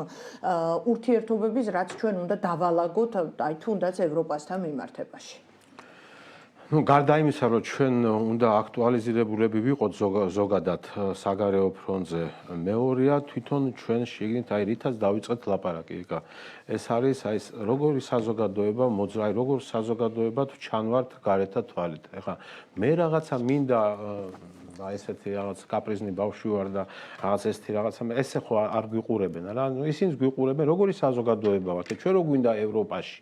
ურთიერთობების, რაც ჩვენ უნდა დავალაგოთ, აი თუნდაც ევროპასთან მიმართებაში. გარდა იმისა, რომ ჩვენ უნდა აქტუალიზირებულები ვიყოთ ზოგადად საგარეო ფრონტზე, მეორეა თვითონ ჩვენ შეგნით აი რითაც დავიწყეთ ლაპარაკი. ეს არის აი როგორი საზოგადოება მოძრაი, როგორ საზოგადოებად ჩანვართ გარეთა თვალით. ეხლა მე რაღაცა მინდა და ესეთი რაღაც კაპრიზნი ბავშვი ვარ და რაღაც ესეთი რაღაცა ესე ხო არ გვიყურებენ რა. ნუ ისინიც გვიყურებენ, როგორი საზოგადოება ვართ. ჩვენ რო გვინდა ევროპაში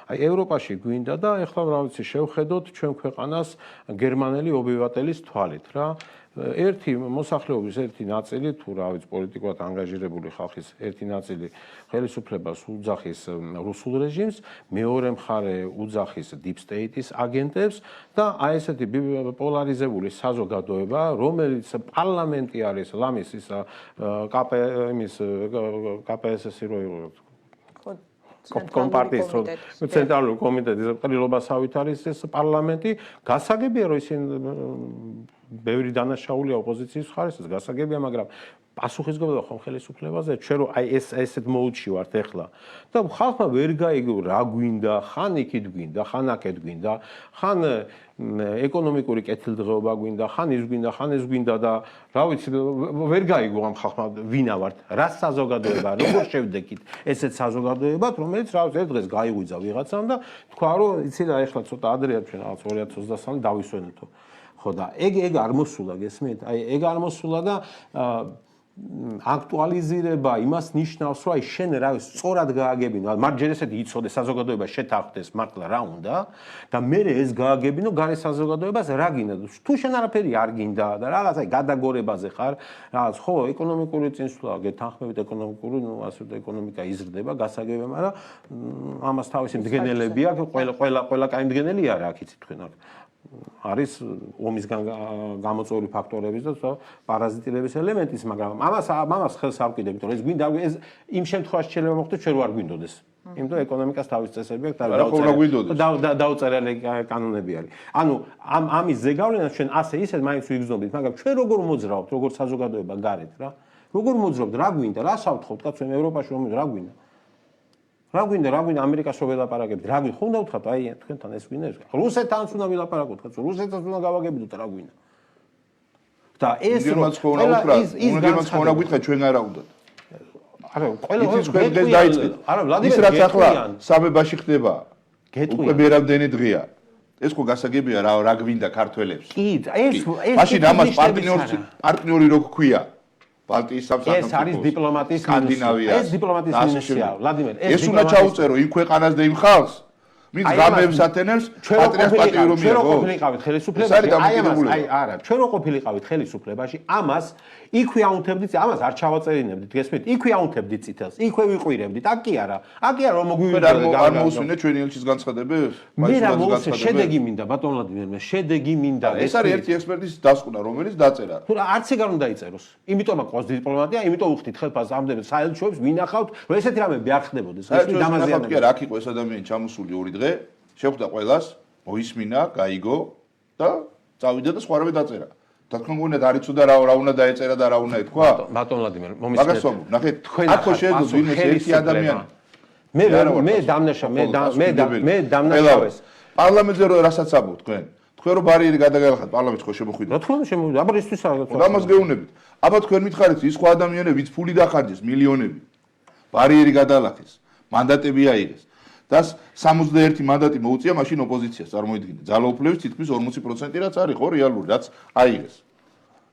აი ევროპაში გვინდა და ეხლა რა ვიცი შევხედოთ ჩვენ ქვეყანას გერმანელი ობივატელის თვალით რა. ერთი მოსახლეობის ერთი ნაწილი თუ რა ვიცი პოლიტიკურად ანგაჟირებული ხალხის ერთი ნაწილი ხელისუფლებას უძახის რუსულ რეჟიმს, მეორე მხარე უძახის deep state-ის აგენტებს და აი ესეთი პოლარიზებული საზოგადოება, რომელიც პარლამენტი არის ლამის ის KPSS-ი რო იყო კომპარტიის ცენტრალური კომიტეტის ყრილობასავით არის ეს პარლამენტი, გასაგებია რომ ისინი ბევრი დანაშაულია ოპოზიციის მხარესაც, გასაგებია, მაგრამ პასუხისგებლობა ხომ ხელისუფლებაზე, ჩვენ რომ აი ესეთ მოუდში ვართ ეხლა და ხალხმა ვერ გაიგო რა გვინდა, ხან იქით გვინდა, ხან აქეთ გვინდა, ხან ეკონომიკური კეთილდღეობა გვინდა, ხან ის გვინდა, ხან ეს გვინდა და რა ვიცი ვერ გაიგო ამ ხალხმა ვინა ვართ, რა საზოგადოება, როგორ შევდექით ესეთ საზოგადოებად, რომელიც რა ვიცი ერთ დღეს გაიღვიძა ვიღაცამ და თქვა რომ იცი რა ეხლა ცოტა ადრეა ჩვენ რაღაც 2023 დავისვენეთო. ხო და ეგ არ მოსულა გესმით? აი ეგ არ მოსულა და აქტუალიზირება იმას ნიშნავს, რომ აი შენ რა ვიცი სწორად გააგებინო, მათ ჯერ ესეთი იცოდე საზოგადოება შეთანხმდეს მართლა რა უნდა და მე ეს გააგებინო გარე საზოგადოებას რა გინდა. თუ შენ არაფერი არ გინდა და რაღაც აი გადაგორებაზე ხარ, რაღაც ხო ეკონომიკური წინსვლა გეთანხმებით ეკონომიკური, ნუ ასე და ეკონომიკა იზრდება, გასაგებია, მაგრამ ამას თავისი მდგენელები აქვს, ყველა კაი მდგენელი არა აქ იცით თქვენ აქ. არის ომისგან გამოწვეული ფაქტორების და პარაზიტირების ელემენტის, მაგრამ ამას ხელს არ ვკიდებ, იმიტომ რომ ეს გვინდა ეს იმ შემთხვევაში შეიძლება მოხდეს ჩვენ არ გვინდოდეს. იმიტომ ეკონომიკას თავის წესები აქვს, დაუწერელი კანონები არის. ანუ ამის ზეგავლენას ჩვენ ასე ისე მაინც ვიგრძნობთ, მაგრამ ჩვენ როგორ მოძრავთ, როგორ საზოგადოება გარეთ რა? როგორ მოძრავთ, რა გვინდა, რა სავთხოვთ, კაცო ევროპაში რომ რა გვინდა? რა გვინდა ამერიკას რო ველაპარაკებთ, რა გვინდა? ხომ დავთქვათ, აი თქვენთან ეს გვინდა, რუსეთთანაც უნდა ველაპარაკოთ, კაცო, რუსეთსაც უნდა გავაგებინოთ, რა გვინდა? და ეს უნგრელმა ხონა გითხა ჩვენ არა უნდათ. არა, ყველა ის თქვენ დღეს დაიწყეთ. ის რაც ახლა სამებაში ხდება. უკვე მერამდენი დღეა. ეს ხო გასაგებია რა გვინდა ქართველებს. კი, ეს მაშინ ამას პარტნიორი რო გქვია. ბალტიის სამსახურში. ეს არის დიპლომატიის სკანდინავია. ეს დიპლომატიის მინისტრია, ვლადიმერ. ეს უნდა ჩაუწერო იმ ქვეყანას და იმ ხალხს. მის გამებს ათენებს პატრიარქ პატიო რომ ჩვენ რო ყოფილიყავით ხელისუფლებაში, არა, ჩვენ რო ყოფილიყავით ხელისუფლებაში, ამას იქვე აუნთებდით, ამას არ ჩავაწერინებდით, გესმით? იქვე აუნთებდით წითელს, იქვე ვიყურებდით. აქ კი არა რომ მოგვივიდა არ მოусვინეთ ჩვენი ელჩის განცხადებებს? მე რა მოусვე, შედეგი მინდა, ბატონ ვლადიმერ, მე შედეგი მინდა. ეს არის ერთი ექსპერტის დასკვნა, რომელიც დაწერა. თუ არც ეგ არ უნდა იწეროს. იმიტომ აქვს დიპლომატია, იმიტომ უხდით ხელფასს ამდენ საელჩოებს ვინახავთ, რომ ესეთი რამები არ ხდებოდეს. ეს დამაზიანებელი. კი, აქ იყო ეს ადამიანი ჩამოსული 2 დღე, შეხვდა ყველას, მოისმინა, გაიგო და წავიდა და სხვა რამე დაწერა. თქვენ გონიათ არ იცოდა რა უნდა დაეწერა და რა უნდა ეთქვა? ბატონ ვლადიმერ, მომისმენთ. მაგას ვამბობ, ნახეთ, აქ ხო შეეძლო ვინმე ერთი ადამიანი. მე დამნაშავ, მე დამნაშავეს. პარლამენტზე რასაც ამბობ თქვენ? თქვენ რო ბარიერი გადაგალახათ პარლამენტში ხო შემოხვიდეთ? რა თქმა უნდა შემოვიდა, აბა ისთვის რაღაც. ამას გეუბნებით. აბა თქვენ მითხარით ის სხვა ადამიანები, ვინც ფული დახარჯეს, მილიონები. ბარიერი გადაალახეს, მანდატები აიღეს. და 61 მანდატი მოუწია მაშინ ოპოზიციას, წარმოიდგინე. ძალაუფლების თითქმის 40% რაც არის ხო რეალური, რაც აიღეს.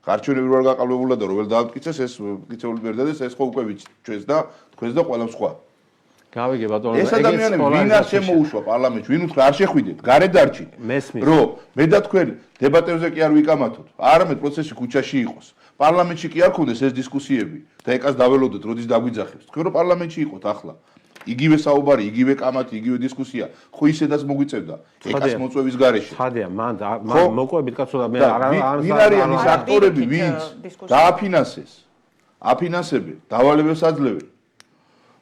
გარჩევნები რო არ გაყალბებულა და რომელ დაამტკიცეს ეს მტკიცებული ვერ დადეს, ეს ხო უკვე ჩვენს და თქვენს და ყველა სხვა. გავიგე ბატონო, ეს ადამიანები ვინ არ შემოუშვა პარლამენტში, ვინ უთხრა არ შეხვიდეთ, გარეთ დარჩით. რომ მე და თქვენ დებატებზე კი არ ვიკამათოთ, არამედ პროცესში ქუჩაში იყოს. პარლამენტში კი არ ქონდეს ეს დისკუსიები და ეკას დაველოდოთ, როდის დაგვიძახებს. თქვენ რო პარლამენტში იყოთ ახლა. იგივე საუბარი, იგივე კამათი, იგივე დისკუსია, ხო ისედაც მოგვიწევდა ეკას მოწვევის გარეშე. ხადია, მან მოყვებით კაცო და მე ვინ არიან ის აქტორები, ვინც დააფინანსეს, აფინანსებენ, დავალებებს აძლევენ.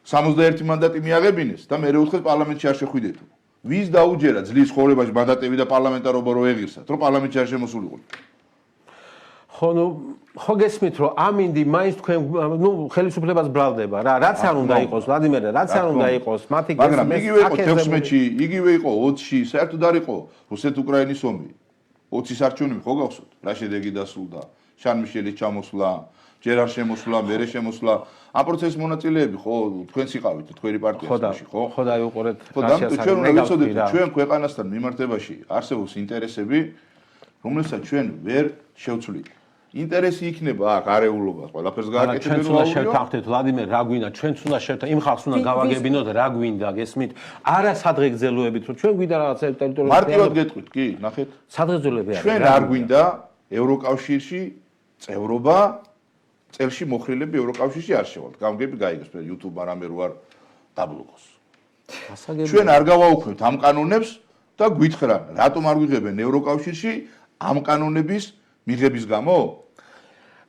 61 მანდატი მიაღებინეს და მე უთხრეს პარლამენტში არ შეხვიდეთო. ვის დაუჯერა ძლის ხოვრებაში მანდატები და პარლამენტარობა რო ეღირსათ, რომ პარლამენტში არ შემოსულიყო. ხო გესმით რომ ამინდი მაინც თქვენ ხელისუფლებას ბრალდება რა რაც არ უნდა იყოს ვლადიმერ რაც არ უნდა იყოს მათი მაგრამ იგივე იყო 16-ში იგივე იყო 20-ში საერთოდ არ იყო რუსეთ-უკრაინის ომი 20-ის არჩევნები ხო გახსოვთ რა შედეგი დასრულდა შან მიშელის ჩამოსვლა ჯერ არ შემოსვლა მერე შემოსვლა ამ პროცესის მონაწილეები ხო თქვენც იყავით თქვენი პარტიაში ხო ხო დაიუყურეთ რაშიას ჩვენ უნდა ვიცოდეთ ჩვენ ქვეყანასთან მიმართებაში არსებობს ინტერესები რომელსაც ჩვენ ვერ შევცვლით ინტერესი იქნება აქ არეულობას ყველაფერს გააკეთებინო ჩვენც უნდა შევთანხმდეთ ვლადიმერ რა გვინდა ჩვენც უნდა შევთანხმდეთ იმ ხალხს უნდა გავაგებინოთ რა გვინდა გესმით არა სადღეგრძელოებით რომ ჩვენ გვინდა რაღაც ტერიტორიაზე მარტივად გეტყვით კი ნახეთ სადღეგრძელოები არის ჩვენ არ გვინდა ევროკავშირში წევრობა წელში მოხრილები ევროკავშირში არ შევალთ გამგები გაიგოს YouTube-მა რამე რო არ დაბლოკოს ჩვენ არ გავაუქმებთ ამ კანონებს და გვითხრან რატომ არ გვიღებენ ევროკავშირში ამ კანონების მიღების გამო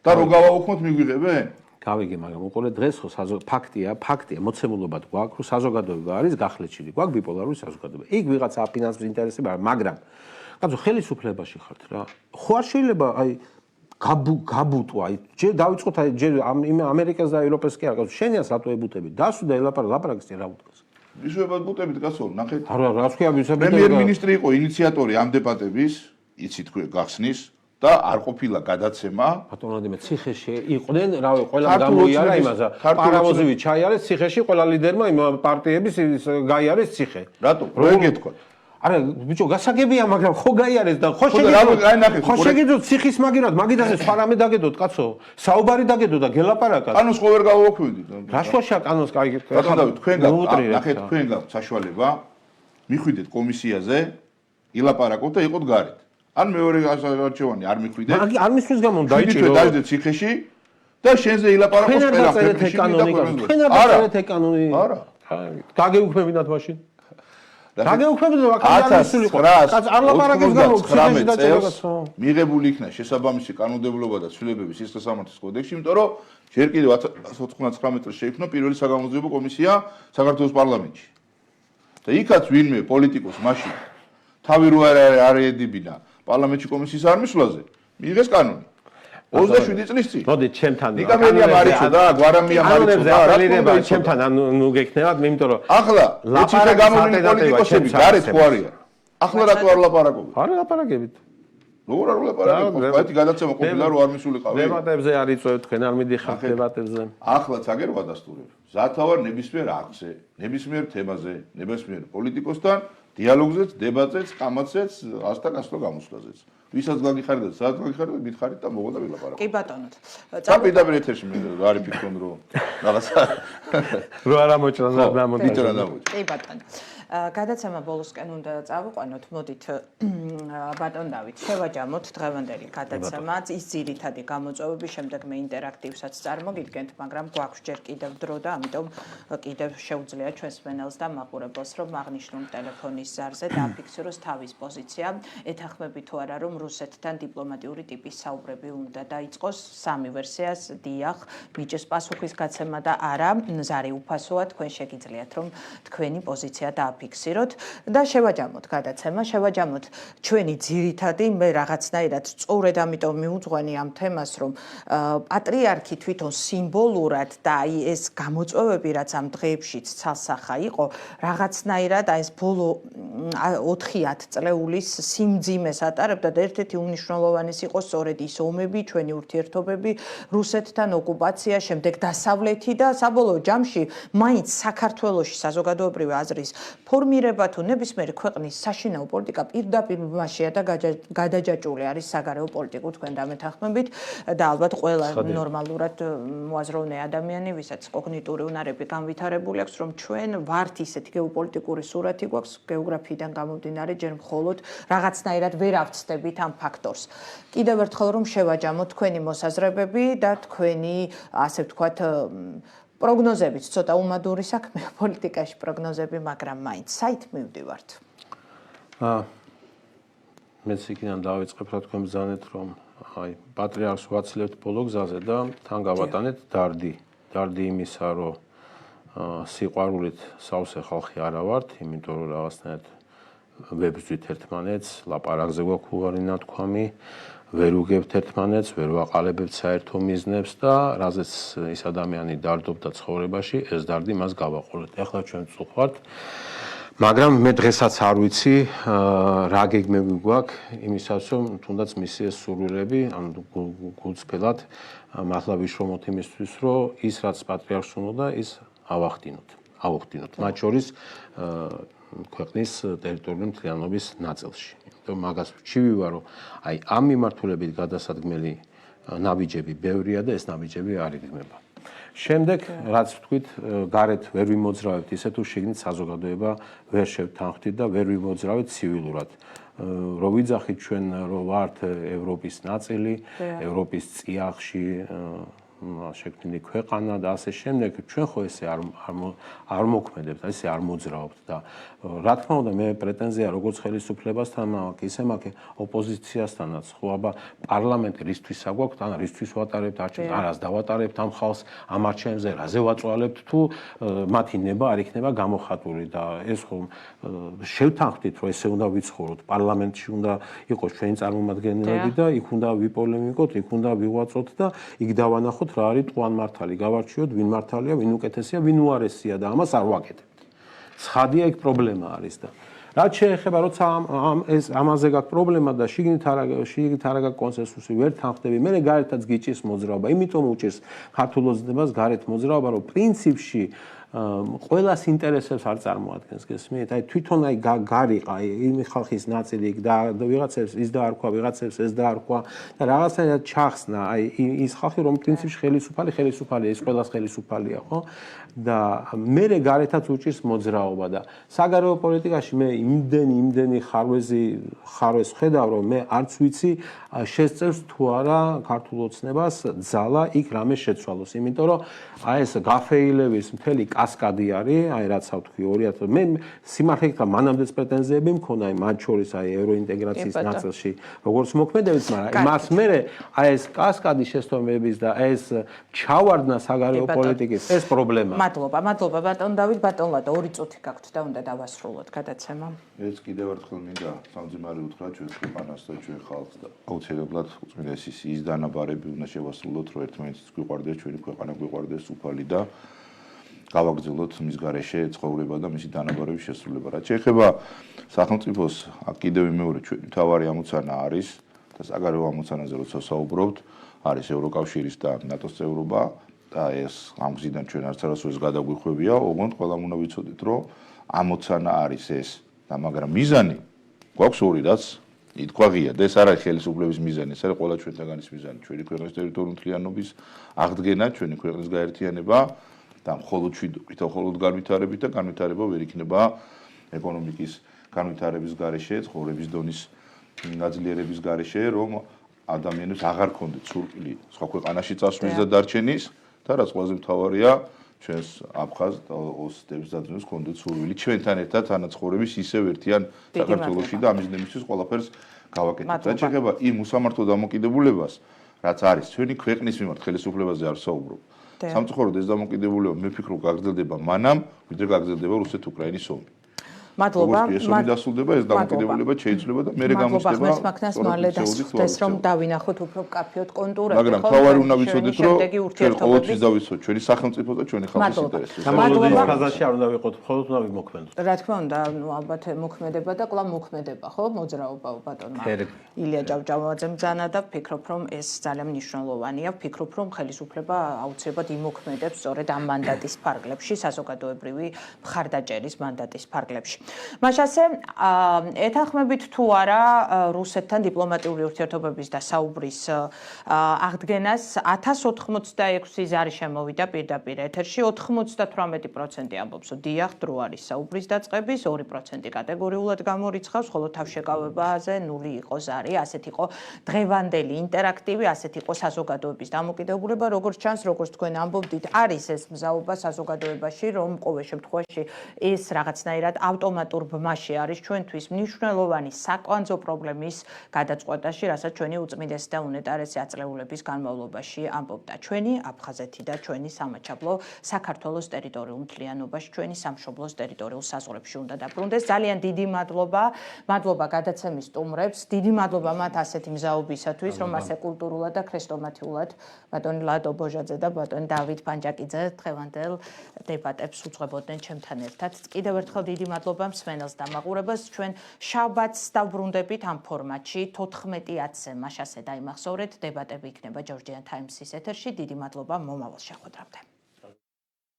და რო გავაუქმოთ მიგვიღებენ? გავიგე, მაგრამ უყურე დღეს ხო ფაქტია, მოცემულობა გვაქვს, რომ საზოგადოება არის გახლეჩილი, გვაქვს ბიპოლარული საზოგადოება. იქ ვიღაცა აფინანსებს ინტერესები არის, მაგრამ კაცო ხელისუფლებაში ხართ რა. ხო არ შეიძლება აი გაბუტვა, აი ჯერ დავიწყოთ აი ჯერ ამერიკას და ევროპას კი არ კაცო, შენია სატუებუტები, დასვიდა ლაპარაკს რა უთქოს. ისევ ბუტებით კაცო, ნახეთ. არა, რას ქვია ვისებია? პრემიერ-მინისტრი იყო ინიციატორი ამ დებატების, იცით თქვენ გახსნის. და არ ყოფილა გადაცემა. ბატონ ვლადიმერ, ციხეში იყვნენ, რავი, ყველა გამოიარა იმაზე. პარავოზივი ჩაიარეს ციხეში, ყველა ლიდერმა იმ პარტიების გაიარეს ციხე. რატო? რო გეთქვა. არა, ბიჭო, გასაგებია, მაგრამ ხო გაიარეს და ხო შეგიძლიათ. ხო შეგიძლიათ ციხის მაგიდაზე სხვა რამე დაგედოთ, კაცო. საუბარი დაგედოთ და გელაპარაკოთ. კანონს ხო ვერ გავაუქმებდით. რა შუაშია კანონს კაი? ბატონ დავით, თქვენ ნახეთ, თქვენ გაქვთ საშუალება მიხვიდეთ კომისიაზე, ილაპარაკოთ და იყოთ გარეთ. ან მეორე არჩევანი არ მიხვიდეთ? არ მისვლის გამო დაიჭირო. დაიჭირეთ ციხეში და შენზე ილაპარაკოს ყველა ფერში და თქვენ არ დაწერეთ ეკანონი. არა. გაგეუქმებინათ მაშინ. გაგეუქმებინათ აქ არ მისულიყო. კაც არ ლაპარაკებს გამო ციხეში დაწერებაცო. მიღებული იქნა შესაბამისი კანონმდებლობა და ცვლილებები სისხლისამართლის კოდექსში, იმიტომ რომ ჯერ კიდევ 1999 წელს შეიქმნა პირველი საგამოძიებო კომისია საქართველოს პარლამენტში. და იქაც ვინმე პოლიტიკოს მაშინ თავი რო არ ედებინა პარლამენტში კომისიის არ მისვლაზე მიიღეს კანონი 27 წლის წინ. მოდი ჩემთან. ნიკამელია მარიცოდა, გვარამია მარიცოდა, რა ჩემთან ანუ გექნებათ, მე იმიტომ რომ ახლა ციხე გამოვლინი პოლიტიკოსები გარეთ ხო არიან. ახლა რატო არ ლაპარაკობთ? არ ლაპარაკებით. როგორ არ ვლაპარაკებ? პოეტი გადაცემა ყოფილა რომ არ მისულიყავი. დებატებზე არ იწვევთ, თქვენ არ მიდიხართ დებატებზე. ახლაც აგერ ვადასტურებ. ზათავარ ნებისმიერ აქტზე, ნებისმიერ თემაზე, ნებისმიერ პოლიტიკოსთან დიალოგზეც, დებატზეც, კამაცეც, ასტაკასტო გამოსვლაზეც. ვისაც გაგიხარდეთ, სადაც გაგიხარდეთ, მითხარით და მოგონდა ვილაპარაკო. კი ბატონო. პირდაპირ ეთერში მე რა არის ფიქრობ რომ რაღაცა რო არ ამოჭრა მიტონა დამოჭრა. კი ბატონო. გადაცემა ბოლოსკენ უნდა წავიყვანოთ. მოდით ბატონ დავით, შევაჯამოთ დღევანდელი გადაცემა. ის ძირითადი გამოწვევები, შემდეგ მე ინტერაქტივსაც წარმოგიდგენთ, მაგრამ გვაქვს ჯერ კიდევ დრო და ამიტომ კიდევ შეუძლია ჩვენს მენელს და მაყურებელს რომ აღნიშნულ ტელეფონის ზარზე დააფიქსიროს თავის პოზიცია. ეთანხმები თუ არა რომ რუსეთთან დიპლომატიური ტიპის საუბრები უნდა დაიწყოს. სამი ვერსიას დიახ, მიჭირს პასუხის გაცემა და არა, ზარი უფასოა, თქვენ შეგიძლიათ რომ თქვენი პოზიცია დააფიქსიროთ და შევაჯამოთ გადაცემა, შევაჯამოთ ჩვენი ძირითადი, მე რაღაცნაირად სწორედ ამიტომ მიუძღვენი ამ თემას, რომ პატრიარქი თვითონ სიმბოლურად და აი ეს გამოწვევები, რაც ამ დღეებშიც ცალსახა იყო, რაღაცნაირად აი ეს ბოლო 4-10 წლეულის სიმძიმეს ატარებდა და ერთ-ერთი უმნიშვნელოვანესი იყო სწორედ ის ომები, ჩვენი ურთიერთობები რუსეთთან, ოკუპაცია, შემდეგ დასავლეთი და საბოლოო ჯამში მაინც საქართველოში საზოგადოებრივი აზრის ფორმირება თუ ნებისმიერი ქვეყნის საშინაო პოლიტიკა პირდაპირ მასშია და გადაჯაჭვული არის საგარეო პოლიტიკურ თქვენ დამეთანხმებით და ალბათ ყველა ნორმალურად მოაზროვნე ადამიანი, ვისაც კოგნიტური უნარები განვითარებული აქვს, რომ ჩვენ ვართ ისეთი გეოპოლიტიკური სურათი გვაქვს გეოგრაფიიდან გამომდინარე, ჯერ მხოლოდ რაღაცნაირად ვერ ავწდებით ამ ფაქტორს. კიდევ ერთხელ რომ შევაჯამოთ თქვენი მოსაზრებები და თქვენი, ასე ვთქვათ, პროგნოზებიც, ცოტა უმადური საქმეა პოლიტიკაში პროგნოზები, მაგრამ მაინც საით მივდივართ. მეც იქიდან დავიწყებ, რა თქვენ ბრძანეთ, რომ აი პატრიარქს ვაცლებთ ბოლო გზაზე და თან გავატანეთ დარდი. დარდი იმისა, რომ სიყვარულით სავსე ხალხი არა ვართ, იმიტომ რომ რაღაცნაირად ვებრძვით ერთმანეთს, ლაპარაკზე გვაქვს უარი ნათქვამი, ვერ უგებთ ერთმანეთს, ვერ ვაყალებებთ საერთო მიზნებს და რაზეც ის ადამიანი დარდობდა ცხოვრებაში, ეს დარდი მას გავაყოლეთ. ეხლა ჩვენ წუხართ, მაგრამ მე დღესაც არ ვიცი რა გეგმები გვაქვს იმისაც, რომ თუნდაც მისი ეს სურვილები, ან გულწრფელად მართლა ვიშრომოთ იმისთვის, რომ ის რაც პატრიარქს უნდა, ის ავახდინოთ. მათ შორის ქვეყნის ტერიტორიული მთლიანობის ნაწილში. იმიტომ მაგას ვჩივი ვარ, რომ აი ამ მიმართულებით გადასადგმელი ნაბიჯები ბევრია და ეს ნაბიჯები არ იგრძნობა. შემდეგ, რაც ვთქვით, გარეთ ვერ ვიმოძრავებთ ისე თუ შიგნით საზოგადოება ვერ შევთანხმდით და ვერ ვიმოძრავებთ ცივილურად. რო ვიძახით ჩვენ, რომ ვართ ევროპის ნაწილი, ევროპის წიაღში შექმნილი ქვეყანა და ასე შემდეგ, ჩვენ ხო ესე არ მოქმედებთ, ესე არ მოძრაობთ და რა თქმა უნდა მე პრეტენზია როგორც ხელისუფლებასთან მაქვს, ისე მაქვს ოპოზიციასთანაც, ხო აბა პარლამენტი რისთვის აგვაქვს, ან რისთვის ვატარებთ არჩევნებს, არას დავატარებთ ამ ხალხს ამ არჩევნებზე, რაზე ვაწვალებთ თუ მათი ნება არ იქნება გამოხატული და ეს ხო შევთანხმდით, რომ ესე უნდა ვიცხოვროთ, პარლამენტში უნდა იყოს ჩვენი წარმომადგენლები და იქ უნდა ვიპოლემიკოთ, იქ უნდა ვიღვაწოთ და იქ დავანახოთ რა არის ტყუან მართალი, გავარჩიოთ ვინ მართალია, ვინ უკეთესია, ვინ უარესია და ამას არ ვაკეთებთ. ცხადია იქ პრობლემა არის და რაც შეეხება როცა ამაზე გაქვს პრობლემა და შიგნით არ გაქვს კონსენსუსი, ვერ თანხმდები, მე გარეთაც გიჭირს მოძრაობა, იმიტომ უჭირს ქართულ ოცნებას გარეთ მოძრაობა, რომ პრინციპში ყველას ინტერესებს არ წარმოადგენს, გესმით? აი თვითონ აი გარიყა იმ ხალხის ნაწილი და ვიღაცებს ის დაარქვა, ვიღაცებს ეს დაარქვა და რაღაცნაირად ჩახსნა აი ის ხალხი, რომ პრინციპში ხელისუფალია, ის ყველას ხელისუფალია, ხო? და მე გარეთაც უჭირს მოძრაობა და საგარეო პოლიტიკაში მე იმდენი ხარვეს ხედავ, რომ მე არც ვიცი შესწევს თუ არა ქართულ ოცნებას ძალა იქ რამე შეცვალოს, იმიტომ რომ აი ეს გაფეილების მთელი კასკადი არის, აი რაც ავთქვი 2000 მე სიმართლე გითხრა მანამდეც პრეტენზიები მქონდა აი მათ შორის აი ევროინტეგრაციის ნაწილში როგორც მოქმედებით, მაგრამ მას მე აი ეს კასკადი შეცდომების და ეს ჩავარდნა საგარეო პოლიტიკის ეს პრობლემაა. მადლობა ბატონ დავით, ბატონ ლადო, 2 წუთი გაქვთ და უნდა დავასრულოთ გადაცემა. ეს კიდევ ერთხელ მინდა სამძიმარი უთხრა ჩვენ ქვეყანას და ჩვენ ხალხს და აუცილებლად უწმინდეს ის დანაბარები უნდა შევასრულოთ, რომ ერთმანეთს გვიყვარდეს, ჩვენი ქვეყანა გვიყვარდეს უფალი და გავაგრძელოთ მის გარეშე ცხოვრება და მისი დანაბარების შესრულება. რაც შეეხება სახელმწიფოს, აქ კიდევ მეორე ჩვენი მთავარი ამოცანა არის და საგარეო ამოცანაზე როცა საუბრობთ, არის ევროკავშირის და ნატოს წევრობა და ეს ამ გზიდან ჩვენ არც არასოდეს გადაგვიხვევია, ოღონდ ყველამ უნდა ვიცოდეთ, რომ ამოცანა არის ეს და მაგრამ მიზანი გვაქვს ორი, რაც ითქვაღია და ეს არ არის ხელისუფლების მიზანი, ეს არის ყველა ჩვენთაგანის მიზანი, ჩვენი ქვეყნის ტერიტორიული მთლიანობის აღდგენა, ჩვენი ქვეყნის გაერთიანება და მხოლოდ განვითარებით და განვითარება ვერ იქნება ეკონომიკის განვითარების გარეშე, ცხოვრების დონის გაძლიერების გარეშე, რომ ადამიანებს აღარ ქონდეთ სურვილი სხვა ქვეყანაში წასვლის და დარჩენის და რაც ყველაზე მთავარია, ჩვენს აფხაზ და ოსტებს დაძინოს ქონდეთ სურვილი ჩვენთან ერთად თანაცხოვრების ისევ ერთიან საქართველოში და ამის ნებისთვის ყველაფერს გავაკეთებთ. რაც შეეხება იმ უსამართლო დამოკიდებულებას, რაც არის ჩვენი ქვეყნის მიმართ ხელისუფლებაზე არ საუბრობ. სამწუხაროდ ეს დამოკიდებულება მე ვფიქრობ გაგრძელდება მანამ, ვიდრე გაგრძელდება რუსეთ-უკრაინის ომი. მადლობა. ეს ომი დასრულდება, ეს დამოკიდებულება შეიძლება და მე გამოსდება. მადლობა ხმას მალე დასრულდეს, რომ დავინახოთ უფრო მკაფიოდ კონტურები, მაგრამ თავარი უნდა ვიცოდეთ, რომ ჩვენ ყოველთვის დავიცოთ ჩვენი სახელმწიფო და ჩვენი ხალხის ინტერესებს. მადლობა. ხაზაში არ უნდა ვიყოთ, მხოლოდ უნდა ვიმოქმედოთ. რა თქმა უნდა, ალბათ მოქმედება და კვლავ მოქმედება, ხო? მოძრაობა ბატონმა ილია ჭავჭავაძემ ბრძანა და ვფიქრობ, რომ ეს ძალიან მნიშვნელოვანია. ვფიქრობ, რომ ხელისუფლება აუცილებლად იმოქმედებს სწორედ ამ მანდატის ფარგლებში, საზოგადოებრივი მხარდაჭერის მანდატის ფარგლებში. მაშასე ეთანხმებით თუ არა რუსეთთან დიპლომატიური ურთიერთობების და საუბრის აღდგენას 1086 ზარი შემოვიდა პირდაპირ ეთერში 98% ამბობს რომ დიახ დრო არის საუბრის დაწყების 2% კატეგორიულად გამორიცხავს ხოლო თავშეკავებაზე 0 იყო ზარი ასეთ იყო დღევანდელი ინტერაქტივი ასეთ იყო საზოგადოების დამოკიდებულება როგორც ჩანს როგორც თქვენ ამბობდით არის ეს მზაობა საზოგადოებაში რომ ყოველ შემთხვევაში ეს რაღაცნაირად ავტომატურ ბმაში არის ჩვენთვის მნიშვნელოვანი საკვანძო პრობლემის გადაწყვეტაში, რასაც ჩვენი უწმიდესი და უნეტარესი აწლეულების განმავლობაში ამბობდა. ჩვენი აფხაზეთი და ჩვენი სამაჩაბლო საქართველოს ტერიტორიულ მთლიანობაში, ჩვენი სამშობლოს ტერიტორიულ საზღვრებში უნდა დაბრუნდეს. ძალიან დიდი მადლობა. მადლობა გადაცემის სტუმრებს. დიდი მადლობა მათ ასეთი მზაობისათვის, რომ ასე კულტურულად და ქრესტომათიულად ბატონი ლადო ბოჟაძე და ბატონი დავით პანჯაკიძე დღევანდელ დებატებს უძღვებოდნენ ჩემთან ერთად. კიდევ ერთხელ დიდი მადლობა მსმენელს და მაყურებელს. ჩვენ შაბათს დავბრუნდებით ამ ფორმატში 14:10-ზე მაშასე დაიმახსოვრეთ დებატები იქნება Georgian Times-ის ეთერში. დიდი მადლობა მომავალ შეხვედრამდე.